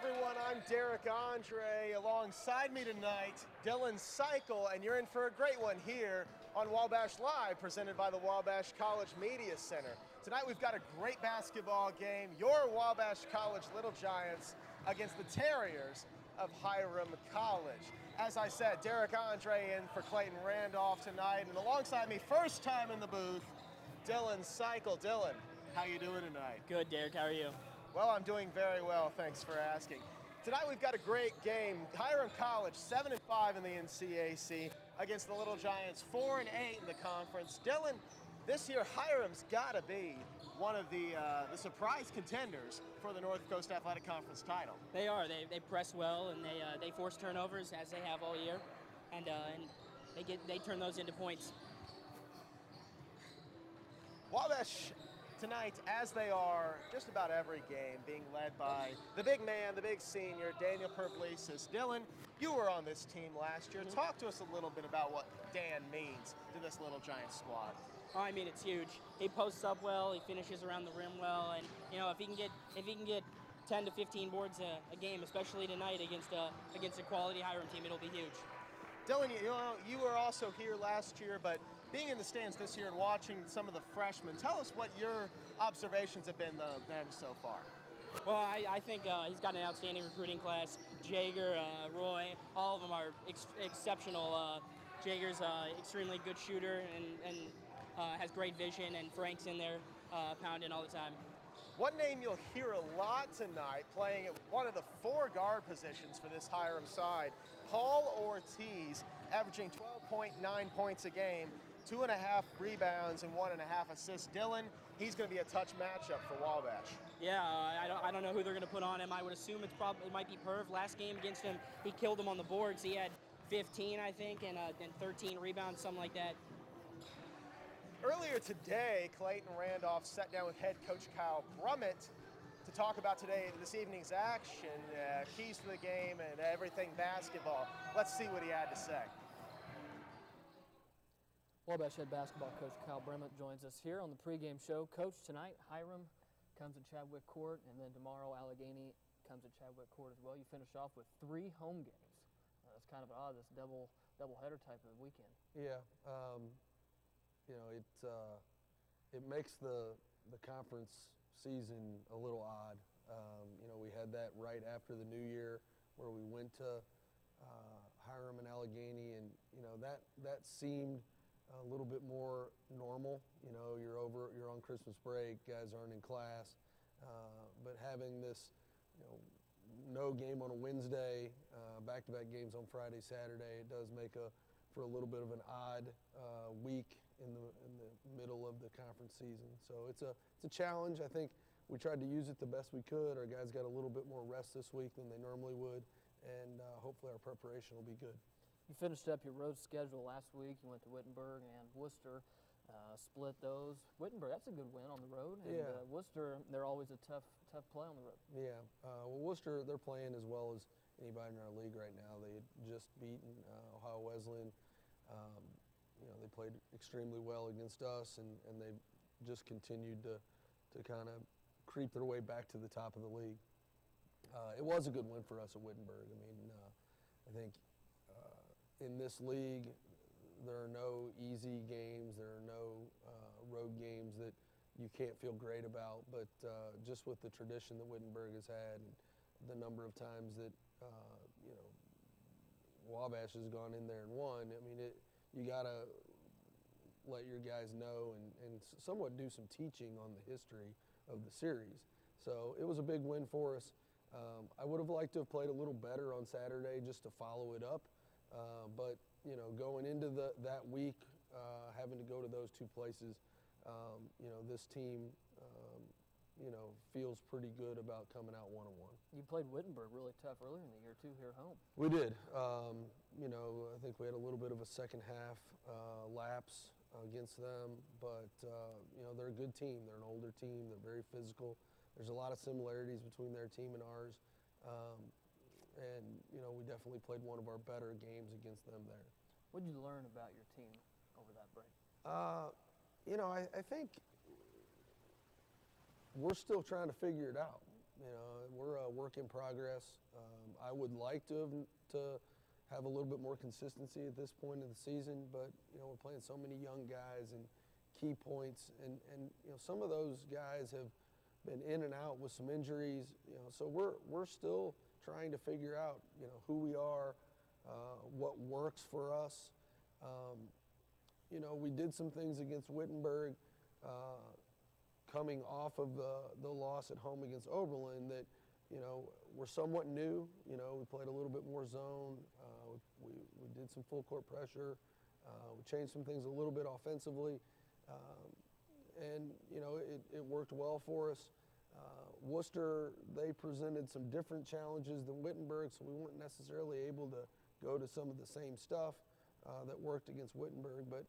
everyone. I'm Derek Andre. Alongside me tonight, Dylan Cycle, and you're in for a great one here on Wabash Live, presented by the Wabash College Media Center. Tonight we've got a great basketball game. Your Wabash College Little Giants against the Terriers of Hiram College. As I said, Derek Andre in for Clayton Randolph tonight, and alongside me, first time in the booth, Dylan Cycle. Dylan, how you doing tonight? Good, Derek. How are you? Well, I'm doing very well, thanks for asking. Tonight we've got a great game. Hiram College, 7-5 in the NCAC against the Little Giants, 4-8 in the conference. Dylan, this year Hiram's got to be one of the surprise contenders for the North Coast Athletic Conference title. They are. They press well and they force turnovers as they have all year, and they turn those into points. Wabash tonight, as they are just about every game, being led by the big man, the big senior, Daniel Pervlesis. Dylan, you were on this team last year. Talk to us a little bit about what Dan means to this Little Giants squad. Oh, I mean, it's huge. He posts up well. He finishes around the rim well, and if he can get 10 to 15 boards a game, especially tonight against a quality Hiram team, it'll be huge. Dylan, you were also here last year, but being in the stands this year and watching some of the freshmen, tell us what your observations have been then so far. Well, I think he's got an outstanding recruiting class. Jager, Roy, all of them are exceptional. Jager's extremely good shooter and has great vision, and Frank's in there pounding all the time. One name you'll hear a lot tonight, playing at one of the 4 guard positions for this Hiram side, Paul Ortiz, averaging 12.9 points a game, 2.5 rebounds and 1.5 assists. Dylan, he's going to be a touch matchup for Wabash. Yeah, I don't know who they're going to put on him. I would assume it might be Perv. Last game against him, he killed him on the boards. He had 15, I think, and 13 rebounds, something like that. Earlier today, Clayton Randolph sat down with head coach Kyle Brummett to talk about this evening's action, keys to the game, and everything basketball. Let's see what he had to say. Wabash head basketball coach Kyle Brummett joins us here on the pregame show. Coach, tonight Hiram comes to Chadwick Court, and then tomorrow Allegheny comes to Chadwick Court as well. You finish off with 3 home games. That's kind of odd, this double header type of weekend. Yeah. It makes the conference season a little odd. We had that right after the new year where we went to Hiram and Allegheny, and that seemed a little bit more normal. You're on Christmas break, guys aren't in class, but having this no game on a Wednesday, back-to-back games on Friday, Saturday, it does make for a little bit of an odd week in the middle of the conference season. So it's a challenge. I think we tried to use it the best we could. Our guys got a little bit more rest this week than they normally would, and hopefully our preparation will be good. You finished up your road schedule last week. You went to Wittenberg and Worcester, split those. Wittenberg, that's a good win on the road. And yeah. Worcester, they're always a tough play on the road. Yeah. Worcester, they're playing as well as anybody in our league right now. They had just beaten Ohio Wesleyan. They played extremely well against us, and they've just continued to kind of creep their way back to the top of the league. It was a good win for us at Wittenberg. I mean, I think in this league, there are no easy games. There are no road games that you can't feel great about. But just with the tradition that Wittenberg has had, and the number of times that Wabash has gone in there and won, I mean, you got to let your guys know and somewhat do some teaching on the history of the series. So it was a big win for us. I would have liked to have played a little better on Saturday just to follow it up. But, going into that week, having to go to those 2 places, this team, feels pretty good about coming out 1-1. You played Wittenberg really tough earlier in the year, too, here at home. We did. I think we had a little bit of a second half lapse against them, but, they're a good team. They're an older team. They're very physical. There's a lot of similarities between their team and ours. And we definitely played one of our better games against them there. What did you learn about your team over that break? I think we're still trying to figure it out. we're a work in progress. I would like to have a little bit more consistency at this point of the season, but we're playing so many young guys and key points, and some of those guys have been in and out with some injuries. So we're still trying to figure out who we are, what works for us. We did some things against Wittenberg, coming off of the loss at home against Oberlin that were somewhat new. We played a little bit more zone. We did some full court pressure. We changed some things a little bit offensively, and it worked well for us. Worcester, they presented some different challenges than Wittenberg, so we weren't necessarily able to go to some of the same stuff that worked against Wittenberg, but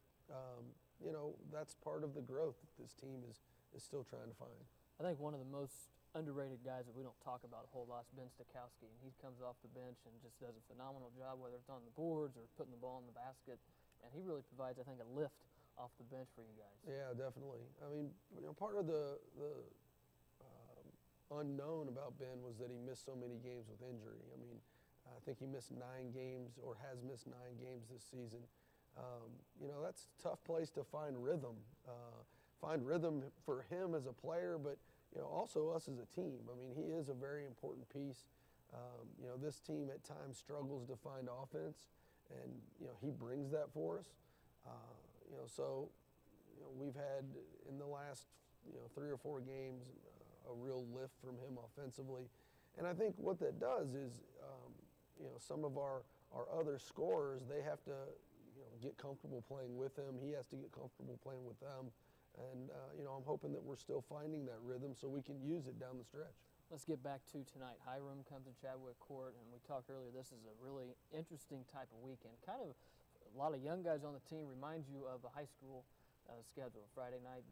that's part of the growth that this team is still trying to find. I think one of the most underrated guys that we don't talk about a whole lot is Ben Stakowski, and he comes off the bench and just does a phenomenal job, whether it's on the boards or putting the ball in the basket, and he really provides, I think, a lift off the bench for you guys. Yeah, definitely. I mean, part of the unknown about Ben was that he missed so many games with injury. I mean, I think he missed 9 games or has missed 9 games this season. That's a tough place to find rhythm. Find rhythm for him as a player, but also us as a team. I mean, he is a very important piece. This team at times struggles to find offense, and he brings that for us. So we've had in the last 3 or 4 games a real lift from him offensively, and I think what that does is some of our other scorers, they have to get comfortable playing with him. He has to get comfortable playing with them. And, I'm hoping that we're still finding that rhythm so we can use it down the stretch. Let's get back to tonight. Hiram comes to Chadwick Court, and we talked earlier, this is a really interesting type of weekend. Kind of a lot of young guys on the team, reminds you of a high school schedule. Friday night,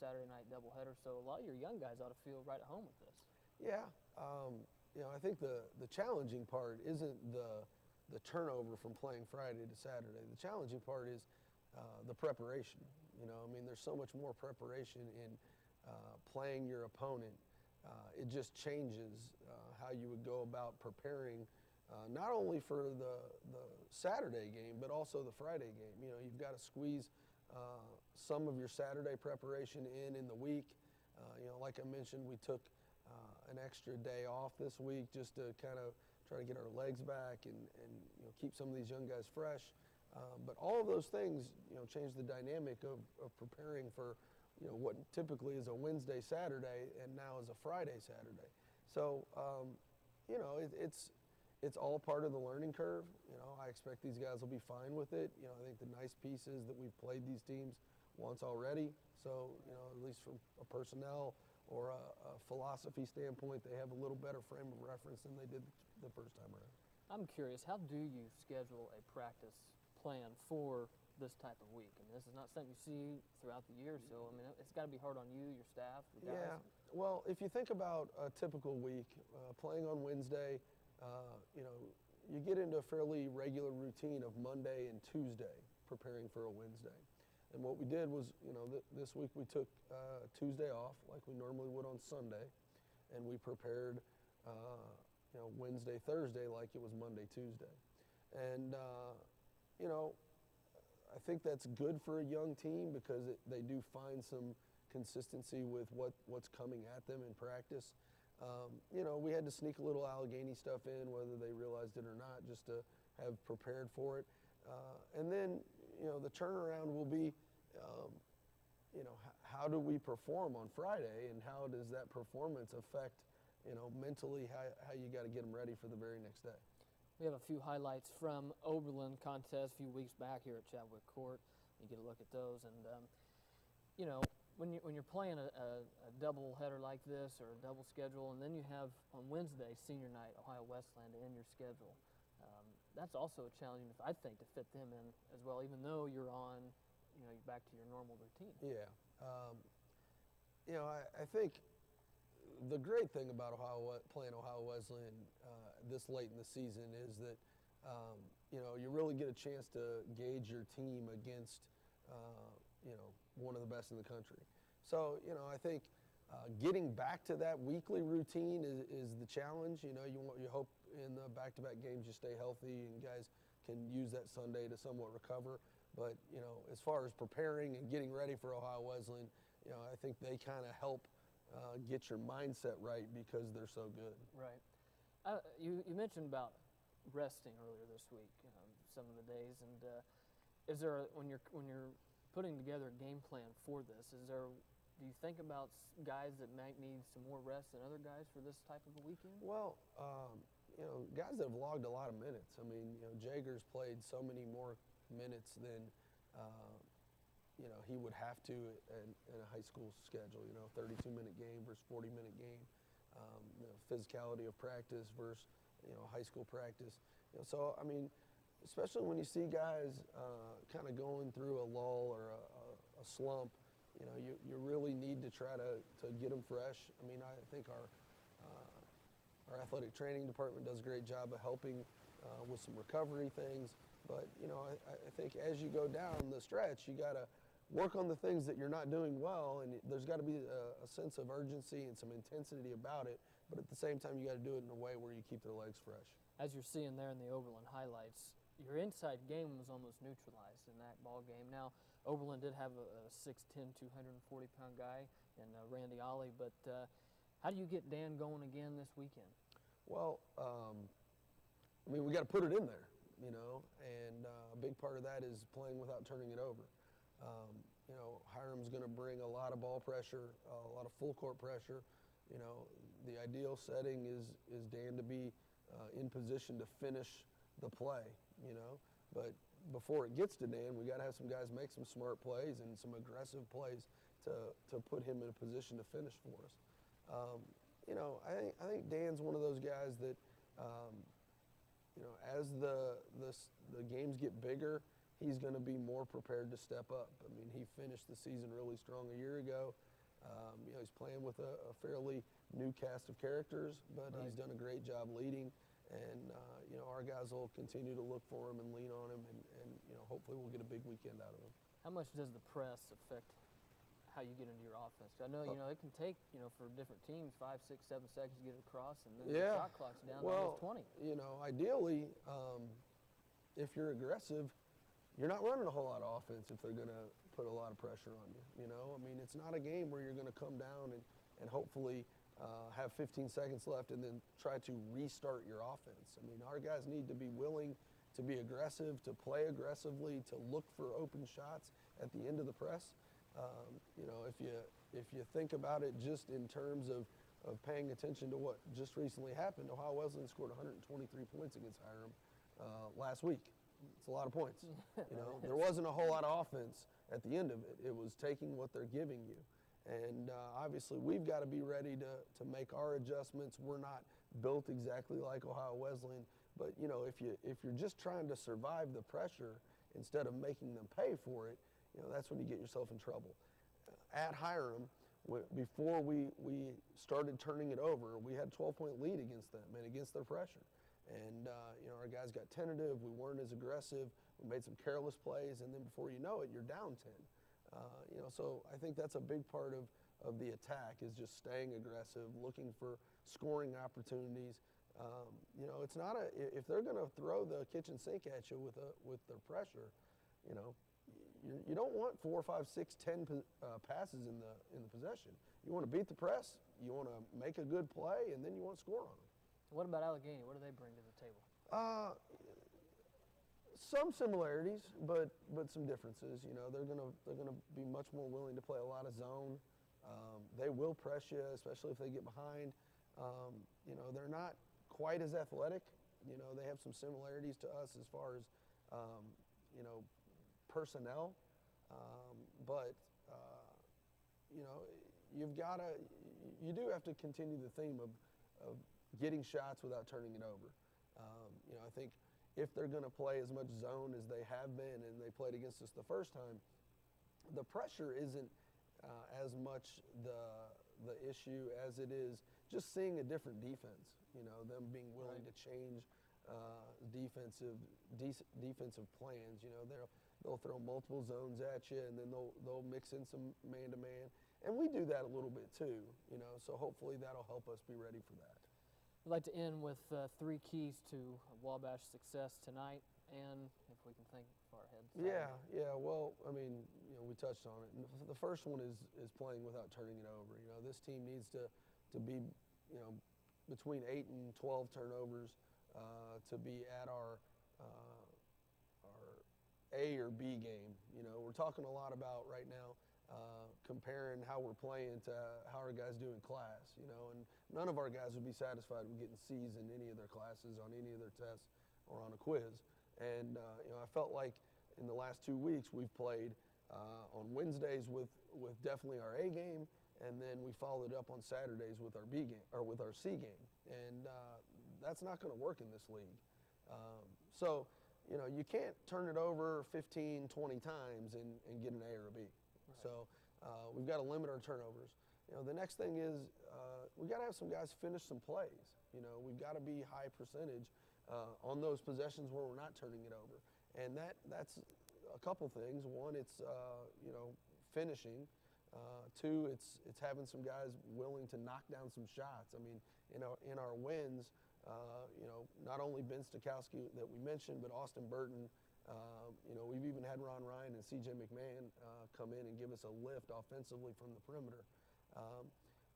Saturday night doubleheader. So a lot of your young guys ought to feel right at home with this. Yeah. I think the challenging part isn't the turnover from playing Friday to Saturday. The challenging part is the preparation. There's so much more preparation in playing your opponent. It just changes how you would go about preparing, not only for the Saturday game, but also the Friday game. You've got to squeeze some of your Saturday preparation in the week. Like I mentioned, we took an extra day off this week just to kind of try to get our legs back and keep some of these young guys fresh. But all of those things, change the dynamic of preparing for, what typically is a Wednesday, Saturday, and now is a Friday, Saturday. So, it's all part of the learning curve. I expect these guys will be fine with it. I think the nice piece is that we've played these teams once already. So, at least from a personnel or a philosophy standpoint, they have a little better frame of reference than they did the first time around. I'm curious, how do you schedule a practice plan for this type of week? This is not something you see throughout the year, so it's got to be hard on you, your staff, the guys. Yeah, well, if you think about a typical week, playing on Wednesday, you get into a fairly regular routine of Monday and Tuesday preparing for a Wednesday. And what we did was, this week we took Tuesday off like we normally would on Sunday, and we prepared Wednesday, Thursday like it was Monday, Tuesday. And I think that's good for a young team because they do find some consistency with what's coming at them in practice. We had to sneak a little Allegheny stuff in, whether they realized it or not, just to have prepared for it. And then, the turnaround will be, how do we perform on Friday, and how does that performance affect, mentally how you got to get them ready for the very next day. We have a few highlights from Oberlin contest a few weeks back here at Chadwick Court. You get a look at those, and when you're playing a double header like this or a double schedule, and then you have on Wednesday senior night Ohio Westland in your schedule, that's also a challenge, I think, to fit them in as well, even though you're on, you're back to your normal routine. Yeah, I think the great thing about playing Ohio Wesleyan this late in the season is that you really get a chance to gauge your team against one of the best in the country. So I think Getting back to that weekly routine is the challenge. You know, you hope in the back-to-back games you stay healthy and guys can use that Sunday to somewhat recover. But, you know, as far as preparing and getting ready for Ohio Wesleyan, you know, I think they kind of help get your mindset right because they're so good. Right. You mentioned about resting earlier this week, some of the days, and is there when you're putting together a game plan for this? Do you think about guys that might need some more rest than other guys for this type of a weekend? Well, you know, guys that have logged a lot of minutes. I mean, you know, Jager's played so many more minutes than you know he would have to in a high school schedule. You know, 32-minute game versus 40-minute game. You know, physicality of practice versus high school practice. You know, so I mean, especially when you see guys kind of going through a lull or a slump. You know, you really need to try to get them fresh. I mean, I think our athletic training department does a great job of helping with some recovery things. But, you know, I think as you go down the stretch, you got to work on the things that you're not doing well, and there's got to be a sense of urgency and some intensity about it. But at the same time, you got to do it in a way where you keep their legs fresh. As you're seeing there in the Oberlin highlights, your inside game was almost neutralized in that ball game. Now, Oberlin did have a 6'10", 240-pound guy in Randy Ollie, but how do you get Dan going again this weekend? Well, I mean, we got to put it in there, you know, and a big part of that is playing without turning it over. You know, Hiram's going to bring a lot of ball pressure, a lot of full court pressure. You know, the ideal setting is Dan to be in position to finish the play, you know, but before it gets to Dan, we got to have some guys make some smart plays and some aggressive plays to put him in a position to finish for us. You know, I think Dan's one of those guys that, you know, as the games get bigger, he's going to be more prepared to step up. I mean, he finished the season really strong a year ago. You know, he's playing with a fairly new cast of characters, but Right. He's done a great job leading. And, you know, our guys will continue to look for him and lean on him, and you know, hopefully we'll get a big weekend out of him. How much does the press affect how you get into your offense? I know, you know, it can take, you know, for different teams 5, 6, 7 seconds to get it across, and then the shot clock's down to almost 20. You know, ideally, if you're aggressive, you're not running a whole lot of offense if they're going to put a lot of pressure on you. You know, I mean, it's not a game where you're going to come down and hopefully have 15 seconds left and then try to restart your offense. I mean, our guys need to be willing to be aggressive, to play aggressively, to look for open shots at the end of the press. You know, if you think about it just in terms of paying attention to what just recently happened, Ohio Wesleyan scored 123 points against Hiram last week. It's a lot of points. You know, there wasn't a whole lot of offense at the end of it. It was taking what they're giving you. And obviously, we've got to be ready to make our adjustments. We're not built exactly like Ohio Wesleyan, but you know, if you're just trying to survive the pressure instead of making them pay for it, you know, that's when you get yourself in trouble. At Hiram, before we started turning it over, we had a 12-point lead against them and against their pressure. And you know, our guys got tentative. We weren't as aggressive. We made some careless plays, and then before you know it, you're down 10. You know, so I think that's a big part of the attack is just staying aggressive, looking for scoring opportunities. You know, it's not if they're going to throw the kitchen sink at you with their pressure, you know, you don't want 4, 5, 6, 10 passes in the possession. You want to beat the press. You want to make a good play, and then you want to score on them. What about Allegheny? What do they bring to the table? Some similarities, but some differences. You know, they're gonna be much more willing to play a lot of zone. They will press you, especially if they get behind. You know, they're not quite as athletic. You know, they have some similarities to us as far as you know, personnel. But you know, you do have to continue the theme of getting shots without turning it over. You know, I think if they're going to play as much zone as they have been and they played against us the first time, the pressure isn't as much the issue as it is just seeing a different defense. You know, them being willing to change defensive plans. You know, they'll throw multiple zones at you, and then they'll mix in some man-to-man. and we do that a little bit too, you know. So hopefully that'll help us be ready for that. I'd like to end with 3 keys to Wabash success tonight, and if we can think far ahead. Yeah. Well, I mean, you know, we touched on it. The first one is playing without turning it over. You know, this team needs to be, you know, between 8 and 12 turnovers to be at our A or B game. You know, we're talking a lot about right now comparing how we're playing to how our guys do in class. You know, and none of our guys would be satisfied with getting C's in any of their classes, on any of their tests, or on a quiz. And you know, I felt like in the last 2 weeks we've played on Wednesdays with definitely our A game, and then we followed up on Saturdays with our B game, or with our C game. And that's not going to work in this league. So, you know, you can't turn it over 15, 20 times and get an A or a B. Right. So we've got to limit our turnovers. You know, the next thing is we got to have some guys finish some plays. You know, we've got to be high percentage on those possessions where we're not turning it over. And that's a couple things. One, it's you know, finishing. 2, it's having some guys willing to knock down some shots. I mean, in our wins, you know, not only Ben Stokowski that we mentioned, but Austin Burton. You know, we've even had Ron Ryan and C.J. McMahon come in and give us a lift offensively from the perimeter.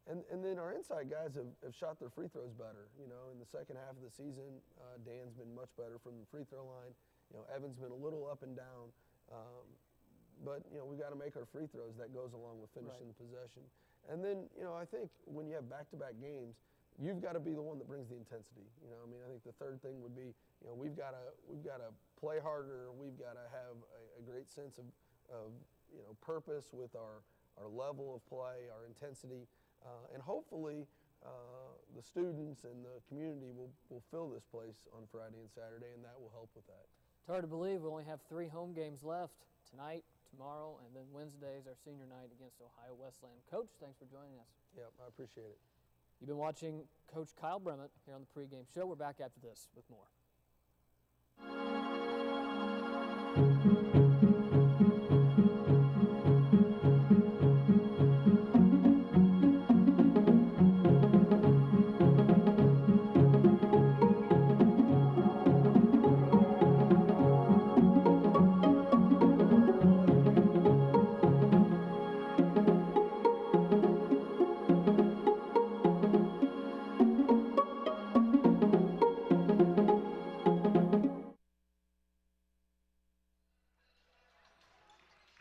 And then our inside guys have shot their free throws better. You know, in the second half of the season, Dan's been much better from the free throw line. You know, Evan's been a little up and down. But, you know, we got to make our free throws. That goes along with finishing the possession. And then, you know, I think when you have back-to-back games, you've got to be the one that brings the intensity. You know, I mean, I think the third thing would be, you know, we've got to play harder. We've got to have a great sense of you know, purpose with our level of play, our intensity, and hopefully the students and the community will fill this place on Friday and Saturday, and that will help with that. It's hard to believe we only have 3 home games left tonight, tomorrow, and then Wednesday's our senior night against Ohio Wesleyan. Coach, thanks for joining us. Yep, I appreciate it. You've been watching Coach Kyle Brement here on the pregame show. We're back after this with more.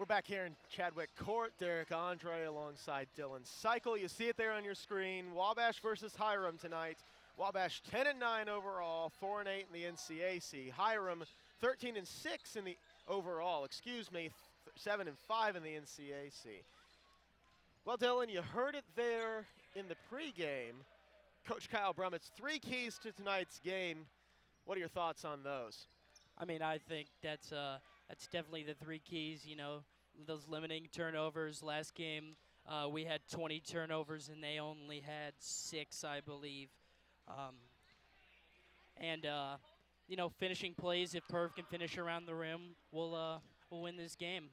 Back here in Chadwick Court, Derek Andre alongside Dylan Cycle. You see it there on your screen. Wabash versus Hiram tonight. Wabash 10-9 overall, 4-8 in the NCAC. Hiram 13-6 in the overall. 7-5 in the NCAC. Well, Dylan, you heard it there in the pregame. Coach Kyle Brumet's 3 keys to tonight's game. What are your thoughts on those? I mean, I think that's definitely the 3 keys, you know. Those limiting turnovers. Last game, we had 20 turnovers, and they only had 6, I believe. You know, finishing plays, if Perv can finish around the rim, we'll win this game.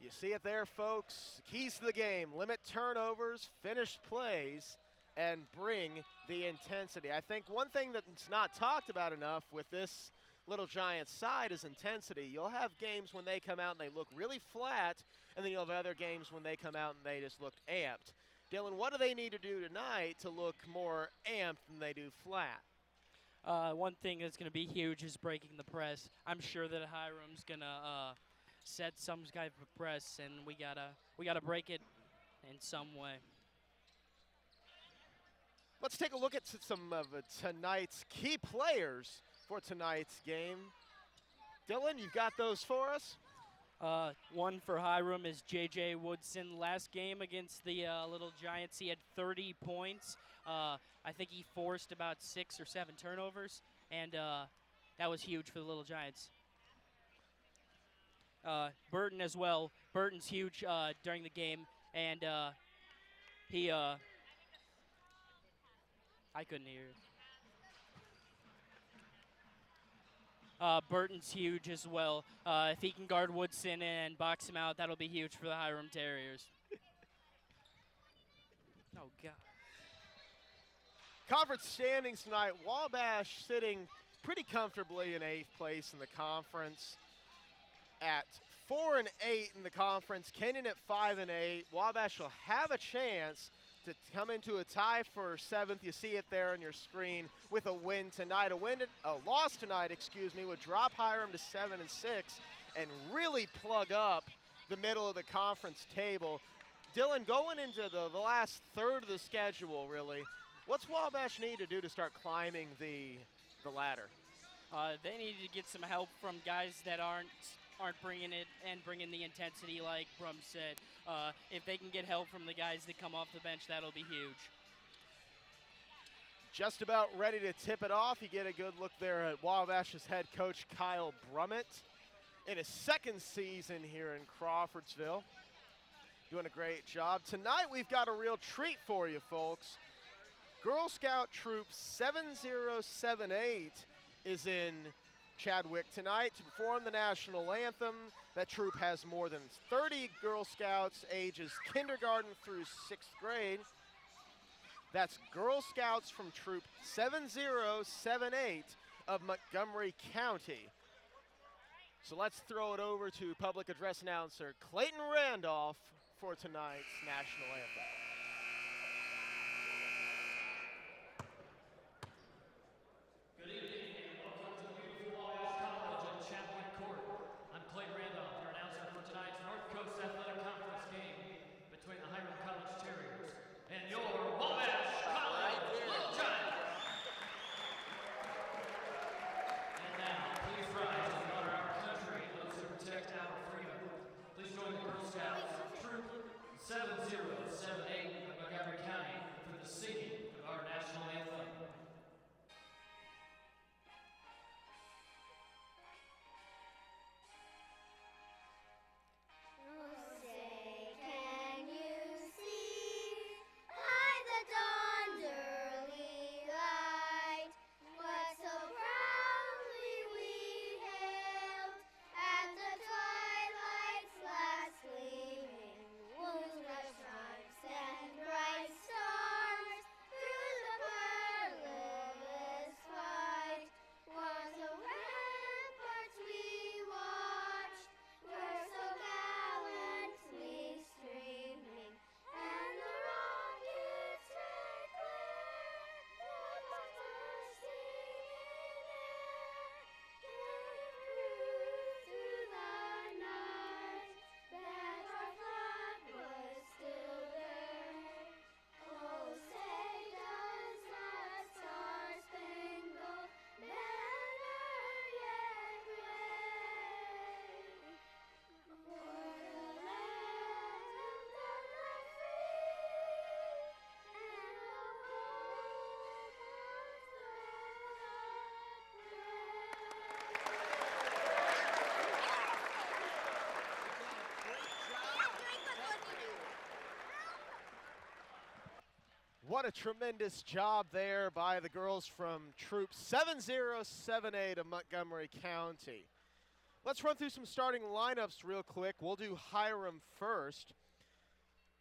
You see it there, folks. Keys to the game: limit turnovers, finish plays, and bring the intensity. I think one thing that's not talked about enough with this Little Giants side is intensity. You'll have games when they come out and they look really flat, and then you'll have other games when they come out and they just look amped. Dylan, what do they need to do tonight to look more amped than they do flat? One thing that's going to be huge is breaking the press. I'm sure that Hiram's going to set some kind of press, and we gotta break it in some way. Let's take a look at some of tonight's key players for tonight's game. Dylan, you've got those for us? One for Hiram is J.J. Woodson. Last game against the Little Giants, he had 30 points. I think he forced about 6 or 7 turnovers, and that was huge for the Little Giants. Burton as well. Burton's huge during the game, and he I couldn't hear it. Burton's huge as well. If he can guard Woodson and box him out, that'll be huge for the Hiram Terriers. Oh, God. Conference standings tonight, Wabash sitting pretty comfortably in 8th place in the conference at 4-8 in the conference. Kenyon at 5-8. Wabash will have a chance to come into a tie for 7th. You see it there on your screen with a win tonight. A loss tonight, would drop Hiram to 7-6 and really plug up the middle of the conference table. Dylan, going into the last third of the schedule, really, what's Wabash need to do to start climbing the ladder? They need to get some help from guys that aren't bringing it and bringing the intensity like Brum said. If they can get help from the guys that come off the bench, that'll be huge. Just about ready to tip it off. You get a good look there at Wabash's head coach, Kyle Brummett, in his 2nd season here in Crawfordsville. Doing a great job. Tonight we've got a real treat for you, folks. Girl Scout Troop 7078 is in Chadwick tonight to perform the national anthem. That troop has more than 30 Girl Scouts ages kindergarten through 6th grade. That's Girl Scouts from Troop 7078 of Montgomery County. So let's throw it over to public address announcer Clayton Randolph for tonight's national anthem. Good evening and welcome to the beautiful Wabash College at Chadwick Court. I'm Clay Randolph, your announcer for tonight's North Coast Athletic Conference game between the Hiram College Terriers and your Wabash College Little Giants. And now, please rise as we honor our country and those who protect our freedom. Please join the Girl Scouts Troop 7078 of Montgomery County for the singing of our national anthem. Say, can you see by the dawn's early light what so proudly we hailed at the twilight's last gleaming, wounds red stripes and bright stars through the perilous fight? Was the ramparts we watched were so gallantly streaming, and the rockets declared that was bursting in air, gave proof through the night that our flag was still there. Oh, say does that star-spangled banner yet wave for the land that lies free and the hope What a tremendous job there by the girls from Troop 7078 of Montgomery County. Let's run through some starting lineups real quick. We'll do Hiram first.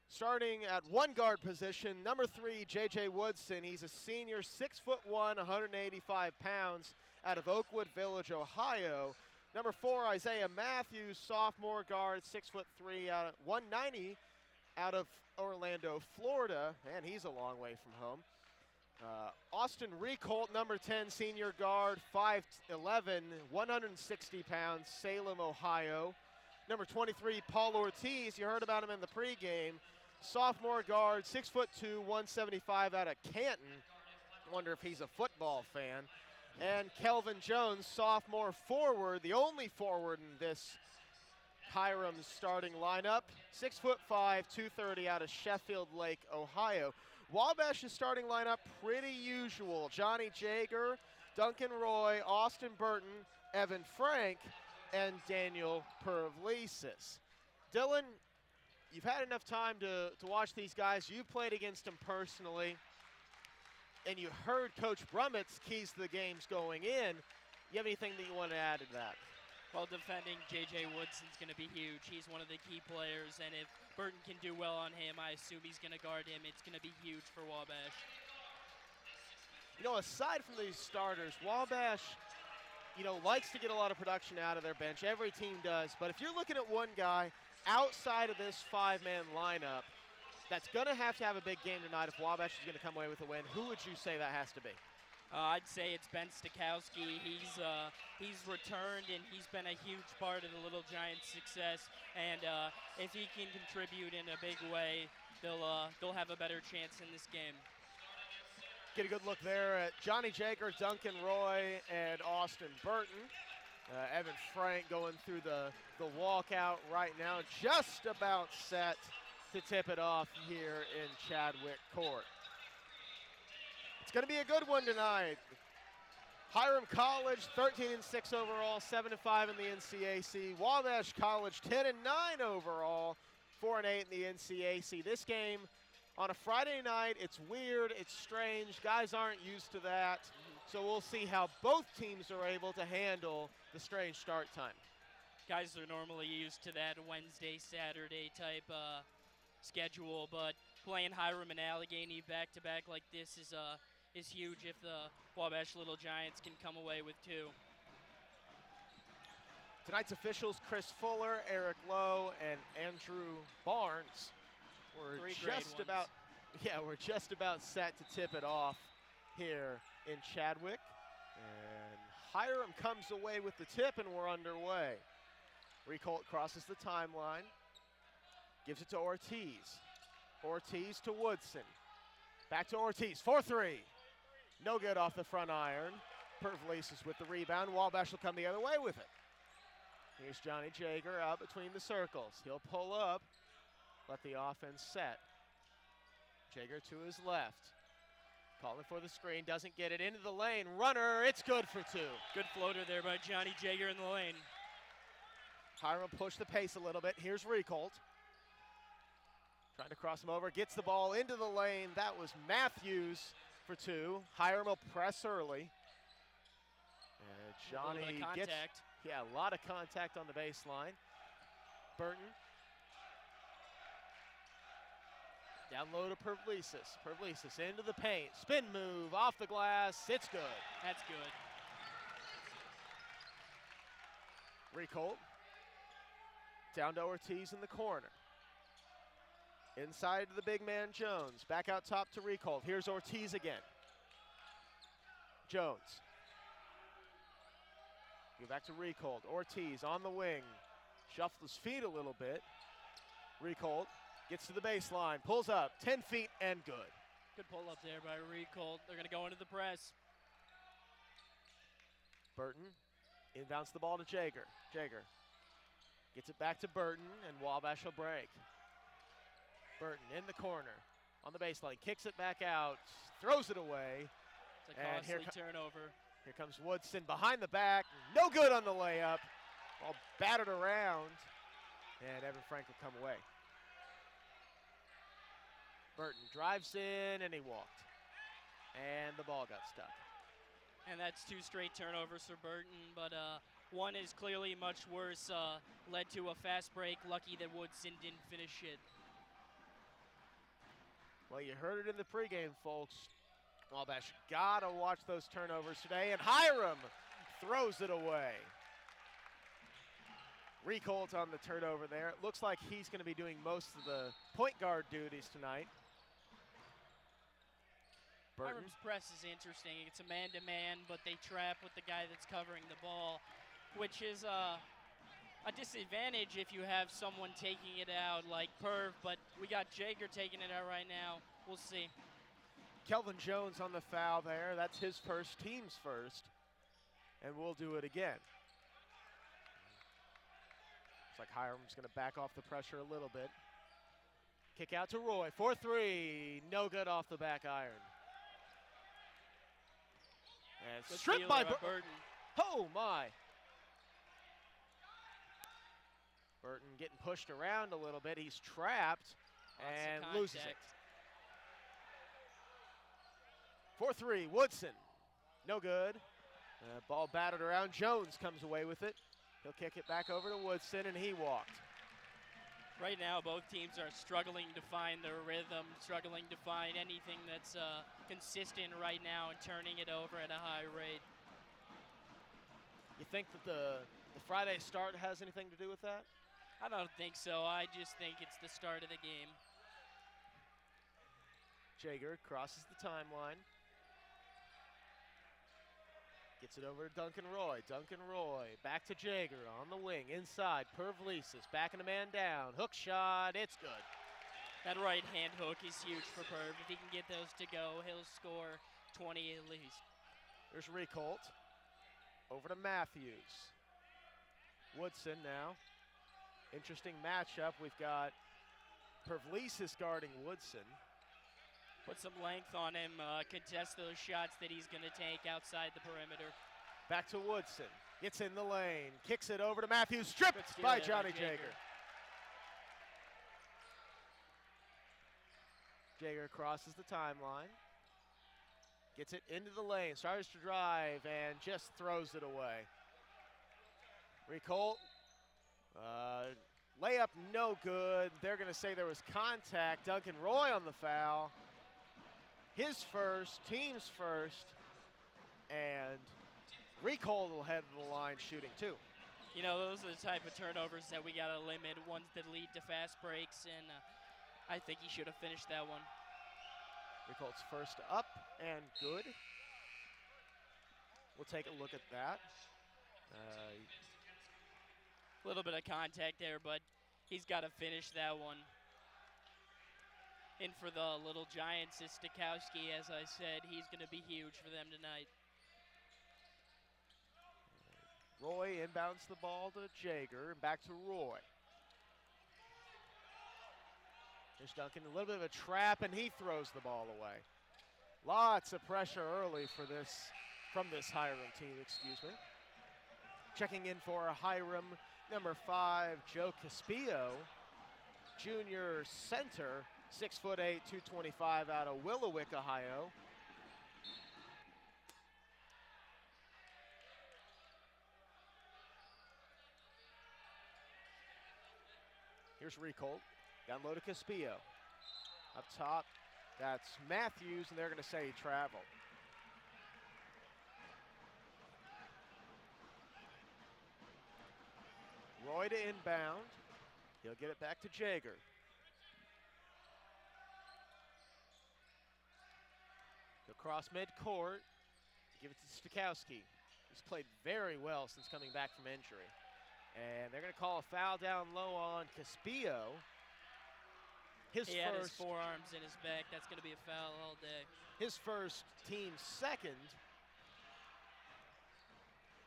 Starting at one guard position, number 3, J.J. Woodson. He's a senior, 6'1", 185 pounds, out of Oakwood Village, Ohio. Number 4, Isaiah Matthews, sophomore guard, 6'3", 190, out of Orlando, Florida, and he's a long way from home. Austin Recolt, number 10, senior guard, 5'11", 160 pounds, Salem, Ohio. Number 23, Paul Ortiz, you heard about him in the pregame. Sophomore guard, 6'2", 175 out of Canton. Wonder if he's a football fan. And Kelvin Jones, sophomore forward, the only forward in this Hiram's starting lineup. 6'5", 230 out of Sheffield Lake, Ohio. Wabash's starting lineup, pretty usual. Johnny Jager, Duncan Roy, Austin Burton, Evan Frank, and Daniel Pervlesis. Dylan, you've had enough time to watch these guys. You've played against them personally, and you heard Coach Brummett's keys to the games going in. You have anything that you want to add to that? Well, defending J.J. Woodson's going to be huge. He's one of the key players, and if Burton can do well on him, I assume he's going to guard him. It's going to be huge for Wabash. You know, aside from these starters, Wabash, you know, likes to get a lot of production out of their bench. Every team does. But if you're looking at one guy outside of this five-man lineup that's going to have a big game tonight if Wabash is going to come away with a win, who would you say that has to be? I'd say it's Ben Stakowski. He's returned, and he's been a huge part of the Little Giants' success. And if he can contribute in a big way, they'll have a better chance in this game. Get a good look there at Johnny Jager, Duncan Roy, and Austin Burton. Evan Frank going through the walkout right now, just about set to tip it off here in Chadwick Court. It's going to be a good one tonight. Hiram College, 13-6 overall, 7-5 in the NCAC. Wabash College, 10-9 overall, 4-8 in the NCAC. This game on a Friday night, it's weird, it's strange. Guys aren't used to that. So we'll see how both teams are able to handle the strange start time. Guys are normally used to that Wednesday, Saturday type schedule, but playing Hiram and Allegheny back-to-back like this is huge if the Wabash Little Giants can come away with two. Tonight's officials, Chris Fuller, Eric Lowe, and Andrew Barnes. We're just about set to tip it off here in Chadwick. And Hiram comes away with the tip, and we're underway. Recolt crosses the timeline, gives it to Ortiz. Ortiz to Woodson. Back to Ortiz, 4-3. No good off the front iron. Pervlesis with the rebound. Wabash will come the other way with it. Here's Johnny Jager out between the circles. He'll pull up, let the offense set. Jager to his left. Calling for the screen, doesn't get it into the lane. Runner, it's good for two. Good floater there by Johnny Jager in the lane. Hiram pushed the pace a little bit. Here's Recolt. Trying to cross him over, gets the ball into the lane. That was Matthews for two. Hiram will press early. And Johnny gets, a lot of contact on the baseline. Burton. Down low to Pervlesis. Pervlesis into the paint. Spin move off the glass. It's good. That's good. Recolt. Down to Ortiz in the corner. Inside to the big man Jones. Back out top to Recolt. Here's Ortiz again. Jones. Go back to Recolt. Ortiz on the wing. Shuffles his feet a little bit. Recolt gets to the baseline. Pulls up. 10 feet and good. Good pull up there by Recolt. They're going to go into the press. Burton inbounds the ball to Jager. Jager gets it back to Burton, and Wabash will break. Burton in the corner on the baseline, kicks it back out, throws it away. It's a costly turnover. Here comes Woodson behind the back. No good on the layup. Ball battered around, and Evan Frank will come away. Burton drives in, and he walked. And the ball got stuck. And that's two straight turnovers for Burton, but one is clearly much worse. Led to a fast break. Lucky that Woodson didn't finish it. Well, you heard it in the pregame, folks. Wabash gotta watch those turnovers today, and Hiram throws it away. Recolt on the turnover there. It looks like he's going to be doing most of the point guard duties tonight. Burton. Hiram's press is interesting. It's a man-to-man, but they trap with the guy that's covering the ball, which is a disadvantage if you have someone taking it out like Perv, but we got Jager taking it out right now. We'll see. Kelvin Jones on the foul there. That's his first, team's first. And we'll do it again. Looks like Hiram's going to back off the pressure a little bit. Kick out to Roy. 4-3. No good off the back iron. And Good stripped by Burton. Oh, my. Burton getting pushed around a little bit. He's trapped and loses it. 4-3, Woodson. No good. Ball battered around. Jones comes away with it. He'll kick it back over to Woodson, and he walked. Right now, both teams are struggling to find their rhythm, struggling to find anything that's consistent right now and turning it over at a high rate. You think that the Friday start has anything to do with that? I don't think so. I just think it's the start of the game. Jaeger crosses the timeline. Gets it over to Duncan Roy. Duncan Roy back to Jaeger on the wing. Inside, Pervlesis backing a man down. Hook shot, it's good. That right hand hook is huge for Perv. If he can get those to go, he'll score 20 at least. There's Recolt. Over to Matthews. Woodson now. Interesting matchup. We've got Pervlesis guarding Woodson. Put some length on him, contest those shots that he's going to take outside the perimeter. Back to Woodson. Gets in the lane. Kicks it over to Matthews. Stripped by Johnny Jaeger. Jaeger crosses the timeline. Gets it into the lane. Starts to drive and just throws it away. Recolt. Layup no good. They're going to say there was contact. Duncan Roy on the foul. His first, team's first, and Recolt will head to the line shooting too. You know, those are the type of turnovers that we got to limit, ones that lead to fast breaks, and I think he should have finished that one. Recolt's first up and good. We'll take a look at that. A little bit of contact there, but he's got to finish that one. And for the Little Giants is Stikowski, as I said. He's going to be huge for them tonight. Roy inbounds the ball to Jaeger and back to Roy. Here's Duncan, a little bit of a trap, and he throws the ball away. Lots of pressure early from this Hiram team, excuse me. Checking in for Hiram, number 5, Joe Caspio, junior center. 6'8", 225 out of Willowick, Ohio. Here's Recolt. Down low to Caspio. Up top, that's Matthews, and they're going to say he traveled. Roy to inbound. He'll get it back to Jaeger. Across midcourt, give it to Stikowski. He's played very well since coming back from injury. And they're going to call a foul down low on Caspio. He had his forearms in his back. That's going to be a foul all day. His first, team second.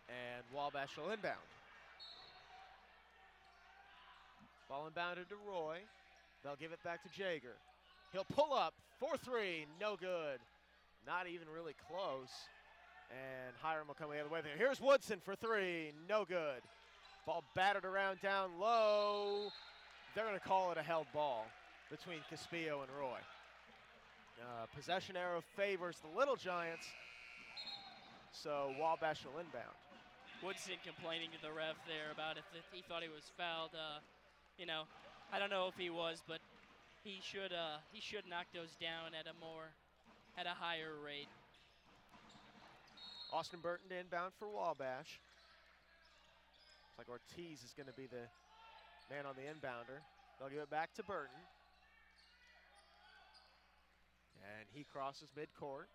And Wabash will inbound. Ball inbounded to Roy. They'll give it back to Jaeger. He'll pull up, 4-3, no good. Not even really close. And Hiram will come the other way there. Here's Woodson for 3, no good. Ball battered around down low. They're going to call it a held ball between Caspio and Roy. Possession arrow favors the Little Giants, so Wabash will inbound. Woodson complaining to the ref there about if he thought he was fouled. You know, I don't know if he was, but he should knock those down at a higher rate. Austin Burton to inbound for Wabash. Looks like Ortiz is going to be the man on the inbounder. They'll give it back to Burton. And he crosses midcourt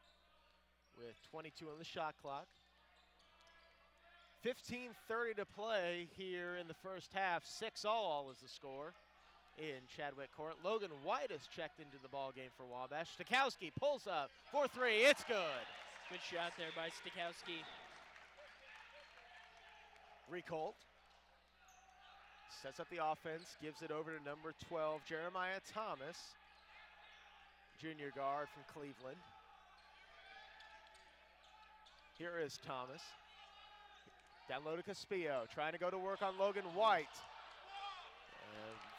with 22 on the shot clock. 15:30 to play here in the first half. 6-all is the score in Chadwick Court. Logan White has checked into the ball game for Wabash. Stikowski pulls up, 4-3, it's good. Good shot there by Stikowski. Recolt sets up the offense, gives it over to number 12, Jeremiah Thomas, junior guard from Cleveland. Here is Thomas. Down low to Caspio, trying to go to work on Logan White.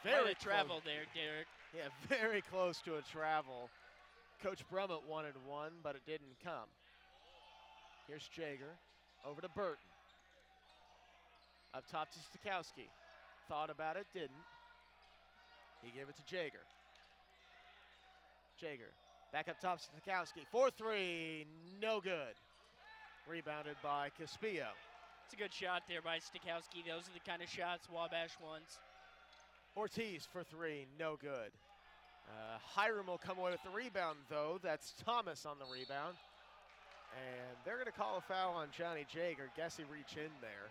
Very travel there, Derek. Yeah, very close to a travel. Coach Brummett wanted one, but it didn't come. Here's Jaeger Over to Burton. Up top to Stikowski. Thought about it, didn't. He gave it to Jaeger. Jaeger, back up top to Stikowski. 4-3, no good. Rebounded by Caspillo. It's a good shot there by Stikowski. Those are the kind of shots Wabash wants. Ortiz for 3, no good. Hiram will come away with the rebound, though. That's Thomas on the rebound. And they're going to call a foul on Johnny Jaeger. Guess he reached in there.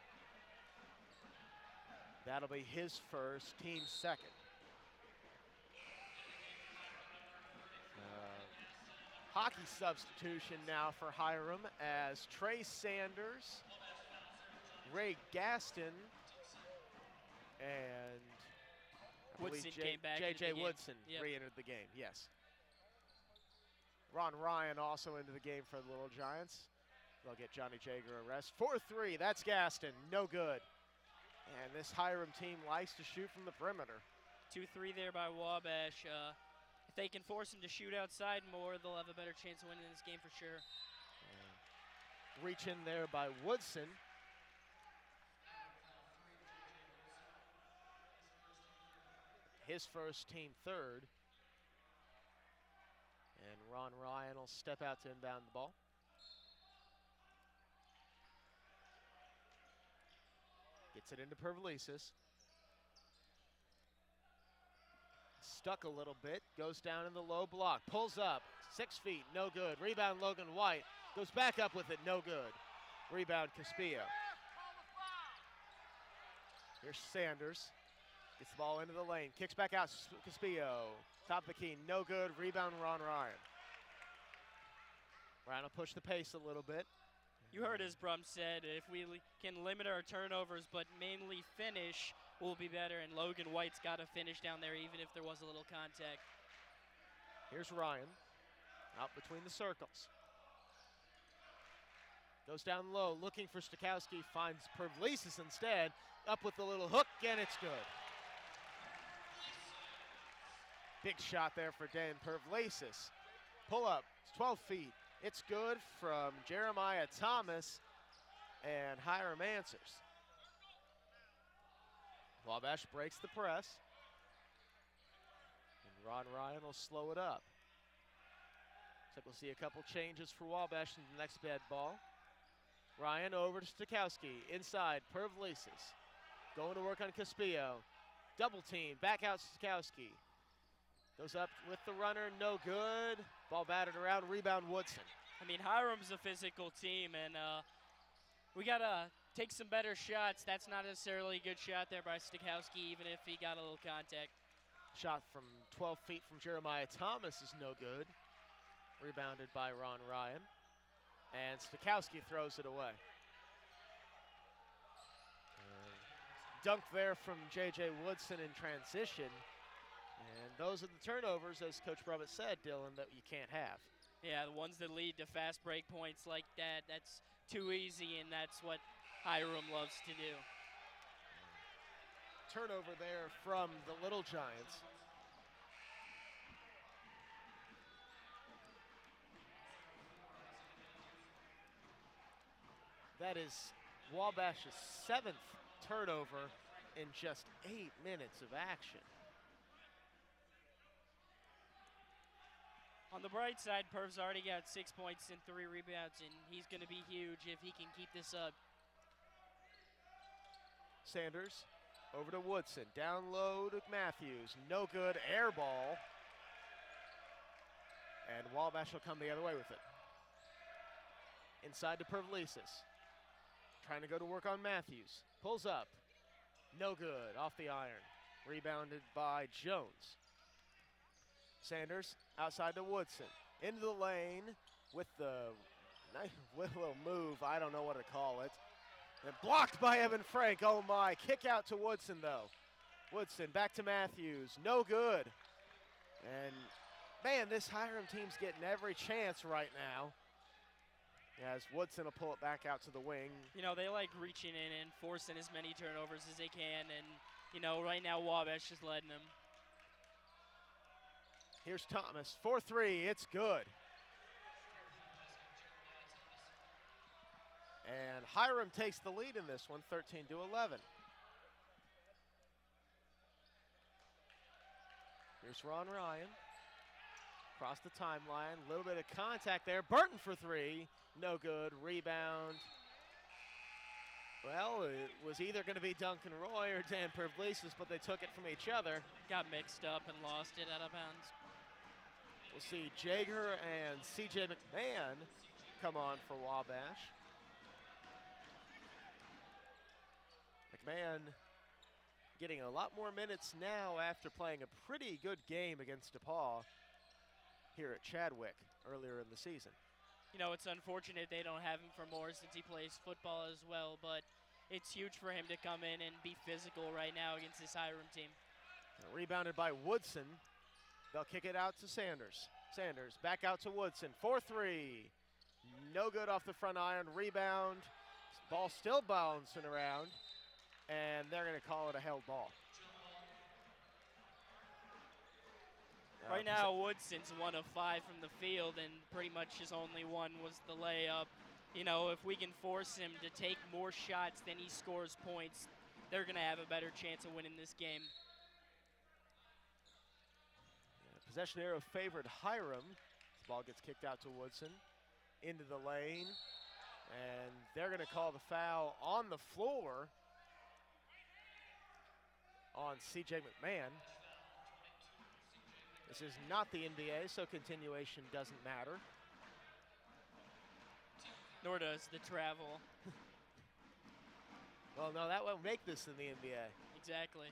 That'll be his first, team's second. Hockey substitution now for Hiram as Trey Sanders, Ray Gaston, and I believe Woodson came back into J.J. the game. Woodson Yep. re-entered the game, yes. Ron Ryan also into the game for the Little Giants. They'll get Johnny Jaeger a rest. 4-3, that's Gaston, no good. And this Hiram team likes to shoot from the perimeter. 2-3 there by Wabash. If they can force him to shoot outside more, they'll have a better chance of winning this game for sure. Reach in there by Woodson. His first, team third. And Ron Ryan will step out to inbound the ball. Gets it into Pervalises. Stuck a little bit, goes down in the low block, pulls up, 6 feet, no good. Rebound Logan White, goes back up with it, no good. Rebound Caspillo. Here's Sanders, gets the ball into the lane, kicks back out, Caspillo. Top of the key, no good. Rebound Ron Ryan. Ryan will push the pace a little bit. You heard as Brum said, if we can limit our turnovers but mainly finish, we'll be better. And Logan White's got to finish down there even if there was a little contact. Here's Ryan, out between the circles. Goes down low, looking for Stikowski, finds Pervalises instead. Up with the little hook, and it's good. Big shot there for Dan Pervalises. Pull up, it's 12 feet. It's good from Jeremiah Thomas, and Hiram answers. Wabash breaks the press, and Ron Ryan will slow it up. Looks like we'll see a couple changes for Wabash in the next bad ball. Ryan over to Stikowski, inside, Pervalises. Going to work on Caspillo. Double team, back out Stikowski. Goes up with the runner, no good. Ball batted around, rebound Woodson. I mean, Hiram's a physical team, and we got to take some better shots. That's not necessarily a good shot there by Stikowski, even if he got a little contact. Shot from 12 feet from Jeremiah Thomas is no good. Rebounded by Ron Ryan. And Stikowski throws it away. Dunk there from J.J. Woodson in transition. And those are the turnovers, as Coach Brummett said, Dylan, that you can't have. Yeah, the ones that lead to fast break points like that, that's too easy, and that's what Hiram loves to do. Turnover there from the Little Giants. That is Wabash's 7th turnover in just 8 minutes of action. On the bright side, Perv's already got 6 points and 3 rebounds, and he's going to be huge if he can keep this up. Sanders over to Woodson. Down low to Matthews. No good. Air ball. And Wabash will come the other way with it. Inside to Pervalises. Trying to go to work on Matthews. Pulls up. No good. Off the iron. Rebounded by Jones. Sanders outside to Woodson. Into the lane with the nice little move. I don't know what to call it. And blocked by Evan Frank. Oh my. Kick out to Woodson though. Woodson back to Matthews. No good. And man, this Hiram team's getting every chance right now. As Woodson will pull it back out to the wing. You know, they like reaching in and forcing as many turnovers as they can. And, you know, right now Wabash is letting them. Here's Thomas, 4-3, it's good. And Hiram takes the lead in this one, 13-11. Here's Ron Ryan. Across the timeline, a little bit of contact there. Burton for three, no good. Rebound. Well, it was either going to be Duncan Roy or Dan Pavlidis, but they took it from each other. Got mixed up and lost it out of bounds. We'll see Jaeger and CJ McMahon come on for Wabash. McMahon getting a lot more minutes now after playing a pretty good game against DePaul here at Chadwick earlier in the season. You know, it's unfortunate they don't have him for more since he plays football as well, but it's huge for him to come in and be physical right now against this Hiram team. Rebounded by Woodson. They'll kick it out to Sanders. Sanders back out to Woodson. 4-3. No good off the front iron. Rebound. Ball still bouncing around. And they're going to call it a held ball. Right now, Woodson's 1 of 5 from the field, and pretty much his only one was the layup. You know, if we can force him to take more shots than he scores points, they're going to have a better chance of winning this game. Possession arrow favored Hiram. The ball gets kicked out to Woodson into the lane, and they're going to call the foul on the floor on C.J. McMahon. This is not the NBA, so continuation doesn't matter. Nor does the travel. Well, no, that won't make this in the NBA. Exactly.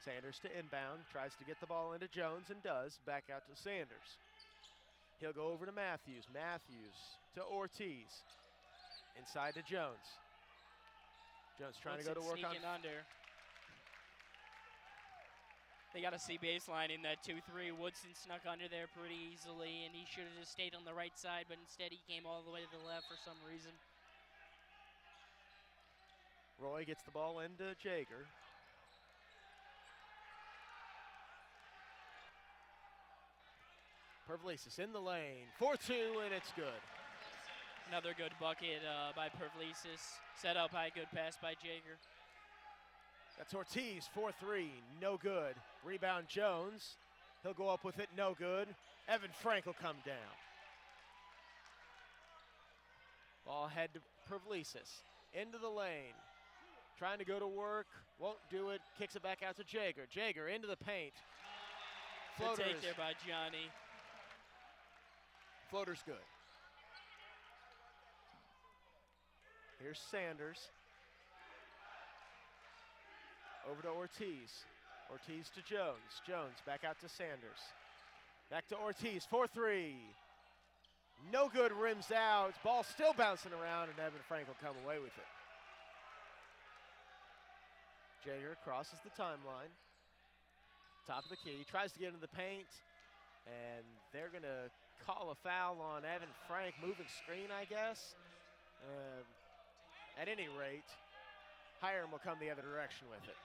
Sanders to inbound, tries to get the ball into Jones and does. Back out to Sanders. He'll go over to Matthews. Matthews to Ortiz. Inside to Jones. Jones trying to go to work on. Sneaking under. They got to see baseline in that 2-3. Woodson snuck under there pretty easily, and he should have just stayed on the right side, but instead he came all the way to the left for some reason. Roy gets the ball into Jaeger. Pavlidis in the lane. 4-2, and it's good. Another good bucket by Pavlidis. Set up high, good pass by Jaeger. That's Ortiz, 4-3, no good. Rebound Jones. He'll go up with it, no good. Evan Frank will come down. Ball head to Pavlidis. Into the lane. Trying to go to work, won't do it. Kicks it back out to Jaeger. Jaeger into the paint. Good take there by Johnny. Floater's good. Here's Sanders. Over to Ortiz. Ortiz to Jones. Jones back out to Sanders. Back to Ortiz. 4-3. No good, rims out. Ball still bouncing around, and Evan Frank will come away with it. Jaeger crosses the timeline. Top of the key. Tries to get into the paint, and they're going to call a foul on Evan Frank. Moving screen, I guess. At any rate, Hiram will come the other direction with it.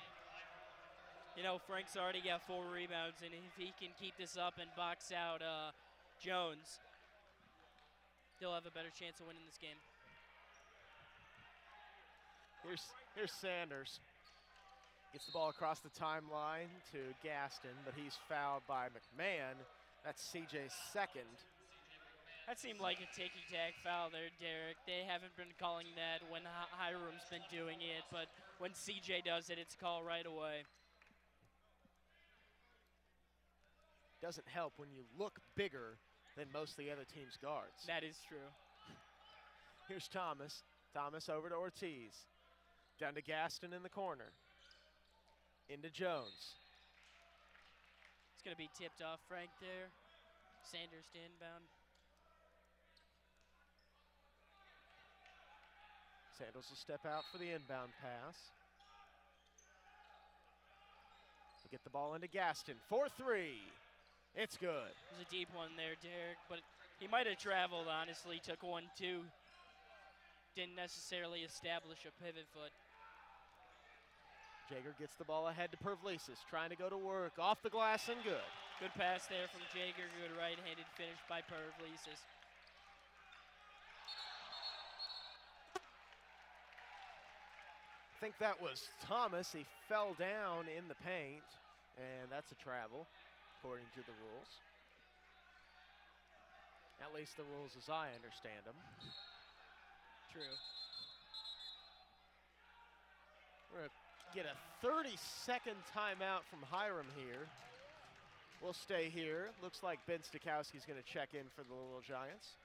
You know, Frank's already got 4 rebounds, and if he can keep this up and box out Jones, he'll have a better chance of winning this game. Here's Sanders. Gets the ball across the timeline to Gaston, but he's fouled by McMahon. That's CJ's second. That seemed like a ticky-tack foul there, Derek. They haven't been calling that when Hiram's been doing it, but when CJ does it, it's a call right away. Doesn't help when you look bigger than most of the other team's guards. That is true. Here's Thomas. Thomas over to Ortiz. Down to Gaston in the corner. Into Jones. It's going to be tipped off Frank there. Sanders to inbound. Sanders will step out for the inbound pass. We'll get the ball into Gaston. 4-3. It's good. There's a deep one there, Derek, but he might have traveled, honestly. Took 1-2. Didn't necessarily establish a pivot foot. Jaeger gets the ball ahead to Pavlidis, trying to go to work. Off the glass and good. Good pass there from Jager. Good right-handed finish by Pervlesis. I think that was Thomas. He fell down in the paint, and that's a travel, according to the rules. At least the rules as I understand them. True. We're going to get a 30-second timeout from Hiram here. We'll stay here. Looks like Ben Stakowski's going to check in for the Little Giants.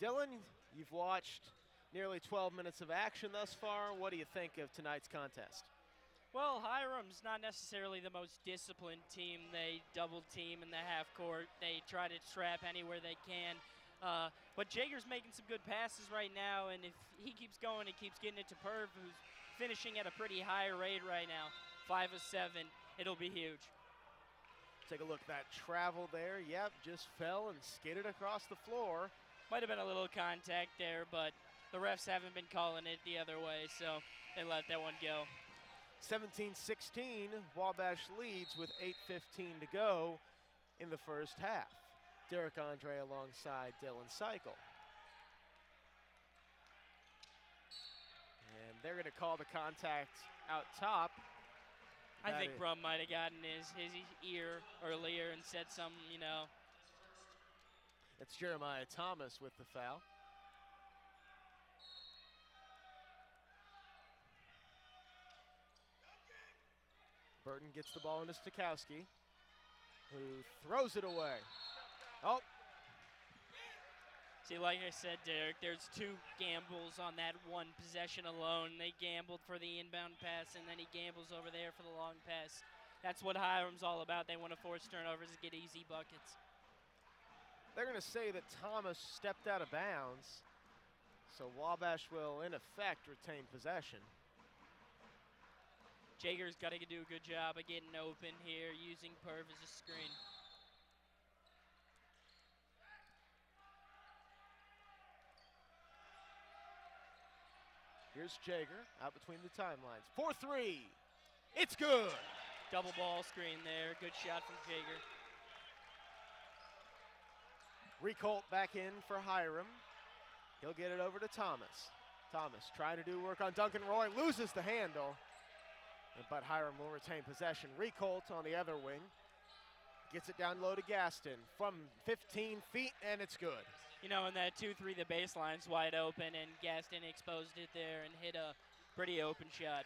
Dylan, you've watched nearly 12 minutes of action thus far. What do you think of tonight's contest? Well, Hiram's not necessarily the most disciplined team. They double team in the half court. They try to trap anywhere they can. But Jager's making some good passes right now, and if he keeps going and keeps getting it to Perv, who's finishing at a pretty high rate right now, 5 of 7, it'll be huge. Take a look at that travel there. Yep, just fell and skidded across the floor. Might have been a little contact there, but the refs haven't been calling it the other way, so they let that one go. 17-16, Wabash leads with 8:15 to go in the first half. Derek Andre alongside Dylan Cycle. And they're going to call the contact out top. I think Brum might have gotten his ear earlier and said something, you know. It's Jeremiah Thomas with the foul. Burton gets the ball into Stakowski, who throws it away. Oh. See, like I said, Derek, there's 2 gambles on that one possession alone. They gambled for the inbound pass, and then he gambles over there for the long pass. That's what Hiram's all about. They want to force turnovers and get easy buckets. They're going to say that Thomas stepped out of bounds, so Wabash will, in effect, retain possession. Jager's got to do a good job of getting open here, using Perv as a screen. Here's Jager out between the timelines. 4-3. It's good. Double ball screen there. Good shot from Jager. Recolt back in for Hiram. He'll get it over to Thomas. Thomas trying to do work on Duncan Roy. Loses the handle. But Hiram will retain possession. Recolt on the other wing. Gets it down low to Gaston from 15 feet, and it's good. You know, in that 2-3, the baseline's wide open, and Gaston exposed it there and hit a pretty open shot.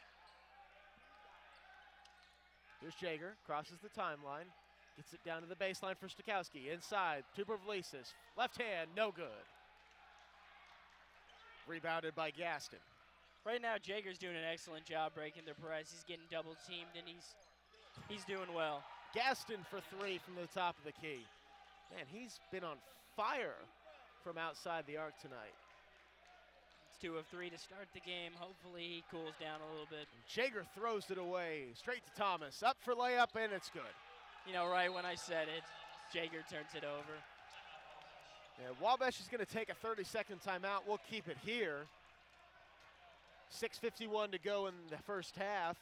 Here's Jager, crosses the timeline. Gets it down to the baseline for Stakowski. Inside, to Pervlesis. Left hand, no good. Rebounded by Gaston. Right now, Jager's doing an excellent job breaking the press. He's getting double teamed, and he's doing well. Gaston for 3 from the top of the key. Man, he's been on fire from outside the arc tonight. It's 2 of 3 to start the game. Hopefully he cools down a little bit. Jager throws it away, straight to Thomas. Up for layup, and it's good. You know, right when I said it, Jager turns it over. Yeah, Wabash is going to take a 30-second timeout. We'll keep it here. 6:51 to go in the first half.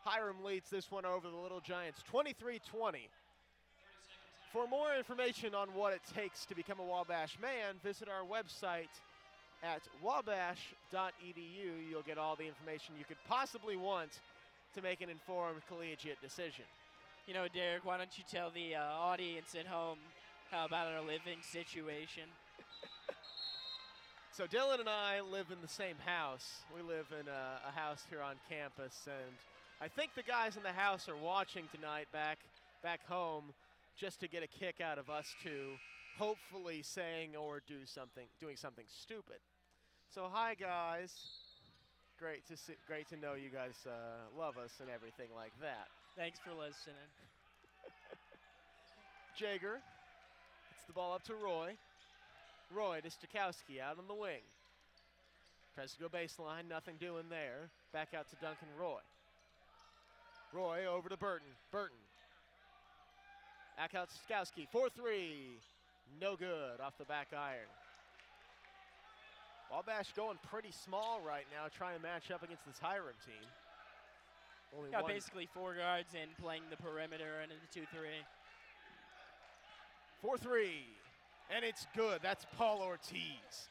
Hiram leads this one over the Little Giants, 23-20. For more information on what it takes to become a Wabash man, visit our website at wabash.edu. You'll get all the information you could possibly want to make an informed collegiate decision. You know, Derek, why don't you tell the audience at home about our living situation? So Dylan and I live in the same house. We live in a house here on campus, and I think the guys in the house are watching tonight back home just to get a kick out of us two, hopefully saying or doing something stupid. So hi guys, great to know you guys love us and everything like that. Thanks for listening. Jager gets the ball up to Roy. Roy to Stakowski out on the wing. Tries to go baseline, nothing doing there. Back out to Duncan Roy. Roy over to Burton. Burton. Back out to Stakowski. 4-3. No good off the back iron. Wabash going pretty small right now, trying to match up against this Hiram team. Only Got one. basically 4 guards in playing the perimeter and in the 2-3. 4-3, and it's good. That's Paul Ortiz.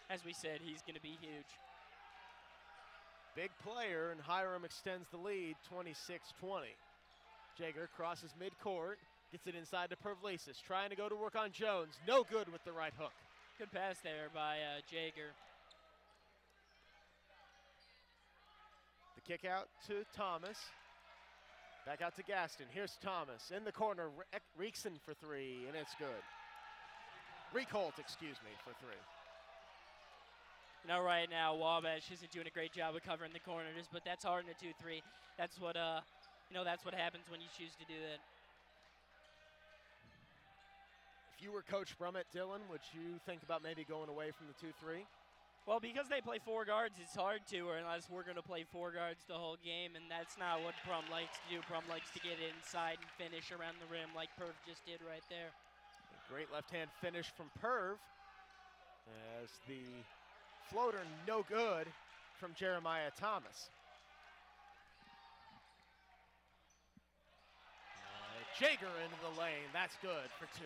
As we said, he's going to be huge. Big player, and Hiram extends the lead, 26-20. Jaeger crosses midcourt, gets it inside to Pervlesis, trying to go to work on Jones. No good with the right hook. Good pass there by Jaeger. The kick out to Thomas. Back out to Gaston. Here's Thomas in the corner. Reekson for 3, and it's good. Reekholt, excuse me, for 3. You know, right now, Wabash isn't doing a great job of covering the corners, but that's hard in a 2-3. That's what, that's what happens when you choose to do that. If you were Coach Brummett, Dylan, would you think about maybe going away from the 2-3? Well, because they play 4 guards, it's hard to, or unless we're going to play 4 guards the whole game, and that's not what Prum likes to do. Prum likes to get inside and finish around the rim like Perv just did right there. A great left-hand finish from Perv as the floater no good from Jeremiah Thomas. Jaeger into the lane, that's good for 2.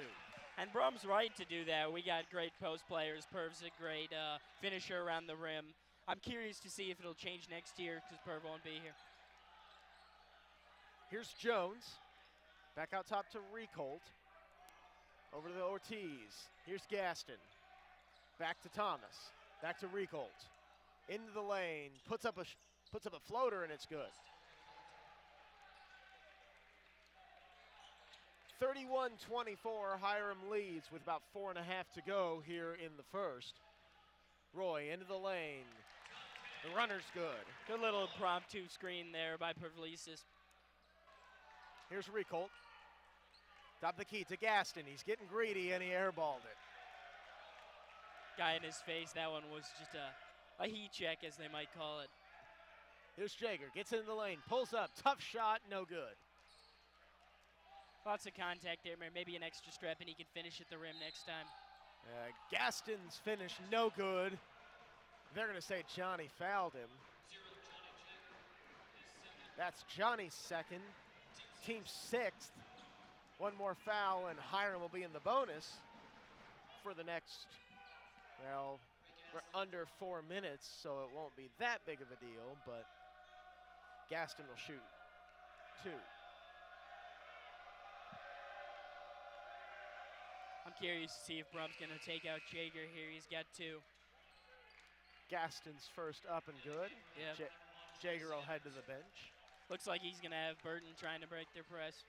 And Brum's right to do that. We got great post players. Perv's a great finisher around the rim. I'm curious to see if it'll change next year because Perv won't be here. Here's Jones. Back out top to Reekholt. Over to Ortiz. Here's Gaston. Back to Thomas. Back to Reekholt. Into the lane. Puts up a floater, and it's good. 31-24, Hiram leads with about 4.5 to go here in the first. Roy into the lane. The runner's good. Good little impromptu screen there by Pervlesis. Here's Reekholt. Top of the key to Gaston. He's getting greedy, and he airballed it. Guy in his face. That one was just a heat check, as they might call it. Here's Jaeger. Gets into the lane. Pulls up. Tough shot. No good. Lots of contact there. Maybe an extra strap, and he can finish at the rim next time. Gaston's finish, no good. They're going to say Johnny fouled him. That's Johnny's second, team's 6th. One more foul, and Hiram will be in the bonus for the next, well, we're under 4 minutes, so it won't be that big of a deal, but Gaston will shoot 2. I'm curious to see if Brum's going to take out Jaeger here. He's got 2. Gaston's first up and good. Yeah. Jaeger will head to the bench. Looks like he's going to have Burton trying to break their press.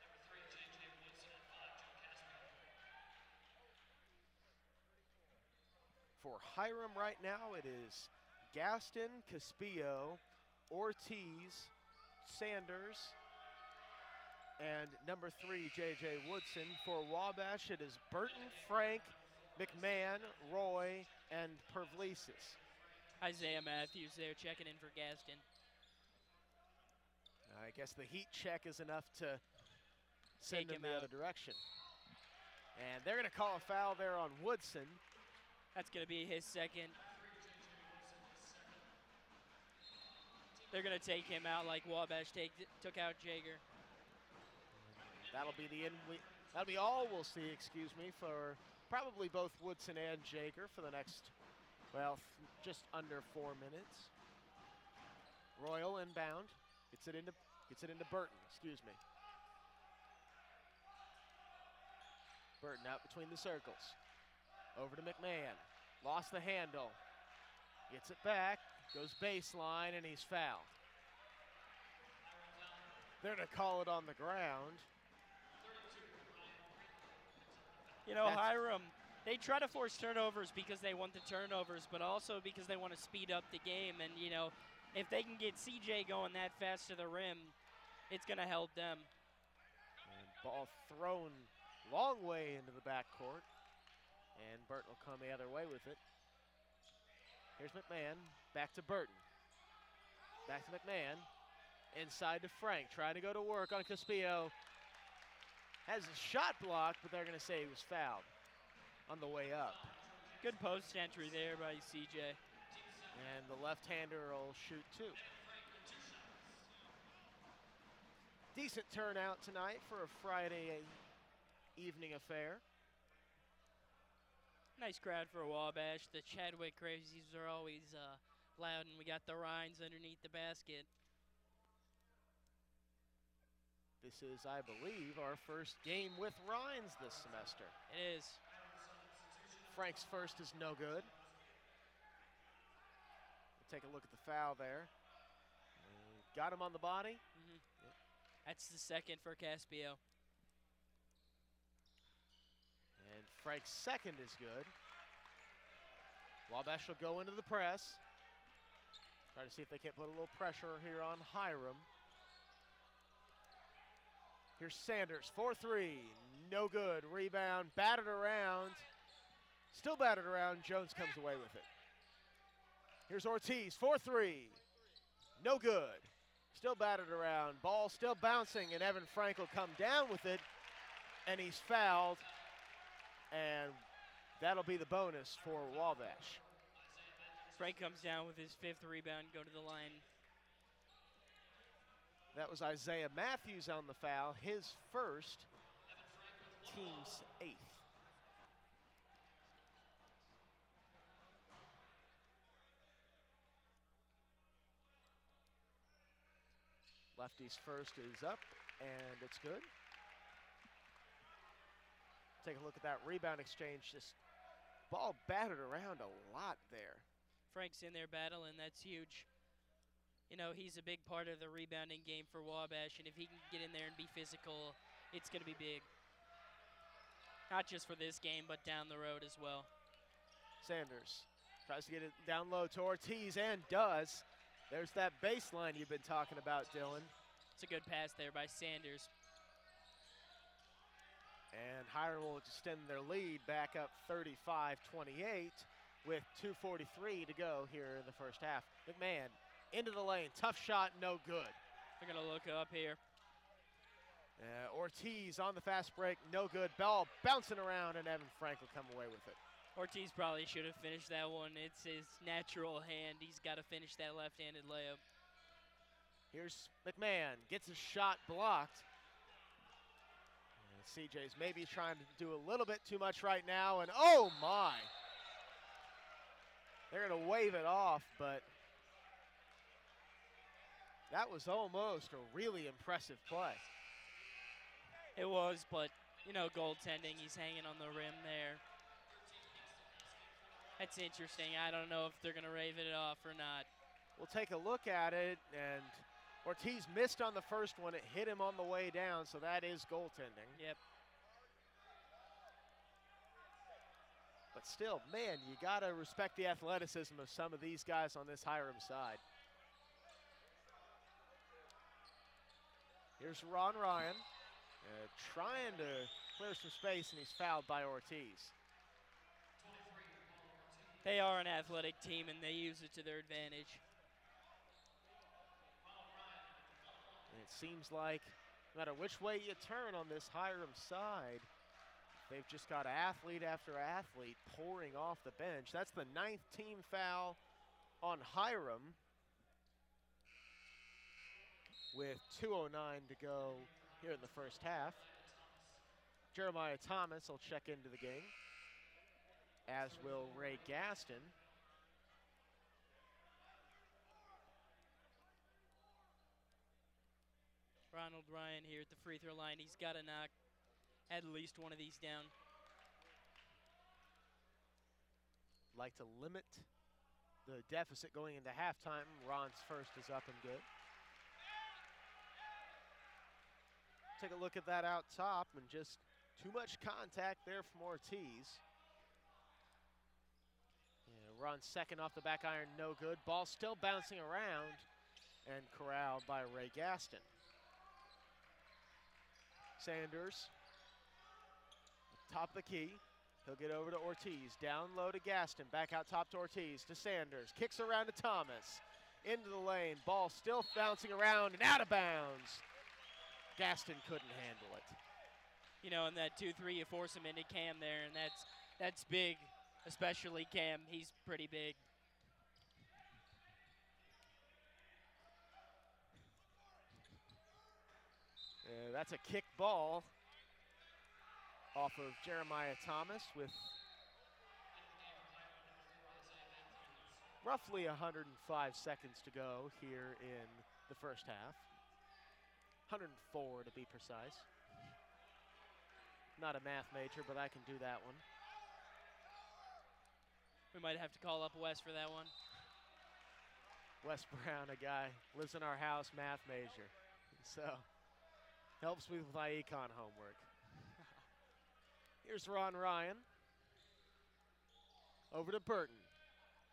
For Hiram right now, it is Gaston, Caspillo, Ortiz, Sanders, and number 3, J.J. Woodson. For Wabash, it is Burton, Frank, McMahon, Roy, and Pervlesis. Isaiah Matthews there checking in for Gaston. I guess the heat check is enough to send him the other direction. And they're going to call a foul there on Woodson. That's going to be his second. They're going to take him out like Wabash took out Jaeger. That'll be that'll be all we'll see, excuse me, for probably both Woodson and Jaeger for the next, well, just under 4 minutes. Royal inbound, gets it into Burton, excuse me. Burton out between the circles. Over to McMahon, lost the handle. Gets it back, goes baseline, and he's fouled. They're gonna call it on the ground. You know, Hiram, they try to force turnovers because they want the turnovers, but also because they want to speed up the game. And, you know, if they can get CJ going that fast to the rim, it's going to help them. And ball thrown long way into the backcourt. And Burton will come the other way with it. Here's McMahon, back to Burton. Back to McMahon, inside to Frank, trying to go to work on Caspillo. Has a shot blocked, but they're going to say he was fouled on the way up. Good post entry there by CJ. And the left-hander will shoot 2. Decent turnout tonight for a Friday evening affair. Nice crowd for Wabash. The Chadwick Crazies are always loud, and we got the Rhines underneath the basket. This is, I believe, our first game with Rhines this semester. It is. Frank's first is no good. We'll take a look at the foul there. Got him on the body. Mm-hmm. Yep. That's the second for Caspio. And Frank's second is good. Wabash will go into the press. Try to see if they can't put a little pressure here on Hiram. Here's Sanders, 4-3, no good. Rebound, batted around. Still batted around, Jones comes away with it. Here's Ortiz, 4-3, no good. Still batted around, ball still bouncing, and Evan Frank will come down with it, and he's fouled, and that'll be the bonus for Wabash. Frank comes down with his fifth rebound, go to the line. That was Isaiah Matthews on the foul, his first, team's eighth. Lefty's first is up, and it's good. Take a look at that rebound exchange. Just ball battered around a lot there. Frank's in there battling, that's huge. You know, he's a big part of the rebounding game for Wabash, and if he can get in there and be physical, it's going to be big. Not just for this game, but down the road as well. Sanders tries to get it down low to Ortiz, and does. There's that baseline you've been talking about, Dylan. It's a good pass there by Sanders. And Hiram will extend their lead back up 35-28 with 2:43 to go here in the first half. McMahon into the lane, tough shot, no good. They're gonna look up here. Ortiz on the fast break, no good. Ball bouncing around, and Evan Frank will come away with it. Ortiz probably should have finished that one. It's his natural hand. He's got to finish that left-handed layup. Here's McMahon, gets his shot blocked. And CJ's maybe trying to do a little bit too much right now, and oh my! They're gonna wave it off, but that was almost a really impressive play. It was, but, you know, goaltending, he's hanging on the rim there. That's interesting. I don't know if they're going to rave it off or not. We'll take a look at it, and Ortiz missed on the first one. It hit him on the way down, so that is goaltending. Yep. But still, man, you got to respect the athleticism of some of these guys on this Hiram side. Here's Ron Ryan trying to clear some space, and he's fouled by Ortiz. They are an athletic team, and they use it to their advantage. And it seems like no matter which way you turn on this Hiram side, they've just got athlete after athlete pouring off the bench. That's the 9th team foul on Hiram with 2:09 to go here in the first half. Jeremiah Thomas will check into the game, as will Ray Gaston. Ronald Ryan here at the free throw line. He's got to knock at least one of these down. Like to limit the deficit going into halftime. Ron's first is up and good. Take a look at that out top, and just too much contact there from Ortiz. Ron's second off the back iron, no good. Ball still bouncing around, and corralled by Ray Gaston. Sanders, top of the key. He'll get over to Ortiz, down low to Gaston, back out top to Ortiz, to Sanders, kicks around to Thomas, into the lane, ball still bouncing around and out of bounds. Gaston couldn't handle it. You know, in that 2-3, you force him into Cam there, and that's big, especially Cam. He's pretty big. That's a kick ball off of Jeremiah Thomas with roughly 105 seconds to go here in the first half. 104 to be precise. Not a math major, but I can do that one. We might have to call up Wes for that one. Wes Brown, a guy, lives in our house, math major. So, helps me with my econ homework. Here's Ron Ryan. Over to Burton.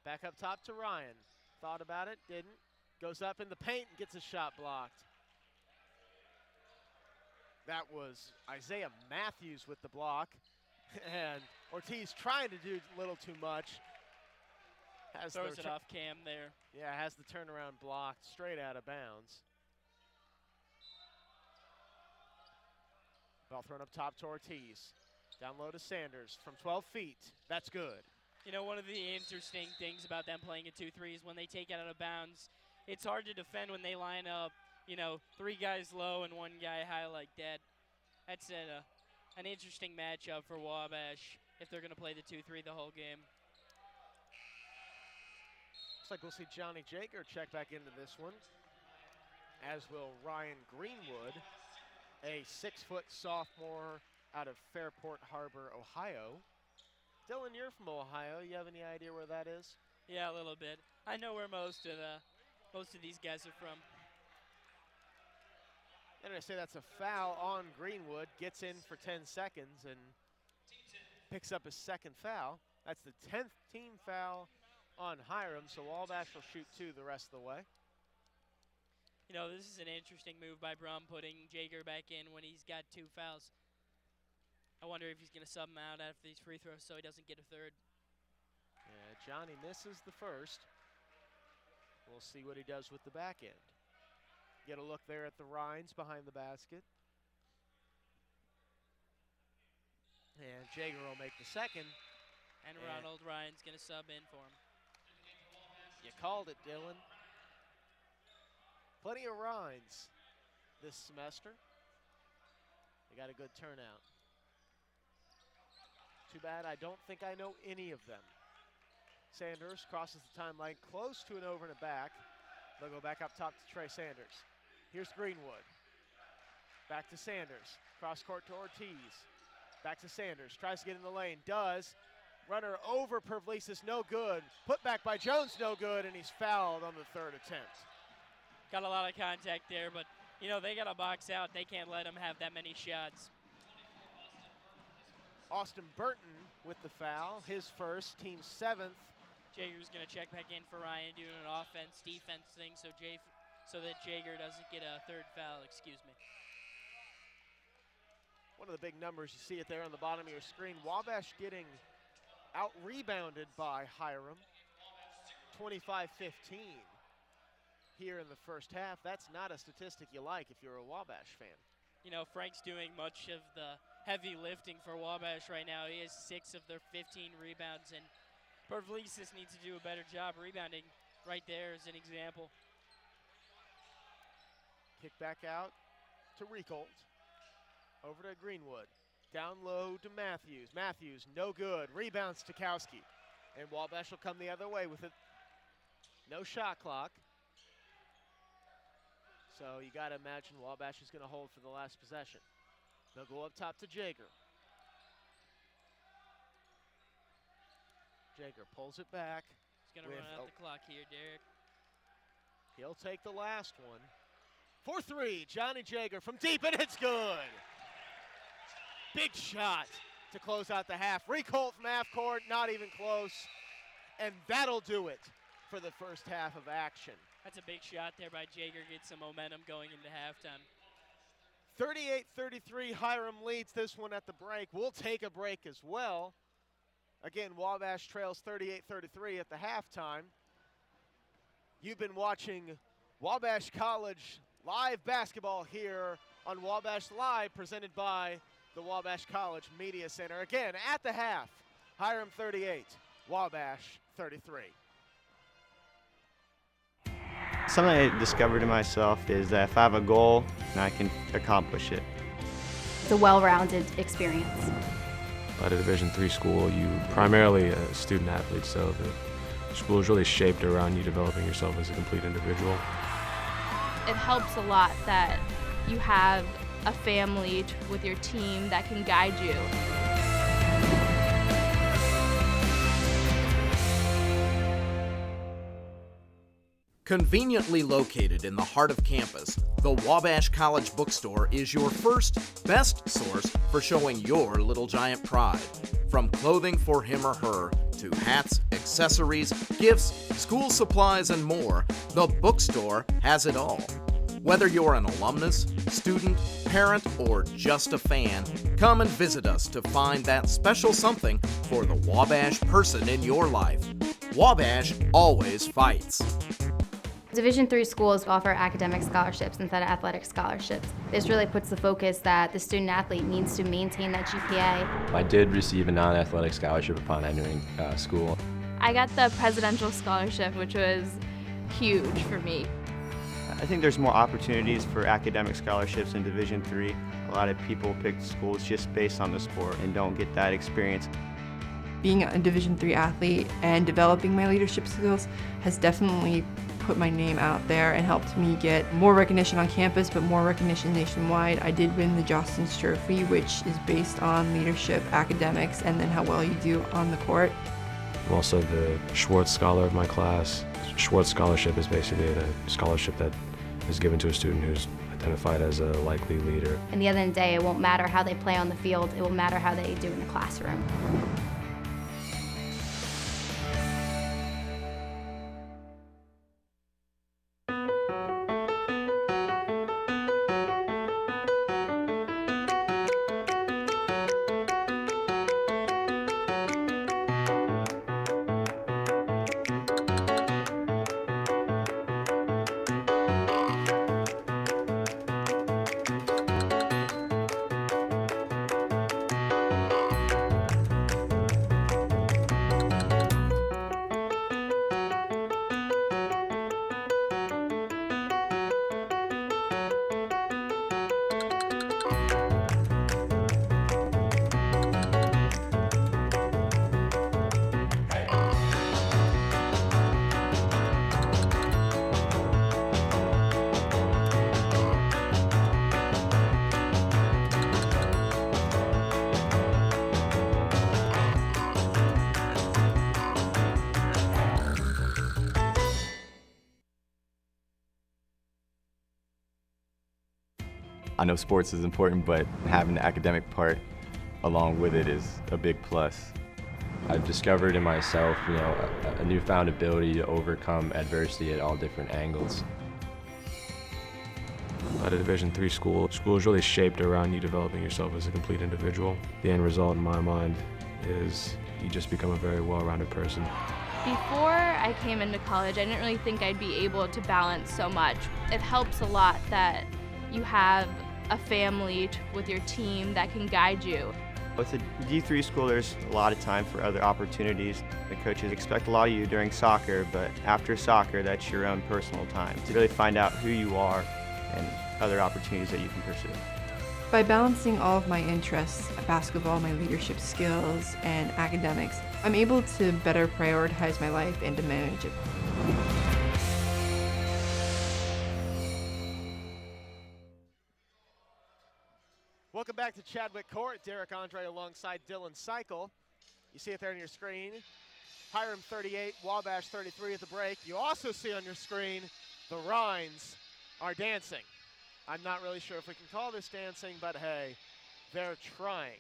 Back up top to Ryan. Thought about it, didn't. Goes up in the paint and gets a shot blocked. That was Isaiah Matthews with the block. And Ortiz trying to do a little too much. Throws it off Cam there. Yeah, has the turnaround blocked straight out of bounds. Ball thrown up top to Ortiz. Down low to Sanders from 12 feet. That's good. You know, one of the interesting things about them playing a 2-3 is when they take it out of bounds, it's hard to defend when they line up, you know, 3 guys low and 1 guy high like that. That's an interesting matchup for Wabash if they're going to play the 2-3 the whole game. Looks like we'll see Johnny Jager check back into this one, as will Ryan Greenwood, a 6-foot sophomore out of Fairport Harbor, Ohio. Dylan, you're from Ohio. You have any idea where that is? Yeah, a little bit. I know where most of these guys are from. And I say that's a foul on Greenwood. Gets in for 10 seconds and picks up his second foul. That's the 10th team foul on Hiram, so Wabash will shoot 2 the rest of the way. You know, this is an interesting move by Brum, putting Jager back in when he's got 2 fouls. I wonder if he's going to sub him out after these free throws so he doesn't get a third. Yeah, Johnny misses the first. We'll see what he does with the back end. Get a look there at the Rhines behind the basket. And Jager will make the second. And Ronald Ryan's going to sub in for him. You called it, Dylan. Plenty of Rhines this semester. They got a good turnout. Too bad I don't think I know any of them. Sanders crosses the timeline close to an over and a back. They'll go back up top to Trey Sanders. Here's Greenwood. Back to Sanders. Cross court to Ortiz. Back to Sanders. Tries to get in the lane. Does. Runner over Pervlesis, no good. Put back by Jones, no good, and he's fouled on the 3rd attempt. Got a lot of contact there, but, you know, they got to box out. They can't let him have that many shots. Austin Burton with the foul, his first, team 7th. Jager's going to check back in for Ryan, doing an offense-defense thing so that Jager doesn't get a 3rd foul, excuse me. One of the big numbers, you see it there on the bottom of your screen. Wabash getting out-rebounded by Hiram, 25-15 here in the first half. That's not a statistic you like if you're a Wabash fan. You know, Frank's doing much of the heavy lifting for Wabash right now. He has 6 of their 15 rebounds, and Pervlesis needs to do a better job rebounding right there as an example. Kick back out to Ricolt. Over to Greenwood. Down low to Matthews. Matthews, no good. Rebounds Stokowski. And Wabash will come the other way with it. No shot clock. So you got to imagine Wabash is going to hold for the last possession. They'll go up top to Jager. Jager pulls it back. He's going to run out the clock here, Derek. He'll take the last one. For 3, Johnny Jager from deep, and it's good. Big shot to close out the half. Ricolt from half court, not even close. And that'll do it for the first half of action. That's a big shot there by Jager. Gets some momentum going into halftime. 38-33, Hiram leads this one at the break. We'll take a break as well. Again, Wabash trails 38-33 at the halftime. You've been watching Wabash College live basketball here on Wabash Live, presented by the Wabash College Media Center. Again, at the half, Hiram 38, Wabash 33. Something I discovered in myself is that if I have a goal, then I can accomplish it. It's a well-rounded experience. At a Division III school, you primarily a student athlete, so the school is really shaped around you developing yourself as a complete individual. It helps a lot that you have a family with your team that can guide you. Conveniently located in the heart of campus, the Wabash College Bookstore is your first, best source for showing your little giant pride. From clothing for him or her, to hats, accessories, gifts, school supplies, and more, the bookstore has it all. Whether you're an alumnus, student, parent, or just a fan, come and visit us to find that special something for the Wabash person in your life. Wabash always fights. Division III schools offer academic scholarships instead of athletic scholarships. This really puts the focus that the student athlete needs to maintain that GPA. I did receive a non-athletic scholarship upon entering school. I got the presidential scholarship, which was huge for me. I think there's more opportunities for academic scholarships in Division III. A lot of people pick schools just based on the sport and don't get that experience. Being a Division III athlete and developing my leadership skills has definitely put my name out there and helped me get more recognition on campus, but more recognition nationwide. I did win the Jostens Trophy, which is based on leadership, academics, and then how well you do on the court. I'm also the Schwartz Scholar of my class. Schwartz Scholarship is basically a scholarship that is given to a student who's identified as a likely leader. And the end of the day, it won't matter how they play on the field, it will matter how they do in the classroom. I know sports is important, but having the academic part along with it is a big plus. I've discovered in myself, a newfound ability to overcome adversity at all different angles. At a Division III school is really shaped around you developing yourself as a complete individual. The end result in my mind is you just become a very well-rounded person. Before I came into college, I didn't really think I'd be able to balance so much. It helps a lot that you have a family with your team that can guide you. With a D3 school, there's a lot of time for other opportunities. The coaches expect a lot of you during soccer, but after soccer, that's your own personal time to really find out who you are and other opportunities that you can pursue. By balancing all of my interests, basketball, my leadership skills, and academics, I'm able to better prioritize my life and to manage it. Welcome back to Chadwick Court. Derek Andre alongside Dylan Cycle. You see it there on your screen. Hiram 38, Wabash 33 at the break. You also see on your screen the Rhines are dancing. I'm not really sure if we can call this dancing, but hey, they're trying.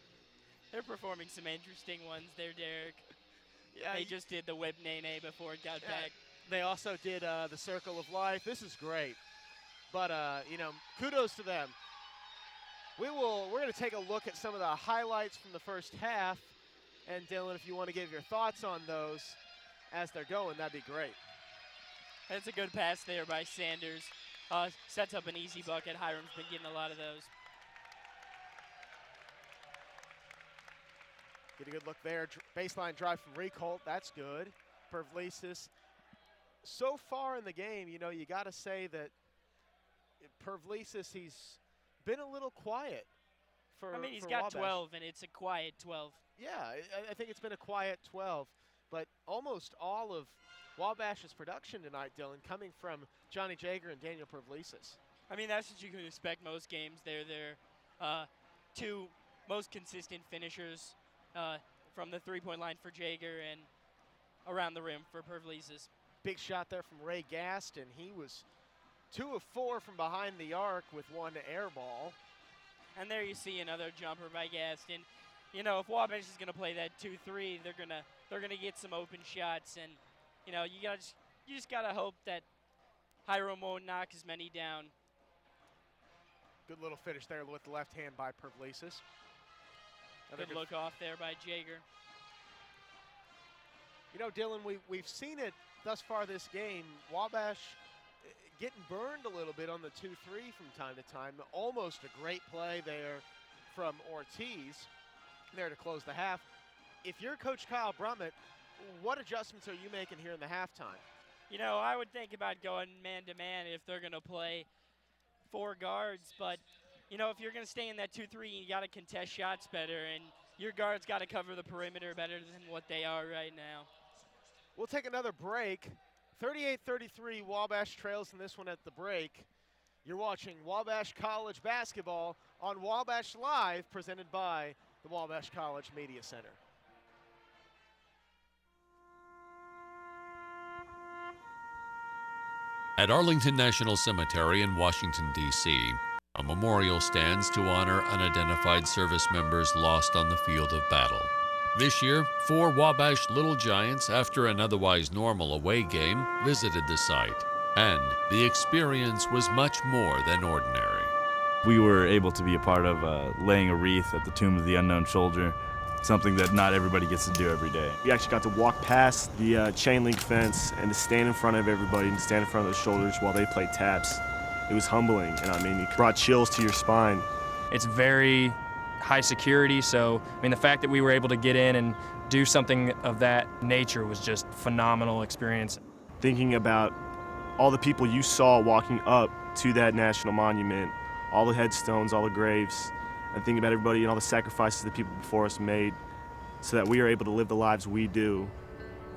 They're performing some interesting ones there, Derek. Yeah, they just did the whip nene before it got back. They also did the Circle of Life. This is great. But, kudos to them. We're going to take a look at some of the highlights from the first half. And, Dylan, if you want to give your thoughts on those as they're going, that'd be great. That's a good pass there by Sanders. Sets up an easy bucket. Hiram's been getting a lot of those. Get a good look there. Baseline drive from Reekholt. That's good. Pervlesis. So far in the game, you got to say that Pervlesis, he's been a little quiet for I mean, he's for got Wabash. 12, and it's a quiet 12. Yeah, I think it's been a quiet 12, but almost all of Wabash's production tonight, Dylan, coming from Johnny Jager and Daniel Pavlisis. I mean, that's what you can expect most games. They're two most consistent finishers from the three-point line for Jager and around the rim for Pavlisis. Big shot there from Ray Gaston. He was 2 of 4 from behind the arc with 1 air ball. And there you see another jumper by Gaston. You know, if Wabash is going to play that 2-3, they're gonna get some open shots, and you know, you just gotta hope that Hiram won't knock as many down. Good little finish there with the left hand by Pavlisis. Good look off there by Jager. You know, Dylan, we've seen it thus far this game. Wabash getting burned a little bit on the 2-3 from time to time. Almost a great play there from Ortiz there to close the half. If you're Coach Kyle Brummett, what adjustments are you making here in the halftime? You know, I would think about going man-to-man if they're going to play 4 guards. But, you know, if you're going to stay in that 2-3, you got to contest shots better. And your guards got to cover the perimeter better than what they are right now. We'll take another break. 38-33, Wabash trails in this one at the break. You're watching Wabash College basketball on Wabash Live, presented by the Wabash College Media Center. At Arlington National Cemetery in Washington, D.C., a memorial stands to honor unidentified service members lost on the field of battle. This year, 4 Wabash Little Giants, after an otherwise normal away game, visited the site. And the experience was much more than ordinary. We were able to be a part of laying a wreath at the tomb of the unknown soldier, something that not everybody gets to do every day. We actually got to walk past the chain link fence and to stand in front of everybody and stand in front of the shoulders while they played taps. It was humbling, and I mean, it brought chills to your spine. It's very high security, so I mean, the fact that we were able to get in and do something of that nature was just a phenomenal experience. Thinking about all the people you saw walking up to that national monument, all the headstones, all the graves, and thinking about everybody and all the sacrifices that people before us made so that we are able to live the lives we do,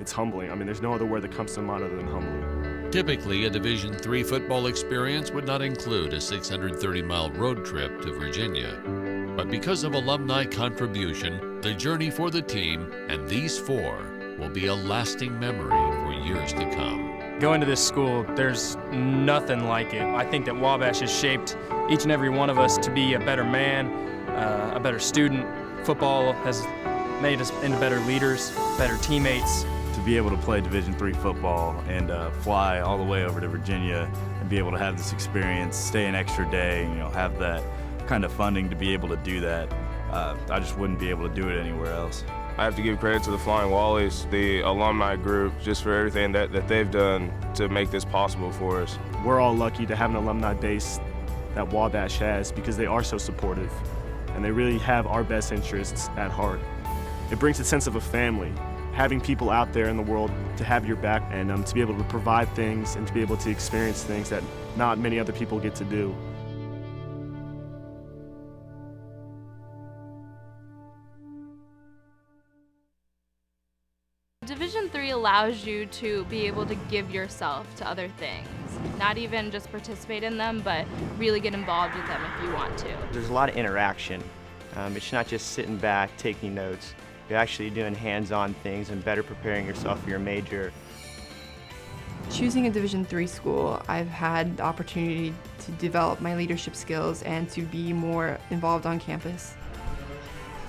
it's humbling. I mean, there's no other word that comes to mind other than humbling. Typically, a Division III football experience would not include a 630-mile road trip to Virginia. But because of alumni contribution, the journey for the team and these 4 will be a lasting memory for years to come. Going to this school, there's nothing like it. I think that Wabash has shaped each and every one of us to be a better man, a better student. Football has made us into better leaders, better teammates. To be able to play Division III football and fly all the way over to Virginia and be able to have this experience, stay an extra day, you know, have that kind of funding to be able to do that, I just wouldn't be able to do it anywhere else. I have to give credit to the Flying Wallies, the alumni group, just for everything that they've done to make this possible for us. We're all lucky to have an alumni base that Wabash has because they are so supportive and they really have our best interests at heart. It brings a sense of a family, having people out there in the world to have your back and to be able to provide things and to be able to experience things that not many other people get to do. Division III allows you to be able to give yourself to other things. Not even just participate in them, but really get involved with them if you want to. There's a lot of interaction. It's not just sitting back, taking notes. You're actually doing hands-on things and better preparing yourself for your major. Choosing a Division III school, I've had the opportunity to develop my leadership skills and to be more involved on campus.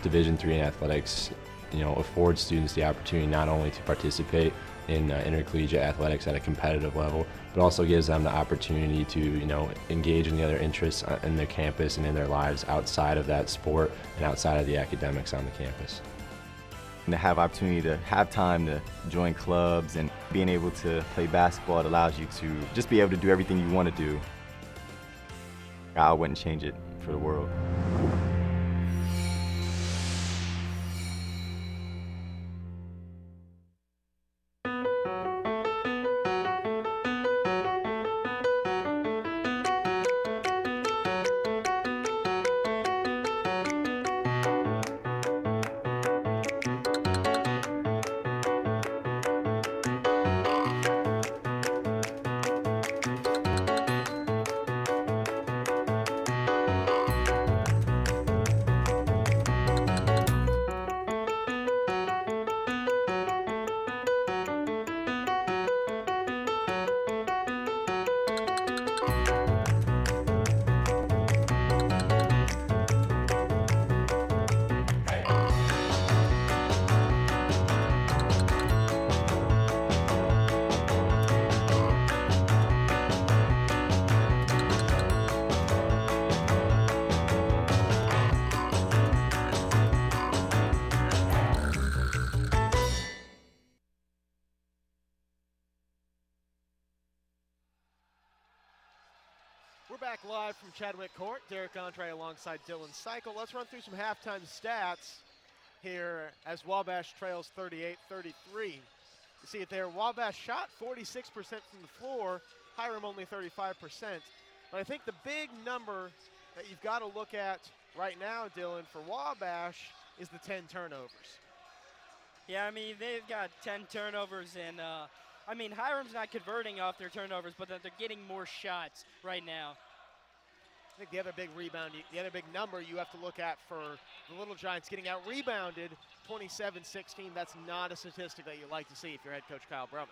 Division III in athletics, you know, affords students the opportunity not only to participate in intercollegiate athletics at a competitive level, but also gives them the opportunity to, you know, engage in the other interests in their campus and in their lives outside of that sport and outside of the academics on the campus. And to have opportunity to have time to join clubs and being able to play basketball, it allows you to just be able to do everything you want to do. I wouldn't change it for the world. live from Chadwick Court. Derek Andre alongside Dylan Cycle. Let's run through some halftime stats here as Wabash trails 38-33. You see it there. Wabash shot 46% from the floor. Hiram only 35%. But I think the big number that you've got to look at right now, Dylan, for Wabash is the 10 turnovers. Yeah, I mean, they've got 10 turnovers, and I mean, Hiram's not converting off their turnovers, but they're getting more shots right now. I think the other big rebound, the other big number you have to look at for the Little Giants getting out rebounded 27-16. That's not a statistic that you like to see if you're head coach Kyle Brummett.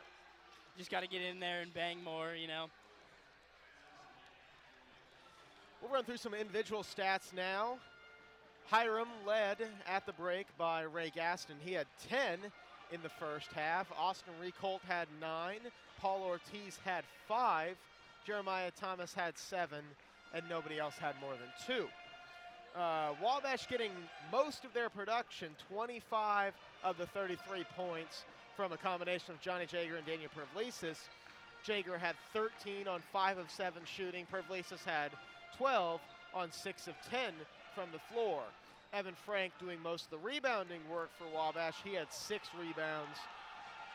Just got to get in there and bang more, you know. We'll run through some individual stats now. Hiram led at the break by Ray Gaston. He had 10 in the first half. Austin Recolt had 9. Paul Ortiz had 5. Jeremiah Thomas had 7. And nobody else had more than 2. Wabash getting most of their production, 25 of the 33 points from a combination of Johnny Jager and Daniel Pavlisis. Jager had 13 on 5 of 7 shooting. Pavlisis had 12 on 6 of 10 from the floor. Evan Frank doing most of the rebounding work for Wabash. He had 6 rebounds.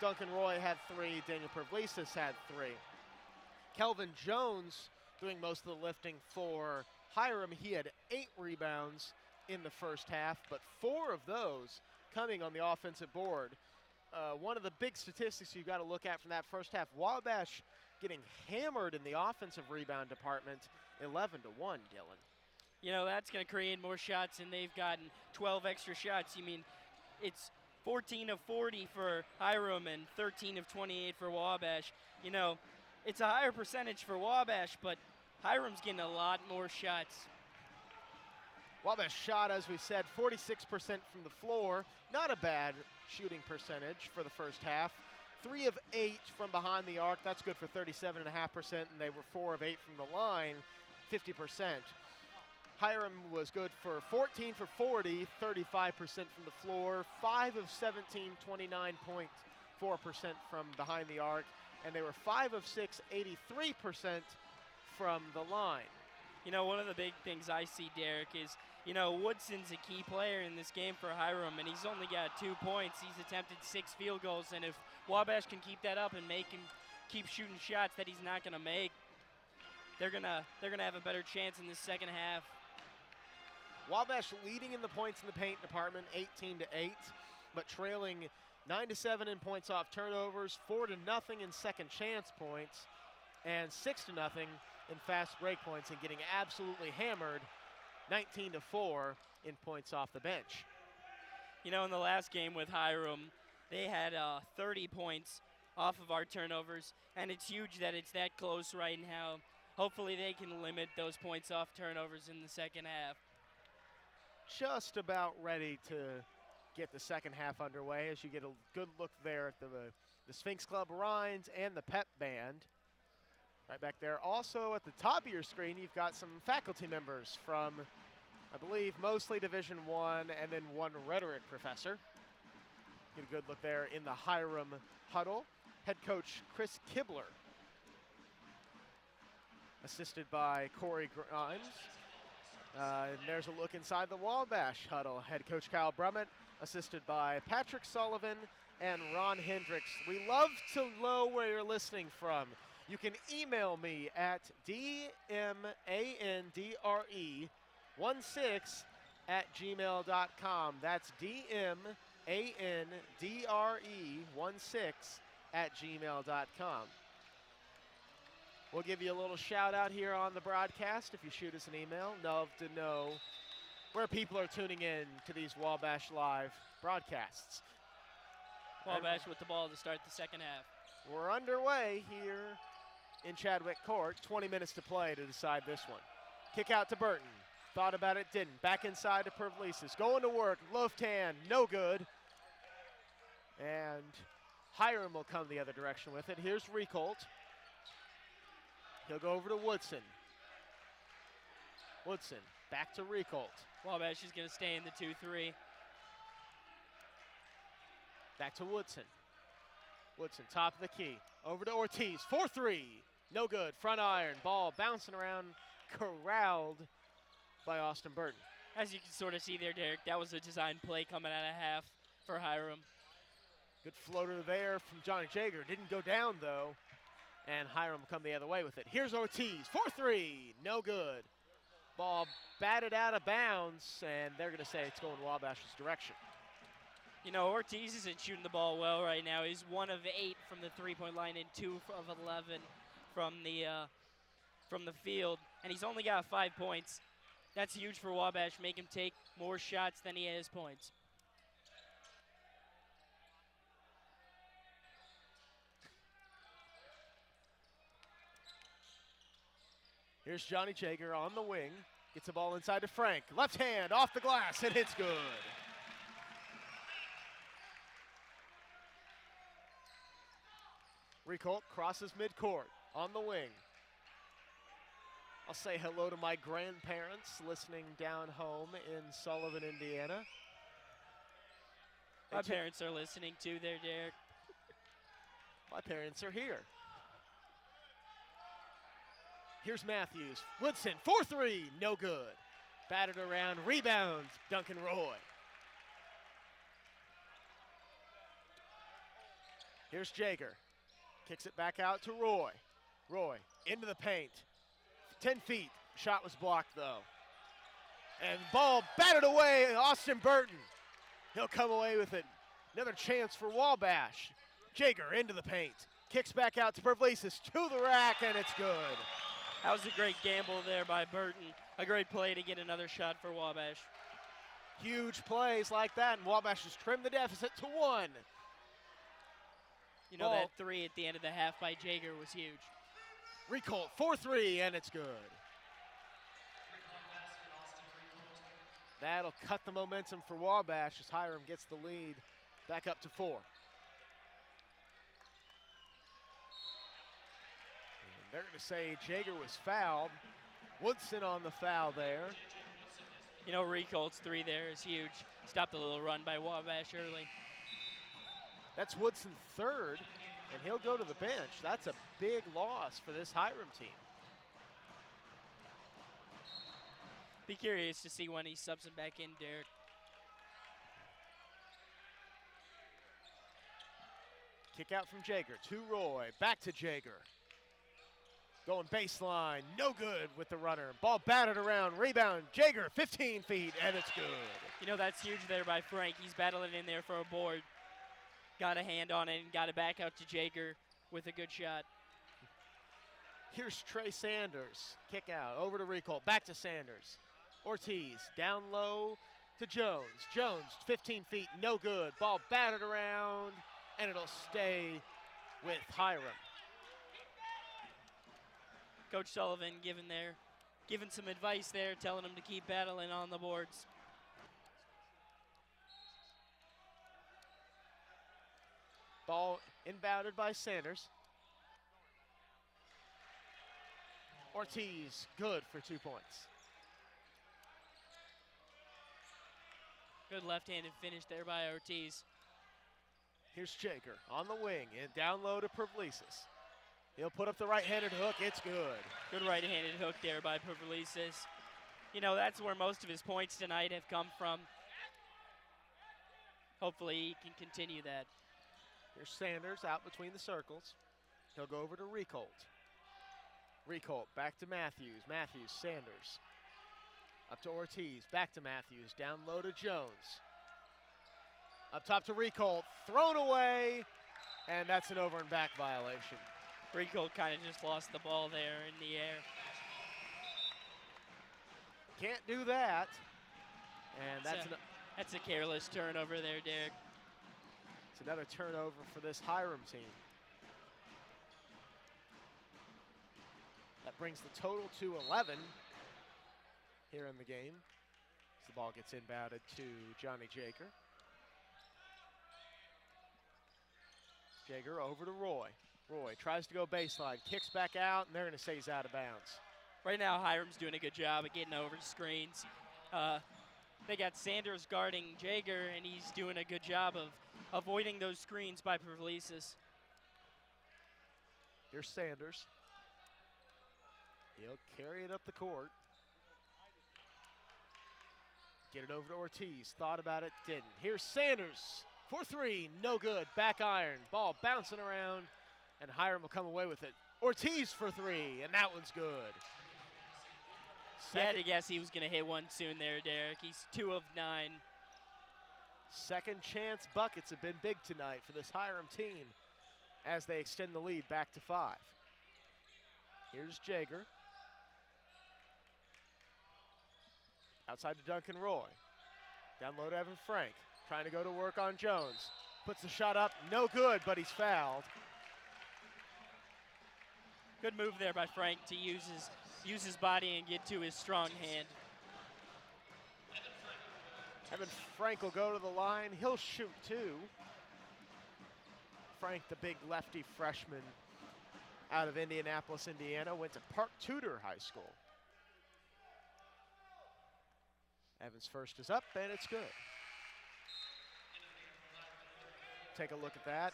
Duncan Roy had 3. Daniel Pavlisis had 3. Kelvin Jones doing most of the lifting for Hiram. He had 8 rebounds in the first half, but 4 of those coming on the offensive board. One of the big statistics you've got to look at from that first half, Wabash getting hammered in the offensive rebound department, 11-1, Dylan. You know, that's going to create more shots, and they've gotten 12 extra shots. You mean, it's 14 of 40 for Hiram and 13 of 28 for Wabash. You know, it's a higher percentage for Wabash, but Hiram's getting a lot more shots. Wabash shot, as we said, 46% from the floor. Not a bad shooting percentage for the first half. 3 of 8 from behind the arc. That's good for 37.5%, and they were 4 of 8 from the line, 50%. Hiram was good for 14 for 40, 35% from the floor. 5 of 17, 29.4% from behind the arc. And they were 5 of 6, 83% from the line. You know, one of the big things I see, Derek, is, you know, Woodson's a key player in this game for Hiram, and he's only got 2 points. He's attempted 6 field goals, and if Wabash can keep that up and make him keep shooting shots that he's not going to make, they're gonna have a better chance in the second half. Wabash leading in the points in the paint department, 18-8, but trailing 9-7 in points off turnovers, 4-0 in second chance points, and 6-0 in fast break points, and getting absolutely hammered, 19-4 in points off the bench. You know, in the last game with Hiram, they had 30 points off of our turnovers, and it's huge that it's that close right now. Hopefully they can limit those points off turnovers in the second half. Just about ready to get the second half underway as you get a good look there at the Sphinx Club Rhines and the Pep Band. Right back there. Also at the top of your screen, you've got some faculty members from, I believe, mostly Division I and then one rhetoric professor. Get a good look there in the Hiram huddle. Head coach Chris Kibler, assisted by Corey Grimes. And there's a look inside the Wabash huddle. Head coach Kyle Brummett, assisted by Patrick Sullivan and Ron Hendricks. We love to know where you're listening from. You can email me at dmandre16@gmail.com. That's dmandre16@gmail.com. We'll give you a little shout out here on the broadcast if you shoot us an email. Love to know where people are tuning in to these Wabash Live broadcasts. Wabash with the ball to start the second half. We're underway here in Chadwick Court. 20 minutes to play to decide this one. Kick out to Burton. Thought about it, didn't. Back inside to Pavlisis. Going to work. Left hand, no good. And Hiram will come the other direction with it. Here's Recolt. He'll go over to Woodson. Woodson back to Recolt. Wabash is going to stay in the 2-3. Back to Woodson. Woodson, top of the key. Over to Ortiz. 4-3. No good. Front iron. Ball bouncing around corralled by Austin Burton. As you can sort of see there, Derek, that was a design play coming out of half for Hiram. Good floater there from Johnny Jager. Didn't go down, though. And Hiram come the other way with it. Here's Ortiz, 4-3, no good. Ball batted out of bounds, and they're going to say it's going Wabash's direction. You know, Ortiz isn't shooting the ball well right now. He's 1 of 8 from the three-point line and 2 of 11 from the field, and he's only got 5 points. That's huge for Wabash. Make him take more shots than he has points. Here's Johnny Jager on the wing. Gets the ball inside to Frank. Left hand off the glass, and it's good. Recolt crosses midcourt on the wing. I'll say hello to my grandparents listening down home in Sullivan, Indiana. My parents are listening too there, Derek. My parents are here. Here's Matthews. Woodson, 4-3, no good. Batted around, rebounds, Duncan Roy. Here's Jager. Kicks it back out to Roy. Roy into the paint. 10 feet. Shot was blocked, though. And ball batted away, Austin Burton. He'll come away with it. Another chance for Wabash. Jager into the paint. Kicks back out to Pervlesis to the rack, and it's good. That was a great gamble there by Burton. A great play to get another shot for Wabash. Huge plays like that, and Wabash has trimmed the deficit to 1. You know, that 3 at the end of the half by Jager was huge. Recolt, 4-3, and it's good. That'll cut the momentum for Wabash as Hiram gets the lead back up to 4. And they're going to say Jager was fouled. Woodson on the foul there. You know, Recolt's 3 there is huge. Stopped a little run by Wabash early. That's Woodson's 3rd, and he'll go to the bench. That's a big loss for this Hiram team. Be curious to see when he subs him back in, Derek. Kick out from Jager to Roy, back to Jager. Going baseline, no good with the runner. Ball batted around, rebound, Jager, 15 feet, and it's good. You know, that's huge there by Frank. He's battling in there for a board. Got a hand on it and got it back out to Jager with a good shot. Here's Trey Sanders. Kick out, over to Recolt, back to Sanders. Ortiz, down low to Jones. Jones, 15 feet, no good. Ball batted around, and it'll stay with Hiram. Coach Sullivan giving some advice there, telling him to keep battling on the boards. Ball inbounded by Sanders. Ortiz, good for 2 points. Good left-handed finish there by Ortiz. Here's Jager on the wing and down low to Pervlesis. He'll put up the right-handed hook. It's good. Good right-handed hook there by Pervlesis. You know, that's where most of his points tonight have come from. Hopefully he can continue that. Here's Sanders out between the circles. He'll go over to Recolt. Recolt back to Matthews. Matthews, Sanders. Up to Ortiz, back to Matthews. Down low to Jones. Up top to Recolt. Thrown away, and that's an over and back violation. Recolt kind of just lost the ball there in the air. Can't do that. And that's a careless turnover there, Derek. It's another turnover for this Hiram team. That brings the total to 11 here in the game. As the ball gets inbounded to Johnny Jager. Jager over to Roy. Roy tries to go baseline, kicks back out, and they're going to say he's out of bounds. Right now, Hiram's doing a good job of getting over screens. They got Sanders guarding Jager, and he's doing a good job of avoiding those screens by Pervlesis. Here's Sanders. He'll carry it up the court. Get it over to Ortiz. Thought about it, didn't. Here's Sanders for three. No good. Back iron. Ball bouncing around, and Hiram will come away with it. Ortiz for three, and that one's good. I had to guess he was going to hit one soon there, Derek. He's 2 of 9. Second chance buckets have been big tonight for this Hiram team as they extend the lead back to 5. Here's Jaeger. Outside to Duncan Roy. Down low to Evan Frank. Trying to go to work on Jones. Puts the shot up. No good, but he's fouled. Good move there by Frank to use his body and get to his strong hand. Evan Frank will go to the line. He'll shoot 2. Frank, the big lefty freshman out of Indianapolis, Indiana, went to Park Tudor High School. Evans' first is up, and it's good. Take a look at that.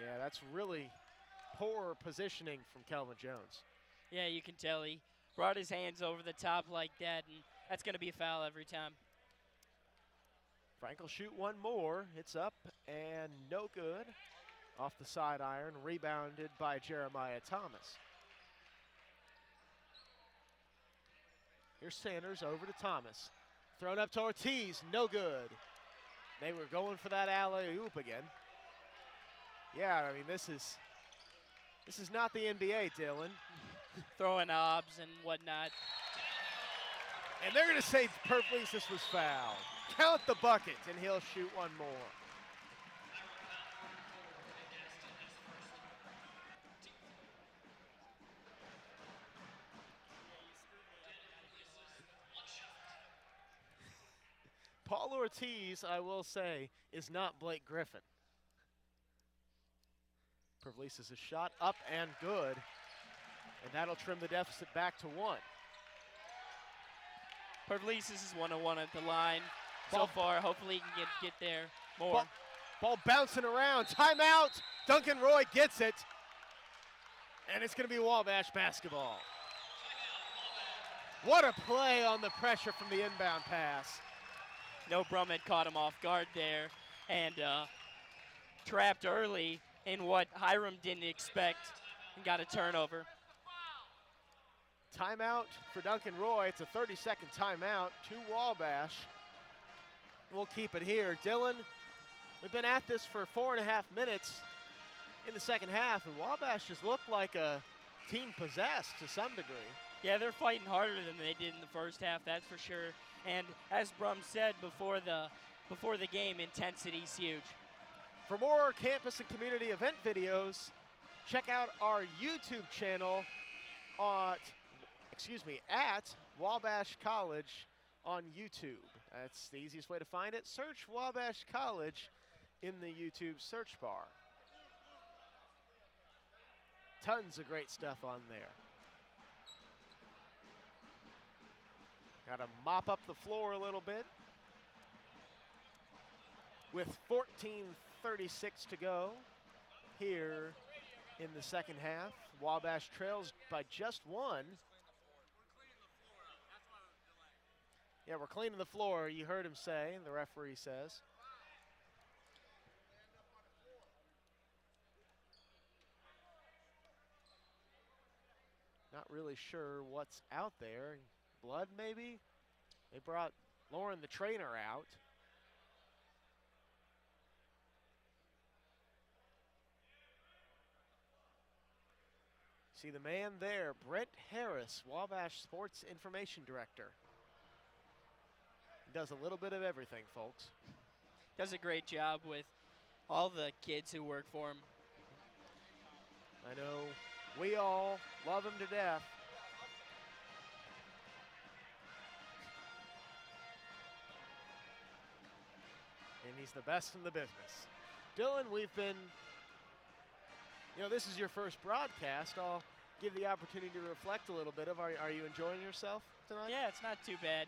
Yeah, that's really poor positioning from Kelvin Jones. Yeah, you can tell he brought his hands over the top like that, and that's going to be a foul every time. Frank will shoot one more. It's up and no good. Off the side iron, rebounded by Jeremiah Thomas. Here's Sanders over to Thomas. Thrown up to Ortiz, no good. They were going for that alley-oop again. Yeah, I mean, this is not the NBA, Dylan. Throwing obs and whatnot. And they're going to say Purplesis was fouled. Count the bucket, and he'll shoot one more. Paul Ortiz, I will say, is not Blake Griffin. Purplesis' shot up and good, and that'll trim the deficit back to 1. Purplesis is 1-1 at the line so far. Hopefully he can get there more. Ball bouncing around. Timeout. Duncan Roy gets it. And it's going to be Wabash basketball. What a play on the pressure from the inbound pass. No, Brum had caught him off guard there and trapped early in what Hiram didn't expect and got a turnover. Timeout for Duncan Roy. It's a 30-second timeout to Wabash. We'll keep it here. Dylan, we've been at this for 4.5 minutes in the second half, and Wabash just looked like a team possessed to some degree. Yeah, they're fighting harder than they did in the first half, that's for sure. And as Brum said before the game, intensity's huge. For more campus and community event videos, check out our YouTube channel at Wabash College on YouTube. That's the easiest way to find it. Search Wabash College in the YouTube search bar. Tons of great stuff on there. Got to mop up the floor a little bit. With 14:36 to go here in the second half. Wabash trails by just 1. Yeah, we're cleaning the floor, you heard him say, the referee says. Not really sure what's out there. Blood, maybe? They brought Lauren, the trainer, out. See the man there, Brent Harris, Wabash Sports Information Director. He does a little bit of everything, folks. Does a great job with all the kids who work for him. I know we all love him to death. And he's the best in the business. Dylan, we've been, this is your first broadcast. I'll give the opportunity to reflect a little bit. Are you enjoying yourself tonight? Yeah, it's not too bad.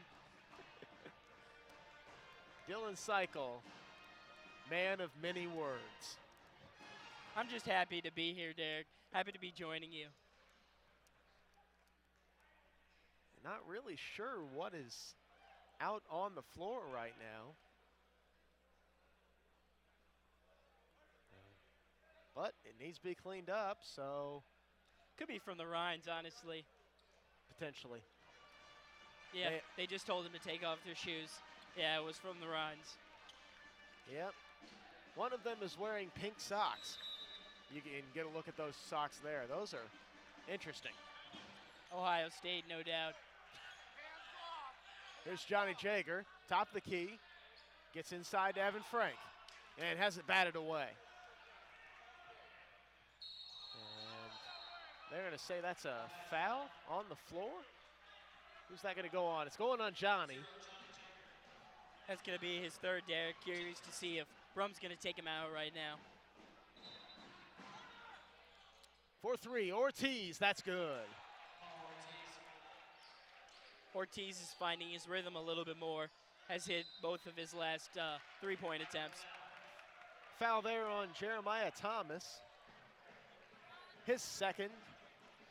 Dylan Cycle, man of many words. I'm just happy to be here, Derek. Happy to be joining you. Not really sure what is out on the floor right now. But it needs to be cleaned up, so. Could be from the Rhines, honestly. Potentially. Yeah, they just told him to take off their shoes. Yeah, it was from the Rhines. Yep. One of them is wearing pink socks. You can get a look at those socks there. Those are interesting. Ohio State, no doubt. Here's Johnny Jager, top of the key. Gets inside to Evan Frank and has it batted away. And they're going to say that's a foul on the floor. Who's that going to go on? It's going on Johnny. That's going to be his third, Derek. Curious to see if Brum's going to take him out right now. 4-3, Ortiz, that's good. Ortiz is finding his rhythm a little bit more, has hit both of his last 3-point attempts. Foul there on Jeremiah Thomas. His second,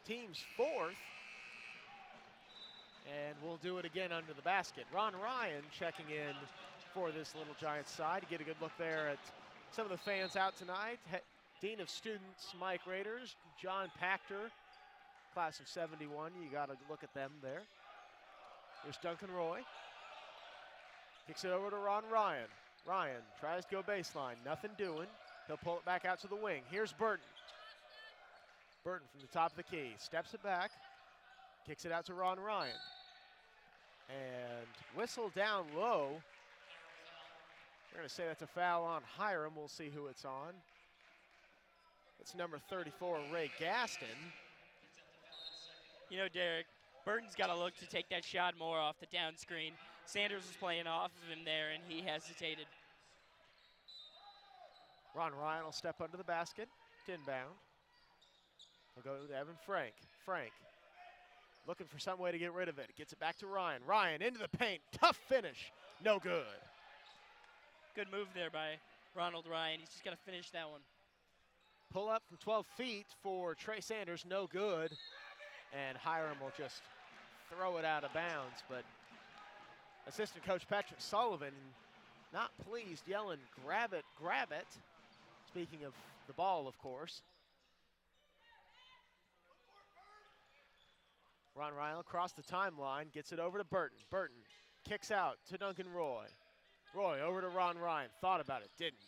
team's fourth. And we'll do it again under the basket. Ron Ryan checking in for this Little Giants side to get a good look there at some of the fans out tonight. Dean of Students Mike Raiders, John Pachter, class of 71. You got to look at them there. Here's Duncan Roy. Kicks it over to Ron Ryan. Ryan tries to go baseline, nothing doing. He'll pull it back out to the wing. Here's Burton. Burton from the top of the key, steps it back, kicks it out to Ron Ryan. And whistle down low. We're going to say that's a foul on Hiram. We'll see who it's on. It's number 34, Ray Gaston. You know, Derek, Burton's got to look to take that shot more off the down screen. Sanders was playing off of him there, and he hesitated. Ron Ryan will step under the basket, inbound. We'll go to Evan Frank. Frank looking for some way to get rid of it. Gets it back to Ryan. Ryan into the paint. Tough finish. No good. Good move there by Ronald Ryan. He's just got to finish that one. Pull up from 12 feet for Trey Sanders. No good. And Hiram will just throw it out of bounds. But assistant coach Patrick Sullivan not pleased, yelling, grab it, grab it. Speaking of the ball, of course. Ron Ryan across the timeline, gets it over to Burton. Burton kicks out to Duncan Roy. Roy over to Ron Ryan, thought about it, didn't.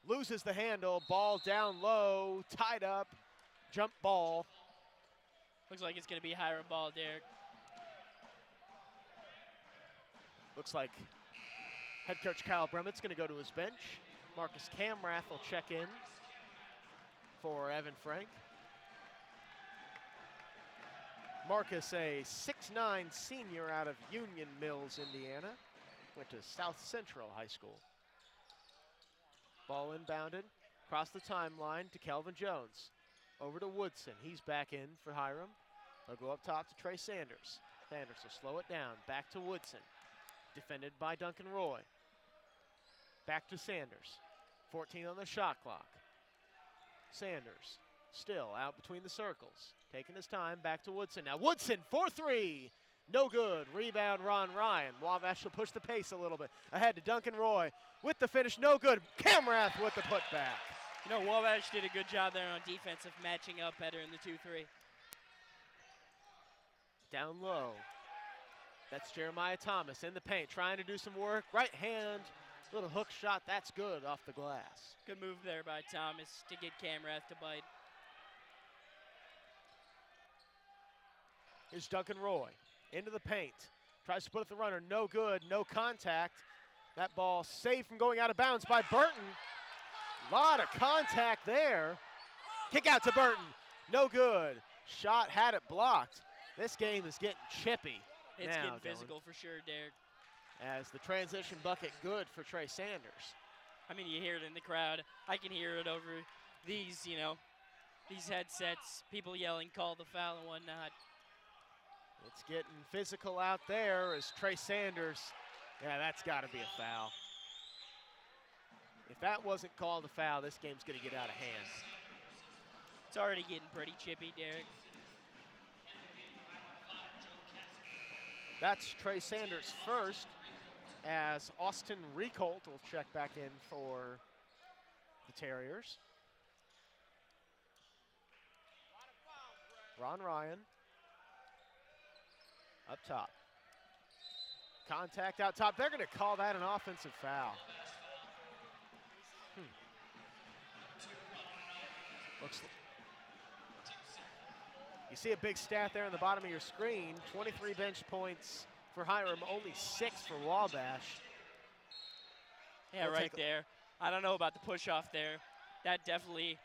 Loses the handle, ball down low, tied up, jump ball. Looks like it's going to be Hiram ball, Derek. Looks like head coach Kyle Bremett's going to go to his bench. Marcus Camrath will check in for Evan Frank. Marcus, a 6'9" senior out of Union Mills, Indiana. Went to South Central High School. Ball inbounded, across the timeline to Kelvin Jones. Over to Woodson, he's back in for Hiram. They'll go up top to Trey Sanders. Sanders will slow it down, back to Woodson. Defended by Duncan Roy. Back to Sanders, 14 on the shot clock. Sanders still out between the circles. Taking his time, back to Woodson. Now Woodson, 4-3, no good. Rebound, Ron Ryan. Wabash will push the pace a little bit. Ahead to Duncan Roy with the finish, no good. Camrath with the putback. You know, Wabash did a good job there on defense of matching up better in the 2-3. Down low. That's Jeremiah Thomas in the paint, trying to do some work. Right hand, little hook shot, that's good off the glass. Good move there by Thomas to get Camrath to bite. Here's Duncan Roy into the paint. Tries to put up the runner, no good, no contact. That ball saved from going out of bounds by Burton. Lot of contact there. Kick out to Burton, no good. Shot had it blocked. This game is getting chippy. It's now, getting physical for sure, Derek. As the transition bucket good for Trey Sanders. I mean, you hear it in the crowd. I can hear it over these, you know, these headsets, people yelling, call the foul and whatnot. It's getting physical out there as Trey Sanders, yeah, that's got to be a foul. If that wasn't called a foul, this game's going to get out of hand. It's already getting pretty chippy, Derek. That's Trey Sanders' first, as Austin Recolt will check back in for the Terriers. Ron Ryan up top. Contact out top. They're going to call that an offensive foul. You see a big stat there on the bottom of your screen. 23 bench points for Hiram, only 6 for Wabash. Yeah, right there. I don't know about the push off there. That definitely,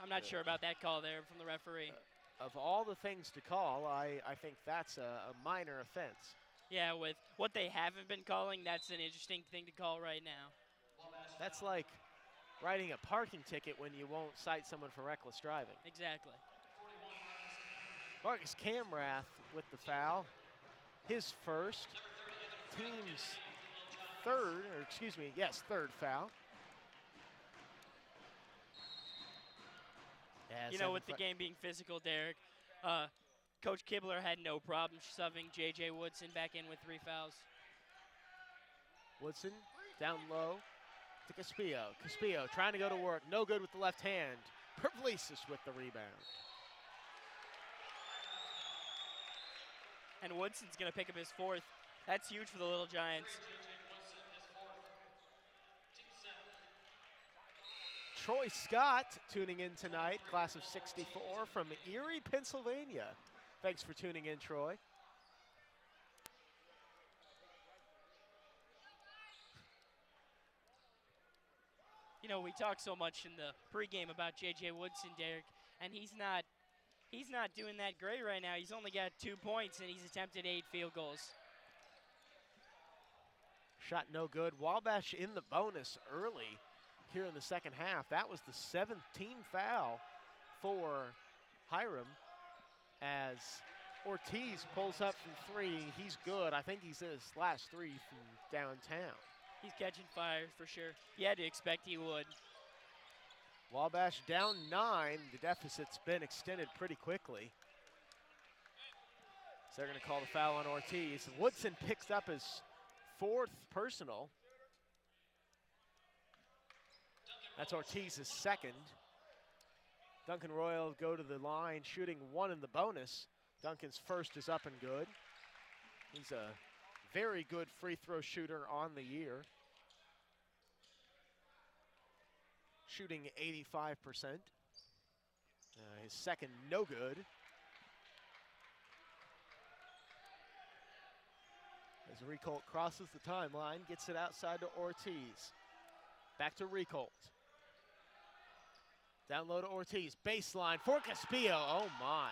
I'm not sure about that call there from the referee. Of all the things to call, I think that's a minor offense. Yeah, with what they haven't been calling, that's an interesting thing to call right now. That's like writing a parking ticket when you won't cite someone for reckless driving. Exactly. Marcus Camrath with the foul. His first, team's third foul. You know, with the game being physical, Derek, Coach Kibler had no problem subbing J.J. Woodson back in with 3 fouls. Woodson down low to Caspillo. Caspillo trying to go to work, no good with the left hand. Pervlesis with the rebound. And Woodson's going to pick up his 4th. That's huge for the Little Giants. Troy Scott tuning in tonight, class of '64 from Erie, Pennsylvania. Thanks for tuning in, Troy. You know, we talk so much in the pregame about J.J. Woodson, Derek, and he's not doing that great right now. He's only got 2 points, and he's attempted 8 field goals. Shot no good. Wabash in the bonus early here in the second half. That was the 7th team foul for Hiram as Ortiz pulls up from 3. He's good. I think he's in his last 3 from downtown. He's catching fire for sure. You had to expect he would. Wabash down 9. The deficit's been extended pretty quickly. So they're going to call the foul on Ortiz. Woodson picks up his 4th personal. That's Ortiz's 2nd. Duncan Royal go to the line, shooting 1 in the bonus. Duncan's first is up and good. He's a very good free throw shooter on the year. Shooting 85%. His 2nd, no good. As Recolt crosses the timeline, gets it outside to Ortiz. Back to Recolt. Down low to Ortiz. Baseline for Caspillo. Oh, my.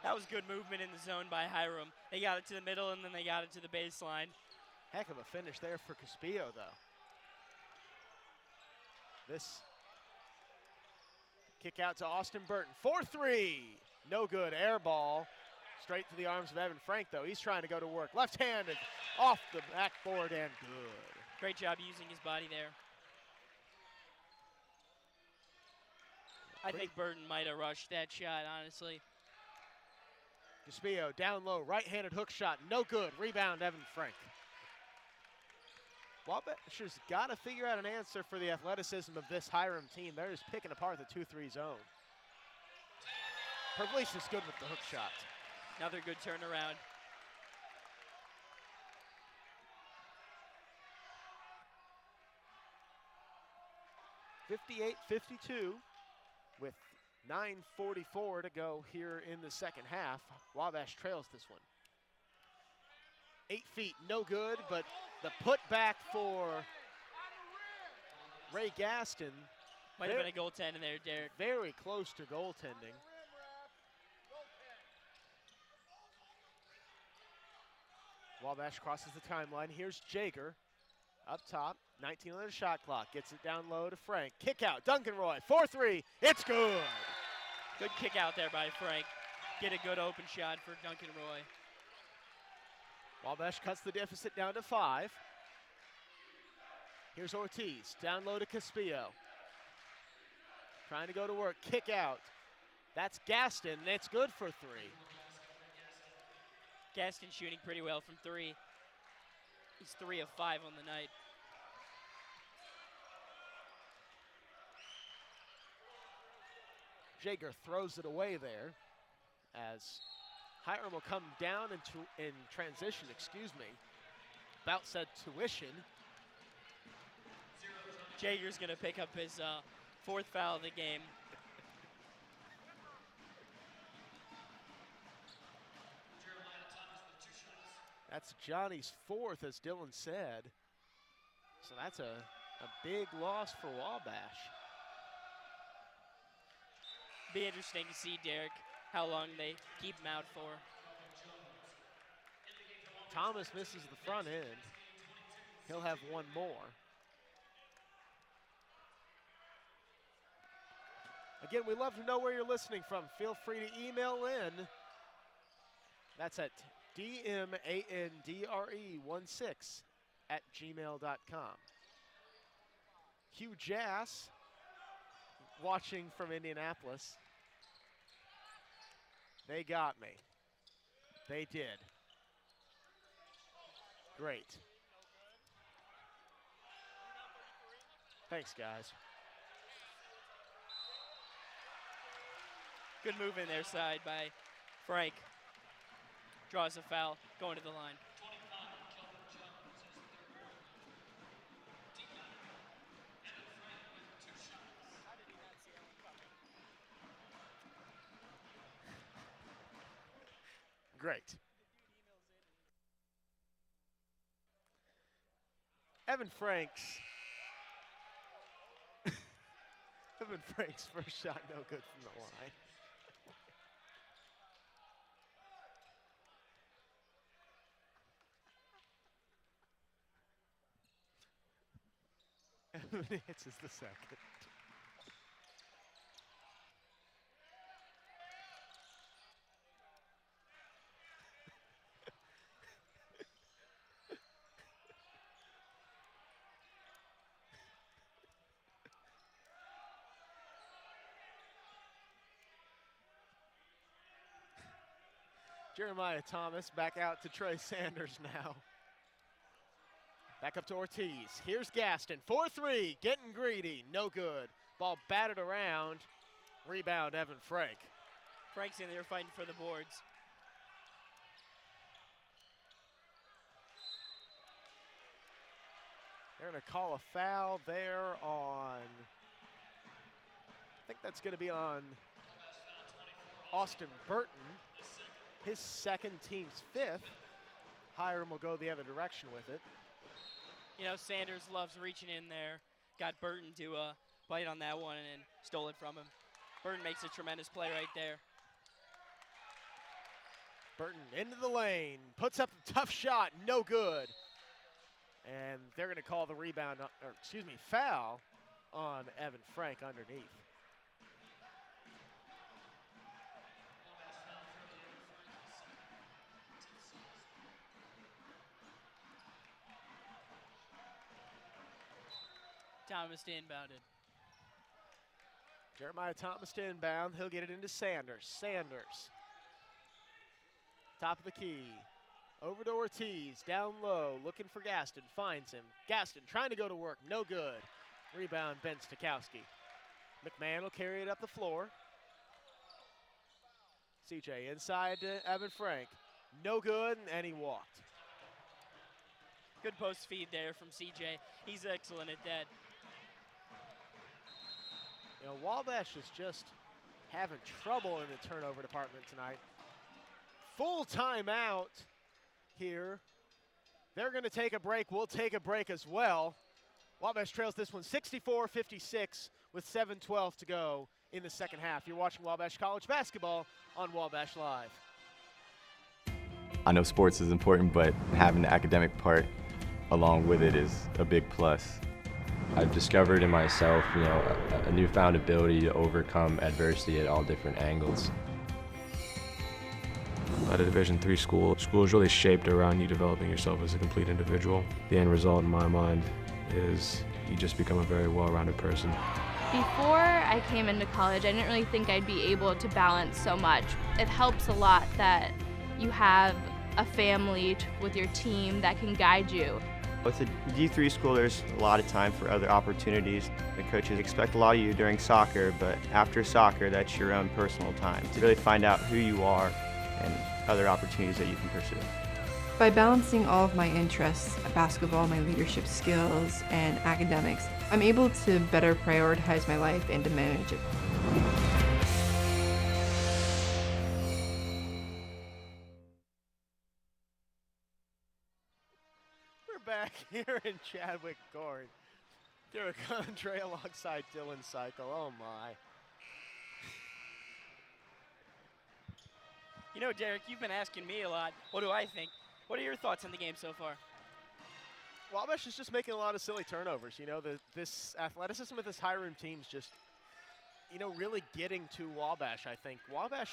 That was good movement in the zone by Hiram. They got it to the middle, and then they got it to the baseline. Heck of a finish there for Caspillo, though. This kick out to Austin Burton. 4-3. No good. Air ball. Straight to the arms of Evan Frank, though. He's trying to go to work. Left-handed off the backboard and good. Great job using his body there. I think Burton might have rushed that shot, honestly. Caspillo down low, right-handed hook shot, no good. Rebound, Evan Frank. Wabash's got to figure out an answer for the athleticism of this Hiram team. They're just picking apart the 2-3 zone. Pervlesis good with the hook shot. Another good turnaround. (58-52) with 9:44 to go here in the second half. Wabash trails this one. 8 feet, no good, but the putback for Ray Gaston. Might have been a goaltend in there, Derek. Very close to goaltending. Wabash crosses the timeline. Here's Jager up top. 19 on the shot clock. Gets it down low to Frank. Kick out. Duncan Roy. 4-3. It's good. Good kick out there by Frank. Get a good open shot for Duncan Roy. Wabash cuts the deficit down to 5. Here's Ortiz. Down low to Caspillo. Trying to go to work. Kick out. That's Gaston. It's good for 3. Gaston shooting pretty well from 3. He's 3 of 5 on the night. Jaeger throws it away there as Hiram will come down in transition, about said tuition. Jaeger's going to pick up his 4th foul of the game. That's Johnny's 4th, as Dylan said. So that's a big loss for Wabash. Be interesting to see, Derek, how long they keep him out for. Thomas misses the front end. He'll have one more. Again, we love to know where you're listening from. Feel free to email in. That's at dmandre16@gmail.com. Hugh Jass, watching from Indianapolis. They got me. They did. Great. Thanks, guys. Good move in their side by Frank. Draws a foul, going to the line. Great. Evan Frank's first shot no good from the line. Evan hits is the second. Jeremiah Thomas back out to Trey Sanders now. Back up to Ortiz. Here's Gaston. 4-3, getting greedy. No good. Ball batted around. Rebound, Evan Frank. Frank's in there fighting for the boards. They're going to call a foul there on, I think that's going to be on Austin Burton. His second, team's 5th. Hiram will go the other direction with it. You know, Sanders loves reaching in there. Got Burton to bite on that one and stole it from him. Burton makes a tremendous play right there. Burton into the lane, puts up a tough shot, no good. And they're going to call the rebound, foul on Evan Frank underneath. Thomas to inbounded. Jeremiah Thomas to inbound. He'll get it into Sanders. Sanders. Top of the key. Over to Ortiz. Down low. Looking for Gaston. Finds him. Gaston trying to go to work. No good. Rebound, Ben Stakowski. McMahon will carry it up the floor. CJ inside to Evan Frank. No good, and he walked. Good post feed there from CJ. He's excellent at that. You know, Wabash is just having trouble in the turnover department tonight. Full timeout here. They're going to take a break. We'll take a break as well. Wabash trails this one 64-56 with 7:12 to go in the second half. You're watching Wabash College basketball on Wabash Live. I know sports is important, but having the academic part along with it is a big plus. I've discovered in myself, a newfound ability to overcome adversity at all different angles. At a Division III school is really shaped around you developing yourself as a complete individual. The end result in my mind is you just become a very well-rounded person. Before I came into college, I didn't really think I'd be able to balance so much. It helps a lot that you have a family with your team that can guide you. With a D3 school, there's a lot of time for other opportunities. The coaches expect a lot of you during soccer, but after soccer, that's your own personal time to really find out who you are and other opportunities that you can pursue. By balancing all of my interests, basketball, my leadership skills, and academics, I'm able to better prioritize my life and to manage it. We're back here in Chadwick Court. Derek Andre alongside Dylan Cycle. Oh my. You know, Derek, you've been asking me a lot. What do I think? What are your thoughts on the game so far? Wabash is just making a lot of silly turnovers. You know, this athleticism of this Hiram team's just, you know, really getting to Wabash, I think. Wabash,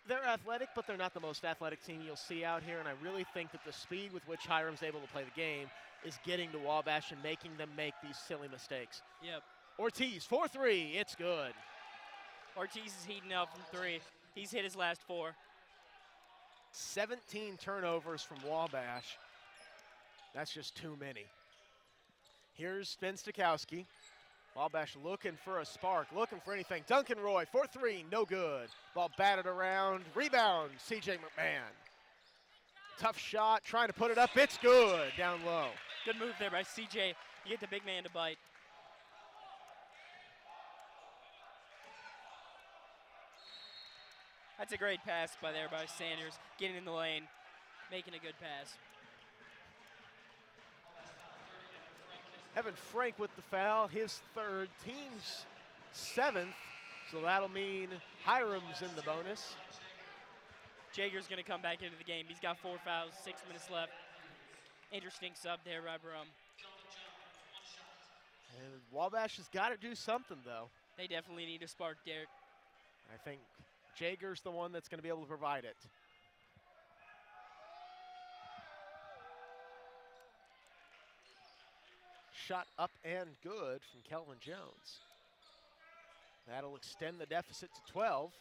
they're athletic, but they're not the most athletic team you'll see out here, and I really think that the speed with which Hiram's able to play the game is getting to Wabash and making them make these silly mistakes. Yep. Ortiz, 4-3, it's good. Ortiz is heating up from 3. He's hit his last 4. 17 turnovers from Wabash. That's just too many. Here's Ben Stikowski. Wabash looking for a spark, looking for anything. Duncan Roy, 4-3, no good. Ball batted around, rebound, C.J. McMahon. Tough shot, trying to put it up, it's good, down low. Good move there by C.J. You get the big man to bite. That's a great pass by Sanders, getting in the lane, making a good pass. Evan Frank with the foul, his 3rd, team's 7th, so that'll mean Hiram's in the bonus. Jager's going to come back into the game. He's got 4 fouls, 6 minutes left. Interesting sub there by Brum. And Wabash has got to do something, though. They definitely need a spark, Derek. I think Jager's the one that's going to be able to provide it. Shot up and good from Kelvin Jones. That'll extend the deficit to 12.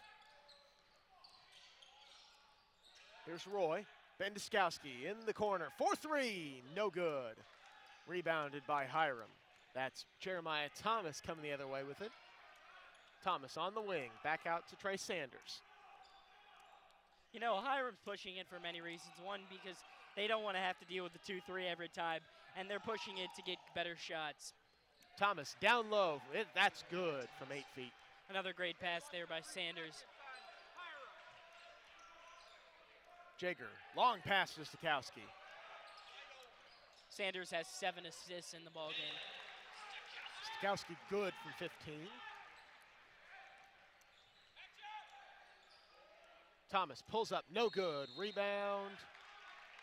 Here's Roy. Ben Deskowski in the corner. 4-3, no good. Rebounded by Hiram. That's Jeremiah Thomas coming the other way with it. Thomas on the wing, back out to Trey Sanders. You know, Hiram's pushing it for many reasons. One, because they don't want to have to deal with the 2-3 every time, and they're pushing it to get better shots. Thomas down low, that's good from 8 feet. Another great pass there by Sanders. Jager, long pass to Stikowski. Sanders has 7 assists in the ballgame. Stikowski good from 15. Thomas pulls up, no good. Rebound.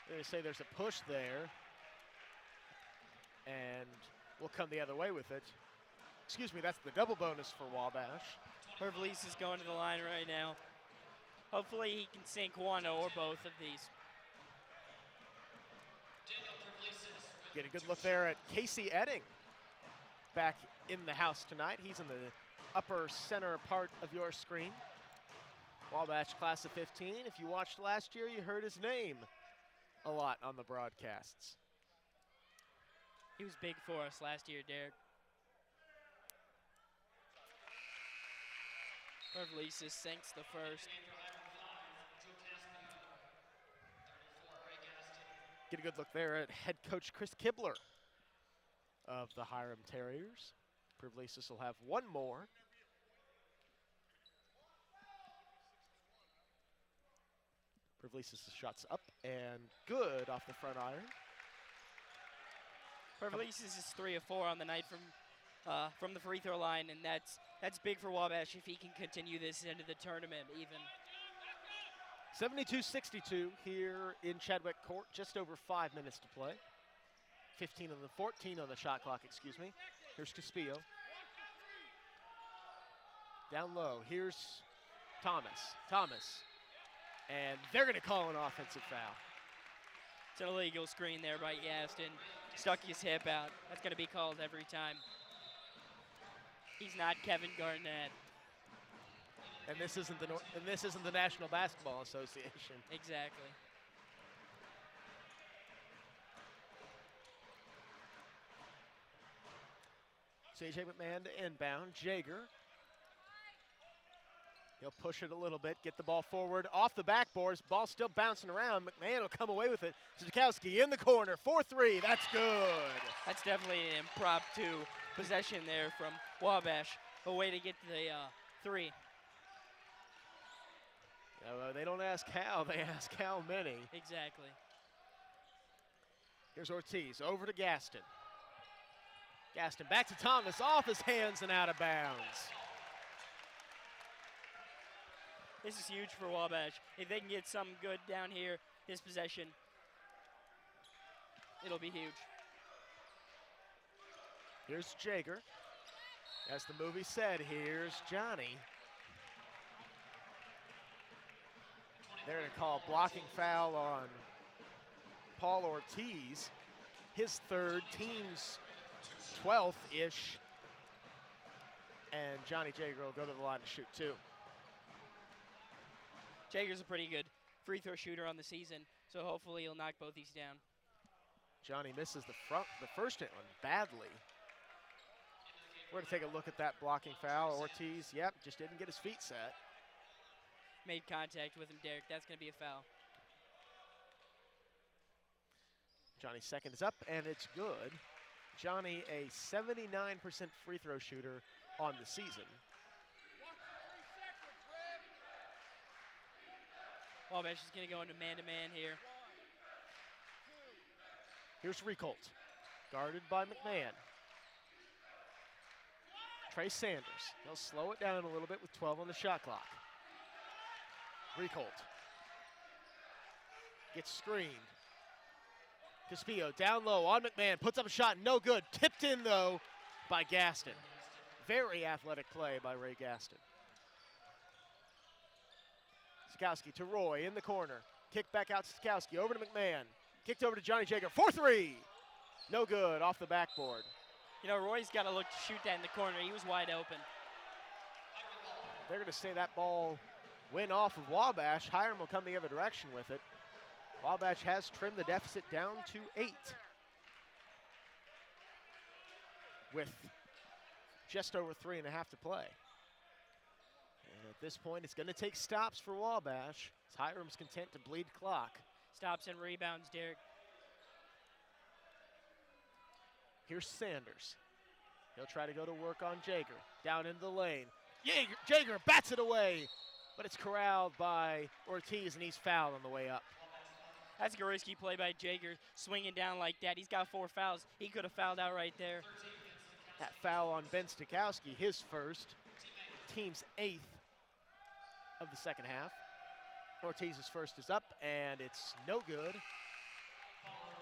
They say there's a push there. And we'll come the other way with it. Excuse me, that's the double bonus for Wabash. Pervalice is going to the line right now. Hopefully he can sink one or both of these. Get a good look there at Casey Edding. Back in the house tonight. He's in the upper center part of your screen. Wabash class of 15. If you watched last year, you heard his name a lot on the broadcasts. He was big for us last year, Derek. Pervalice sinks the first. Get a good look there at head coach Chris Kibler of the Hiram Terriers. Pervalice will have one more. Pervalice's shots up and good off the front iron. Pervalice is 3 of 4 on the night from the free throw line, and that's big for Wabash if he can continue this into the tournament even. 72-62 here in Chadwick Court, just over 5 minutes to play. 14 on the shot clock, excuse me. Here's Caspillo. Down low, here's Thomas. And they're going to call an offensive foul. It's an illegal screen there by Yaston. Stuck his hip out. That's going to be called every time. He's not Kevin Garnett. And this isn't the National Basketball Association. Exactly. C.J. McMahon to inbound. Jaeger. He'll push it a little bit, get the ball forward off the backboards. Ball still bouncing around. McMahon will come away with it. Stakowski in the corner, 4-3. That's good. That's definitely an impromptu possession there from Wabash. A way to get to the 3. They don't ask how, they ask how many. Exactly. Here's Ortiz, over to Gaston. Gaston back to Thomas, off his hands and out of bounds. This is huge for Wabash. If they can get something good down here, this possession, it'll be huge. Here's Jaeger. As the movie said, here's Johnny. They're going to call a blocking foul on Paul Ortiz, his third, team's 12th-ish. And Johnny Jaeger will go to the line to shoot 2. Jaeger's a pretty good free throw shooter on the season, so hopefully he'll knock both these down. Johnny misses the first one badly. We're going to take a look at that blocking foul. Ortiz, yep, just didn't get his feet set. Made contact with him, Derek. That's going to be a foul. Johnny's second is up, and it's good. Johnny, a 79% free throw shooter on the season. Wabash is going to go into man-to-man here. Here's Recolt, guarded by McMahon. Trey Sanders, he'll slow it down a little bit with 12 on the shot clock. Recolt gets screened. Caspillo down low on McMahon, puts up a shot, no good. Tipped in though by Gaston. Very athletic play by Ray Gaston. Stakowski to Roy in the corner. Kick back out to Stakowski, over to McMahon. Kicked over to Johnny Jaeger, 4-3. No good, off the backboard. You know, Roy's got to look to shoot that in the corner. He was wide open. They're going to say that ball went off of Wabash. Hiram will come the other direction with it. Wabash has trimmed the deficit down to 8. With just over 3.5 to play. And at this point, it's going to take stops for Wabash. As Hiram's content to bleed clock. Stops and rebounds, Derek. Here's Sanders. He'll try to go to work on Jaeger. Down into the lane. Jaeger bats it away, but it's corralled by Ortiz, and he's fouled on the way up. That's a risky play by Jaeger, swinging down like that. He's got 4 fouls. He could have fouled out right there. That foul on Ben Stakowski, his first, team's 8th of the second half. Ortiz's first is up, and it's no good.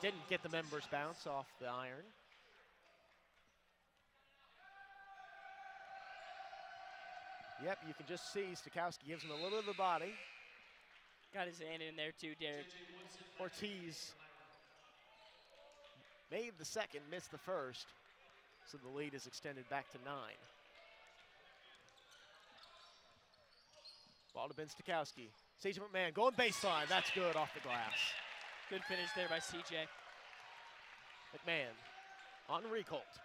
Didn't get the members' bounce off the iron. Yep, you can just see Stakowski gives him a little of the body. Got his hand in there too, Derek. Ortiz made the second, missed the first, so the lead is extended back to 9. Ball to Ben Stakowski. C.J. McMahon going baseline. That's good off the glass. Good finish there by C.J. McMahon on Recolt.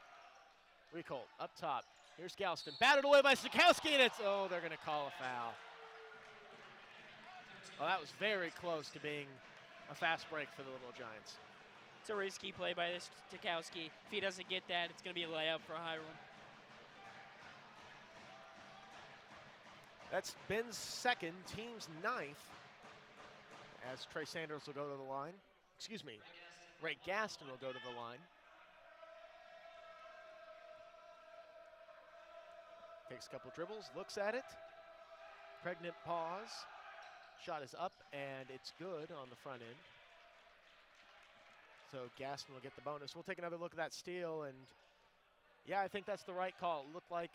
Recolt up top. Here's Galston. Batted away by Stakowski, and it's, oh, they're going to call a foul. Well, that was very close to being a fast break for the Little Giants. It's a risky play by this Stakowski. If he doesn't get that, it's going to be a layup for Hiram. That's Ben's second, team's 9th, as Trey Sanders will go to the line. Excuse me, Ray Gaston will go to the line. Takes a couple dribbles, looks at it. Pregnant pause. Shot is up, and it's good on the front end. So Gaston will get the bonus. We'll take another look at that steal, and yeah, I think that's the right call. It looked like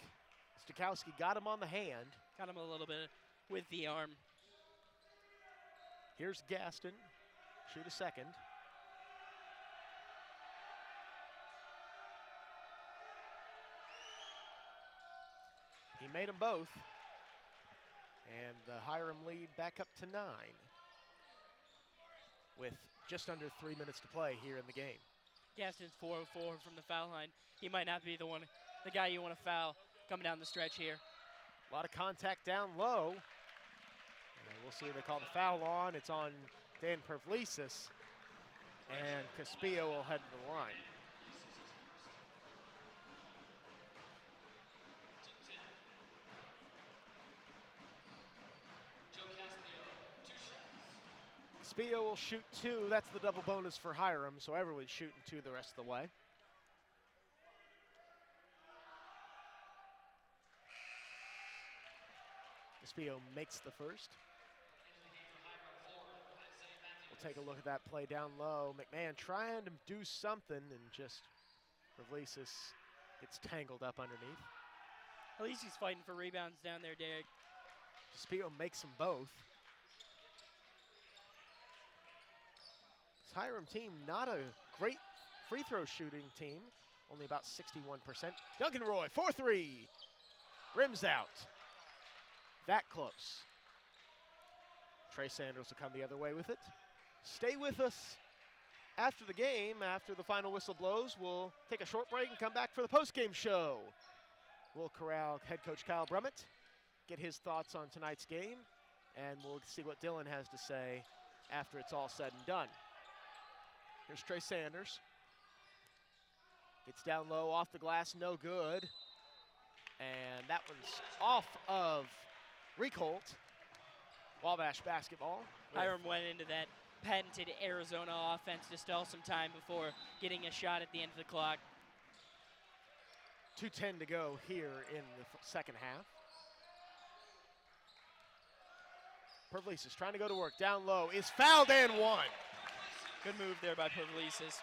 Stakowski got him on the hand. Got him a little bit with the arm. Here's Gaston. Shoot a second. He made them both. And the Hiram lead back up to 9 with just under 3 minutes to play here in the game. Gaston's 4-4 from the foul line. He might not be the one the guy you want to foul coming down the stretch here. A lot of contact down low. And we'll see if they call the foul on. It's on Dan Pervlesis. And Caspillo will head to the line. Caspillo will shoot 2. That's the double bonus for Hiram, so everyone's shooting 2 the rest of the way. Caspillo makes the first. We'll take a look at that play down low. McMahon trying to do something and just Pervlesis gets tangled up underneath. At least he's fighting for rebounds down there, Derek. Caspillo makes them both. This Hiram team, not a great free throw shooting team, only about 61%. Duncan Roy, 4-3, rims out. That close. Trey Sanders will come the other way with it. Stay with us after the game. After the final whistle blows, we'll take a short break and come back for the postgame show. We'll corral head coach Kyle Brummett, get his thoughts on tonight's game, and we'll see what Dylan has to say after it's all said and done. Here's Trey Sanders. Gets down low, off the glass, no good. And that one's off of Recolt. Wabash basketball. Hiram went into that patented Arizona offense to stall some time before getting a shot at the end of the clock. 2:10 to go here in the second half. Pervlesis trying to go to work, down low, is fouled and one. Good move there by Pervlesis.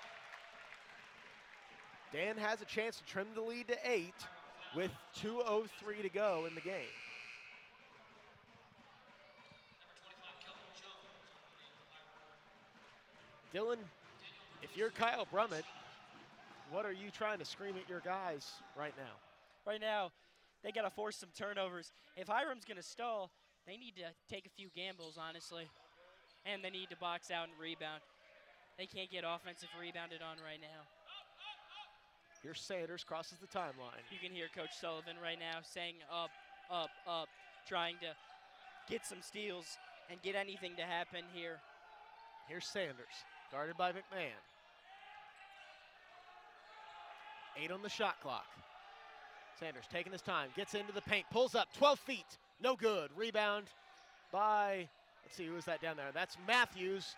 Dan has a chance to trim the lead to 8 with 2:03 to go in the game. Dylan, if you're Kyle Brummett, what are you trying to scream at your guys right now? Right now, they got to force some turnovers. If Hiram's going to stall, they need to take a few gambles, honestly. And they need to box out and rebound. They can't get offensive rebounded on right now. Here's Sanders, crosses the timeline. You can hear Coach Sullivan right now saying up, up, up, trying to get some steals and get anything to happen here. Here's Sanders, guarded by McMahon. 8 on the shot clock. Sanders taking his time, gets into the paint, pulls up, 12 feet, no good. Rebound by, let's see, who is that down there? That's Matthews.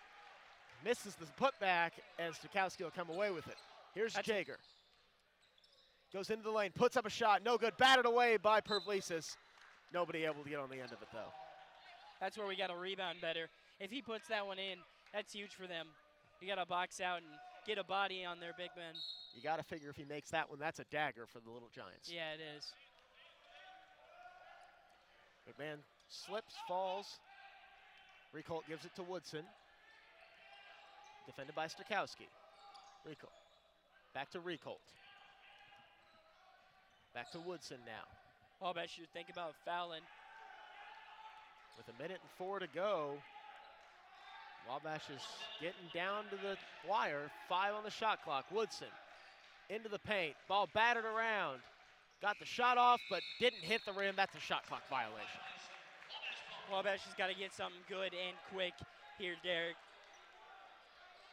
Misses the putback, and Stukowski will come away with it. Here's Jaeger. Goes into the lane, puts up a shot, no good. Batted away by Pervlesis. Nobody able to get on the end of it, though. That's where we got to rebound better. If he puts that one in, that's huge for them. You got to box out and get a body on their big men. You got to figure if he makes that one, that's a dagger for the Little Giants. Yeah, it is. McMahon slips, falls. Recolt gives it to Woodson. Defended by Stukowski. Recolt. Back to Recolt. Back to Woodson now. Wabash should think about fouling. With 1:04 to go, Wabash is getting down to the wire. 5 on the shot clock. Woodson into the paint. Ball battered around. Got the shot off, but didn't hit the rim. That's a shot clock violation. Wabash has got to get something good and quick here, Derek.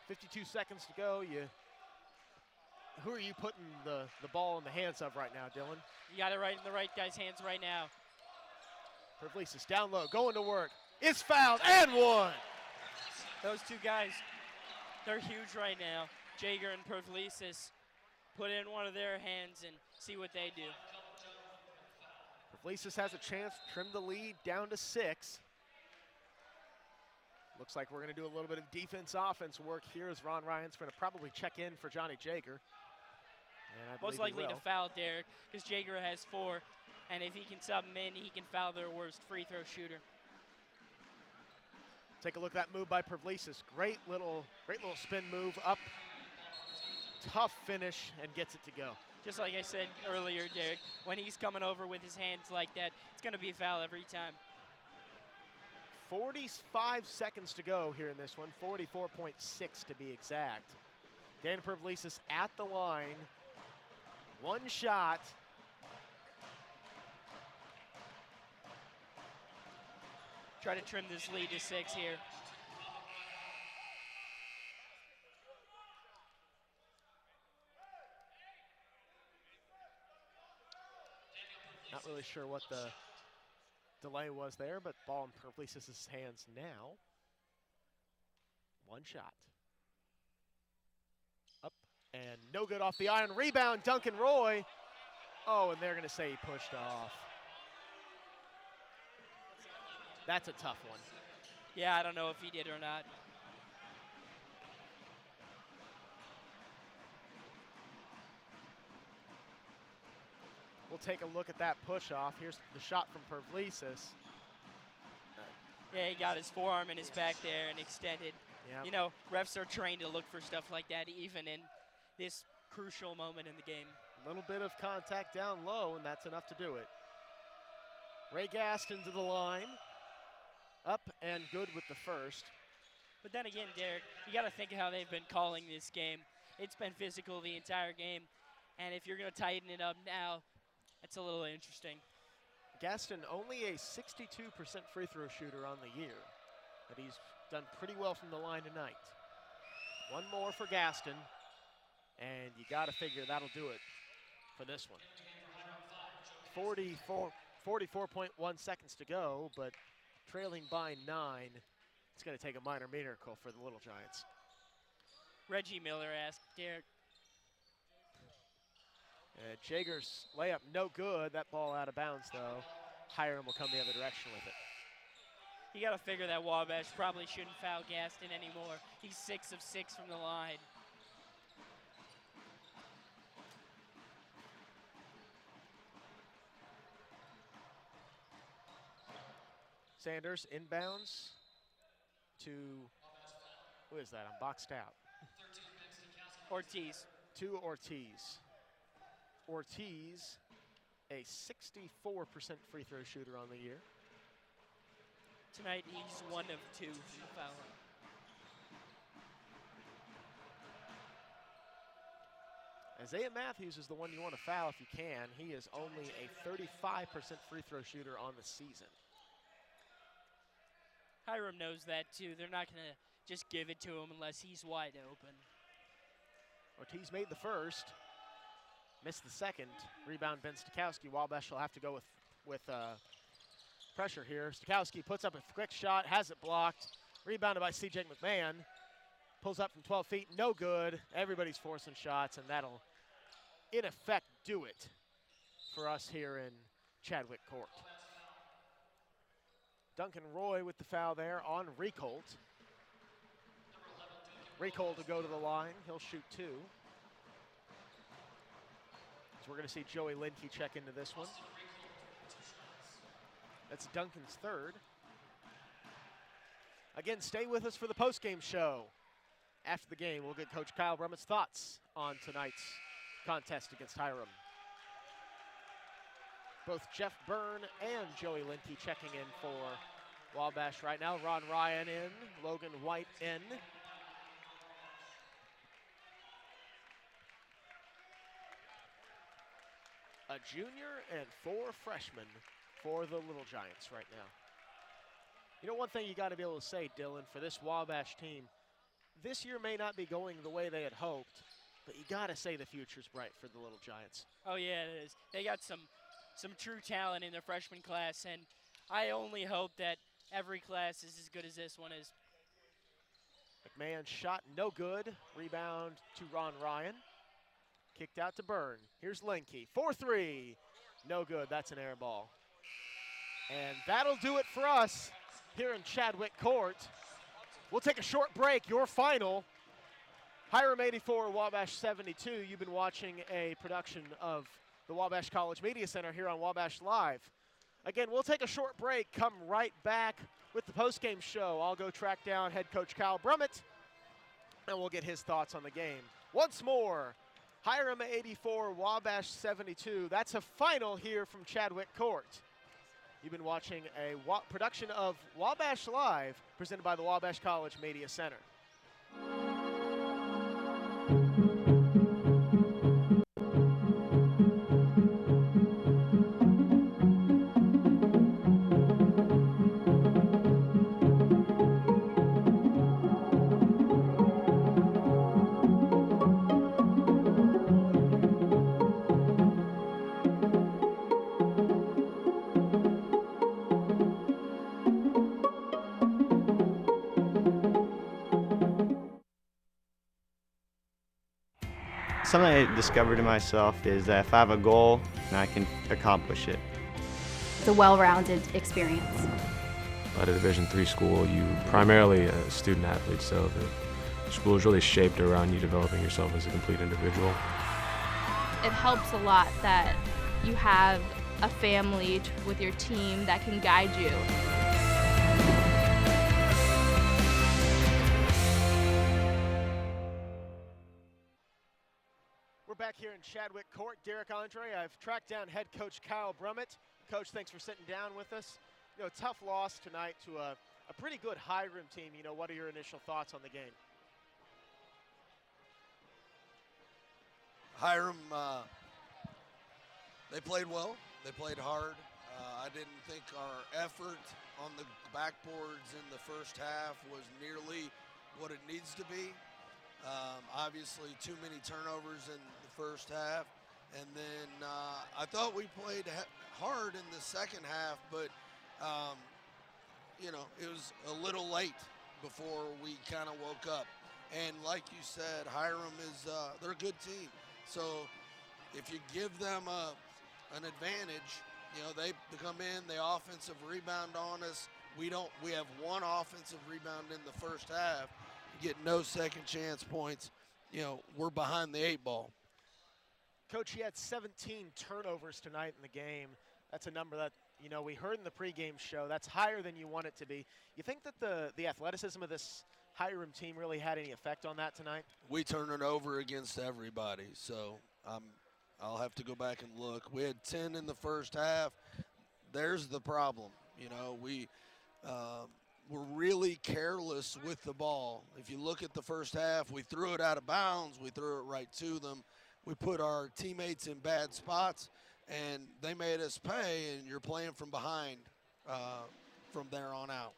52 seconds to go. Who are you putting the ball in the hands of right now, Dylan? You got it right in the right guy's hands right now. Pervlesis down low, going to work. Is fouled and one. Those two guys, they're huge right now. Jaeger and Pervlesis. Put in one of their hands and see what they do. Pervlesis has a chance to trim the lead down to 6. Looks like we're going to do a little bit of defense-offense work here as Ron Ryan's going to probably check in for Johnny Jaeger. And Most likely to foul Derek because Jaeger has 4, and if he can sub him in, he can foul their worst free throw shooter. Take a look at that move by Pervlesis. Great little spin move up. Tough finish and gets it to go. Just like I said earlier, Derek, when he's coming over with his hands like that, it's going to be a foul every time. 45 seconds to go here in this one, 44.6 to be exact. Dan Pervlesis at the line. One shot, try to trim this lead to 6 here. Not really sure what the delay was there, but ball in Pervlesis' hands now. One shot. Up and no good off the iron. Rebound, Duncan Roy. Oh, and they're going to say he pushed off. That's a tough one. Yeah, I don't know if he did or not. We'll take a look at that push off. Here's the shot from Pervlesis. Yeah, he got his forearm in his back there and extended. Yep. You know, refs are trained to look for stuff like that even in this crucial moment in the game. A little bit of contact down low, and that's enough to do it. Ray Gaston to the line. Up and good with the first. But then again, Derek, you got to think of how they've been calling this game. It's been physical the entire game, and if you're going to tighten it up now, it's a little interesting. Gaston only a 62% free throw shooter on the year, but he's done pretty well from the line tonight. One more for Gaston, and you got to figure that'll do it for this one. 44.1 seconds to go, but trailing by 9. It's going to take a minor miracle for the Little Giants. Reggie Miller asked Derek. Jager's layup no good. That ball out of bounds, though. Hiram will come the other direction with it. You got to figure that Wabash probably shouldn't foul Gaston anymore. He's 6 of 6 from the line. Sanders inbounds to, who is that? I'm boxed out. Ortiz. To Ortiz. Ortiz, a 64% free throw shooter on the year. Tonight, he's 1 of 2 from the foul line. Isaiah Matthews is the one you want to foul if you can. He is only a 35% free throw shooter on the season. Hiram knows that, too. They're not going to just give it to him unless he's wide open. Ortiz made the first, missed the second. Rebound, Ben Stakowski. Wabash will have to go with pressure here. Stakowski puts up a quick shot, has it blocked. Rebounded by C.J. McMahon. Pulls up from 12 feet, no good. Everybody's forcing shots, and that'll, in effect, do it for us here in Chadwick Court. Duncan Roy with the foul there on Recolt. Recolt to go to the line. He'll shoot 2. So we're going to see Joey Linke check into this one. That's Duncan's third. Again, stay with us for the postgame show. After the game, we'll get Coach Kyle Brummett's thoughts on tonight's contest against Hiram. Both Jeff Byrne and Joey Linke checking in for Wabash right now. Ron Ryan in, Logan White in. A junior and 4 freshmen for the Little Giants right now. You know, one thing you got to be able to say, Dylan, for this Wabash team, this year may not be going the way they had hoped, but you got to say the future's bright for the Little Giants. Oh, yeah, it is. They got some true talent in their freshman class, and I only hope that every class is as good as this one is. McMahon shot no good. Rebound to Ron Ryan. Kicked out to Byrne. Here's Linke. 4-3. No good. That's an air ball. And that'll do it for us here in Chadwick Court. We'll take a short break. Your final, Hiram 84, Wabash 72. You've been watching a production of the Wabash College Media Center here on Wabash Live. Again, we'll take a short break, come right back with the postgame show. I'll go track down head coach Kyle Brummett, and we'll get his thoughts on the game. Once more, Hiram 84, Wabash 72. That's a final here from Chadwick Court. You've been watching a production of Wabash Live, presented by the Wabash College Media Center. Something I discovered in myself is that if I have a goal, then I can accomplish it. It's a well-rounded experience. At a Division III school, you primarily a student athlete, so the school is really shaped around you developing yourself as a complete individual. It helps a lot that you have a family with your team that can guide you. We're back here in Chadwick Court. Derek Andre, I've tracked down head coach Kyle Brummett. Coach, thanks for sitting down with us. You know, tough loss tonight to a pretty good Hiram team. You know, what are your initial thoughts on the game? Hiram, they played well. They played hard. I didn't think our effort on the backboards in the first half was nearly what it needs to be. Obviously, too many turnovers in the first half. And then I thought we played hard in the second half, but, you know, it was a little late before we kind of woke up. And like you said, Hiram is they're a good team. So if you give them an advantage, you know, they come in, they offensive rebound on us. We have one offensive rebound in the first half. You get no second chance points. You know, we're behind the 8 ball. Coach, he had 17 turnovers tonight in the game. That's a number that, you know, we heard in the pregame show. That's higher than you want it to be. You think that the athleticism of this Hiram team really had any effect on that tonight? We turn it over against everybody, so I'll have to go back and look. We had 10 in the first half. There's the problem. You know, we're really careless with the ball. If you look at the first half, we threw it out of bounds. We threw it right to them. We put our teammates in bad spots, and they made us pay, and you're playing from behind from there on out.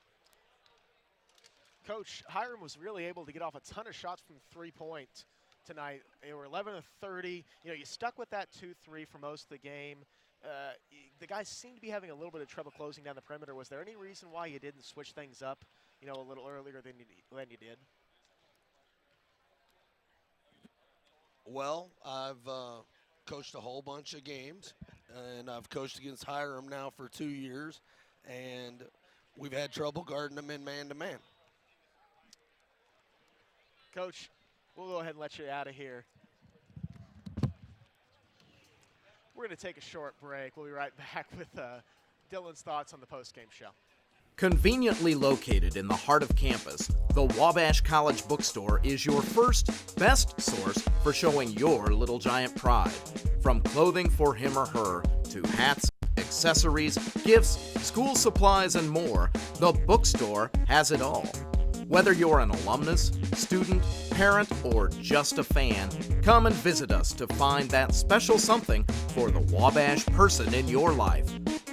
Coach, Hiram was really able to get off a ton of shots from three-point tonight. They were 11 of 30. You know, you stuck with that 2-3 for most of the game. The guys seemed to be having a little bit of trouble closing down the perimeter. Was there any reason why you didn't switch things up, you know, a little earlier than you did? Well, I've coached a whole bunch of games, and I've coached against Hiram now for 2 years, and we've had trouble guarding them in man-to-man. Coach, we'll go ahead and let you out of here. We're going to take a short break. We'll be right back with Dylan's thoughts on the postgame show. Conveniently located in the heart of campus, the Wabash College Bookstore is your first, best source for showing your little giant pride. From clothing for him or her to hats, accessories, gifts, school supplies, and more, the bookstore has it all. Whether you're an alumnus, student, parent, or just a fan, come and visit us to find that special something for the Wabash person in your life.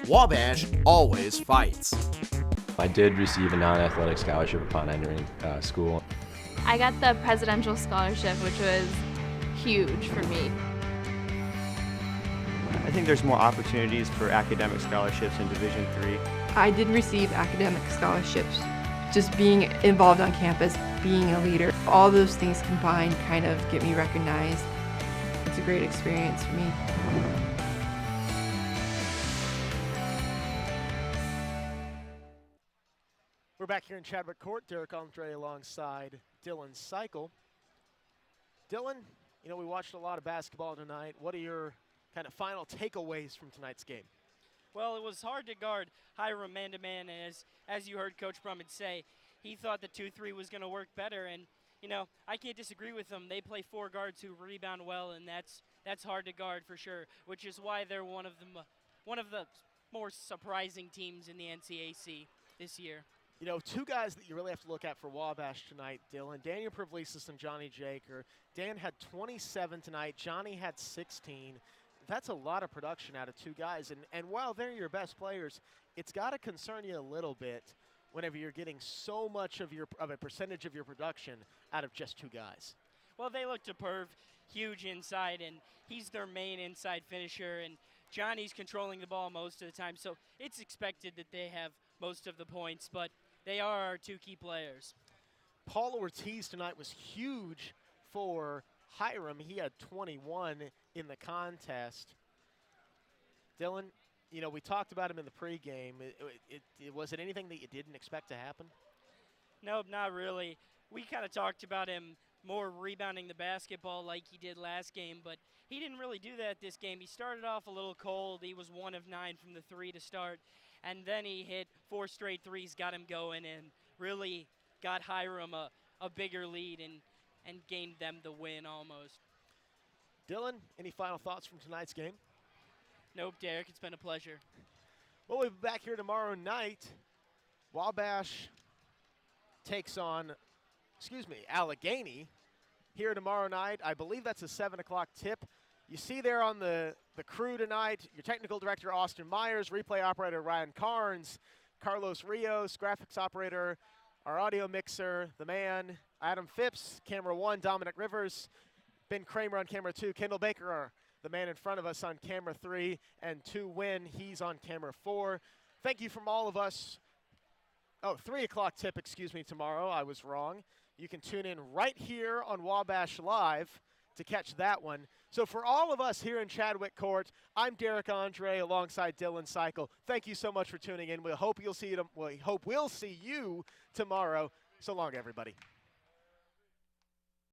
Wabash always fights. I did receive a non-athletic scholarship upon entering school. I got the presidential scholarship, which was huge for me. I think there's more opportunities for academic scholarships in Division III. I did receive academic scholarships. Just being involved on campus, being a leader, all those things combined kind of get me recognized. It's a great experience for me. We're back here in Chadwick Court. Derek Andre alongside Dylan Cycle. Dylan, you know, we watched a lot of basketball tonight. What are your kind of final takeaways from tonight's game? Well, it was hard to guard Hiram man-to-man, and as you heard Coach Brummett say, he thought the 2-3 was going to work better, and, you know, I can't disagree with him. They play 4 guards who rebound well, and that's hard to guard for sure, which is why they're one of the more surprising teams in the NCAC this year. You know, 2 guys that you really have to look at for Wabash tonight, Dylan, Daniel Pavlisis and Johnny Jaker. Dan had 27 tonight. Johnny had 16. That's a lot of production out of 2 guys. And while they're your best players, it's got to concern you a little bit whenever you're getting so much of a percentage of your production out of just 2 guys. Well, they look to Perv huge inside, and he's their main inside finisher, and Johnny's controlling the ball most of the time. So it's expected that they have most of the points, but they are our 2 key players. Paul Ortiz tonight was huge for Hiram. He had 21 in the contest. Dylan, you know, we talked about him in the pregame. Was it anything that you didn't expect to happen? Nope, not really. We kind of talked about him more rebounding the basketball like he did last game, but he didn't really do that this game. He started off a little cold. He was 1 of 9 from the 3 to start, and then he hit 4 straight threes, got him going, and really got Hiram a bigger lead and gained them the win almost. Dylan, any final thoughts from tonight's game? Nope, Derek, it's been a pleasure. Well, we'll be back here tomorrow night. Wabash takes on, Allegheny here tomorrow night. I believe that's a 7 o'clock tip. You see there on the crew tonight, your technical director, Austin Myers, replay operator, Ryan Carnes, Carlos Rios, graphics operator, our audio mixer, the man, Adam Phipps, camera 1, Dominic Rivers, Ben Kramer on camera 2, Kendall Baker, the man in front of us on camera 3, and Tu Nguyen, he's on camera 4. Thank you from all of us. 3 o'clock tip, tomorrow. I was wrong. You can tune in right here on Wabash Live to catch that one. So for all of us here in Chadwick Court, I'm Derek Andre alongside Dylan Cycle. Thank you so much for tuning in. We hope we'll see you tomorrow. So long, everybody.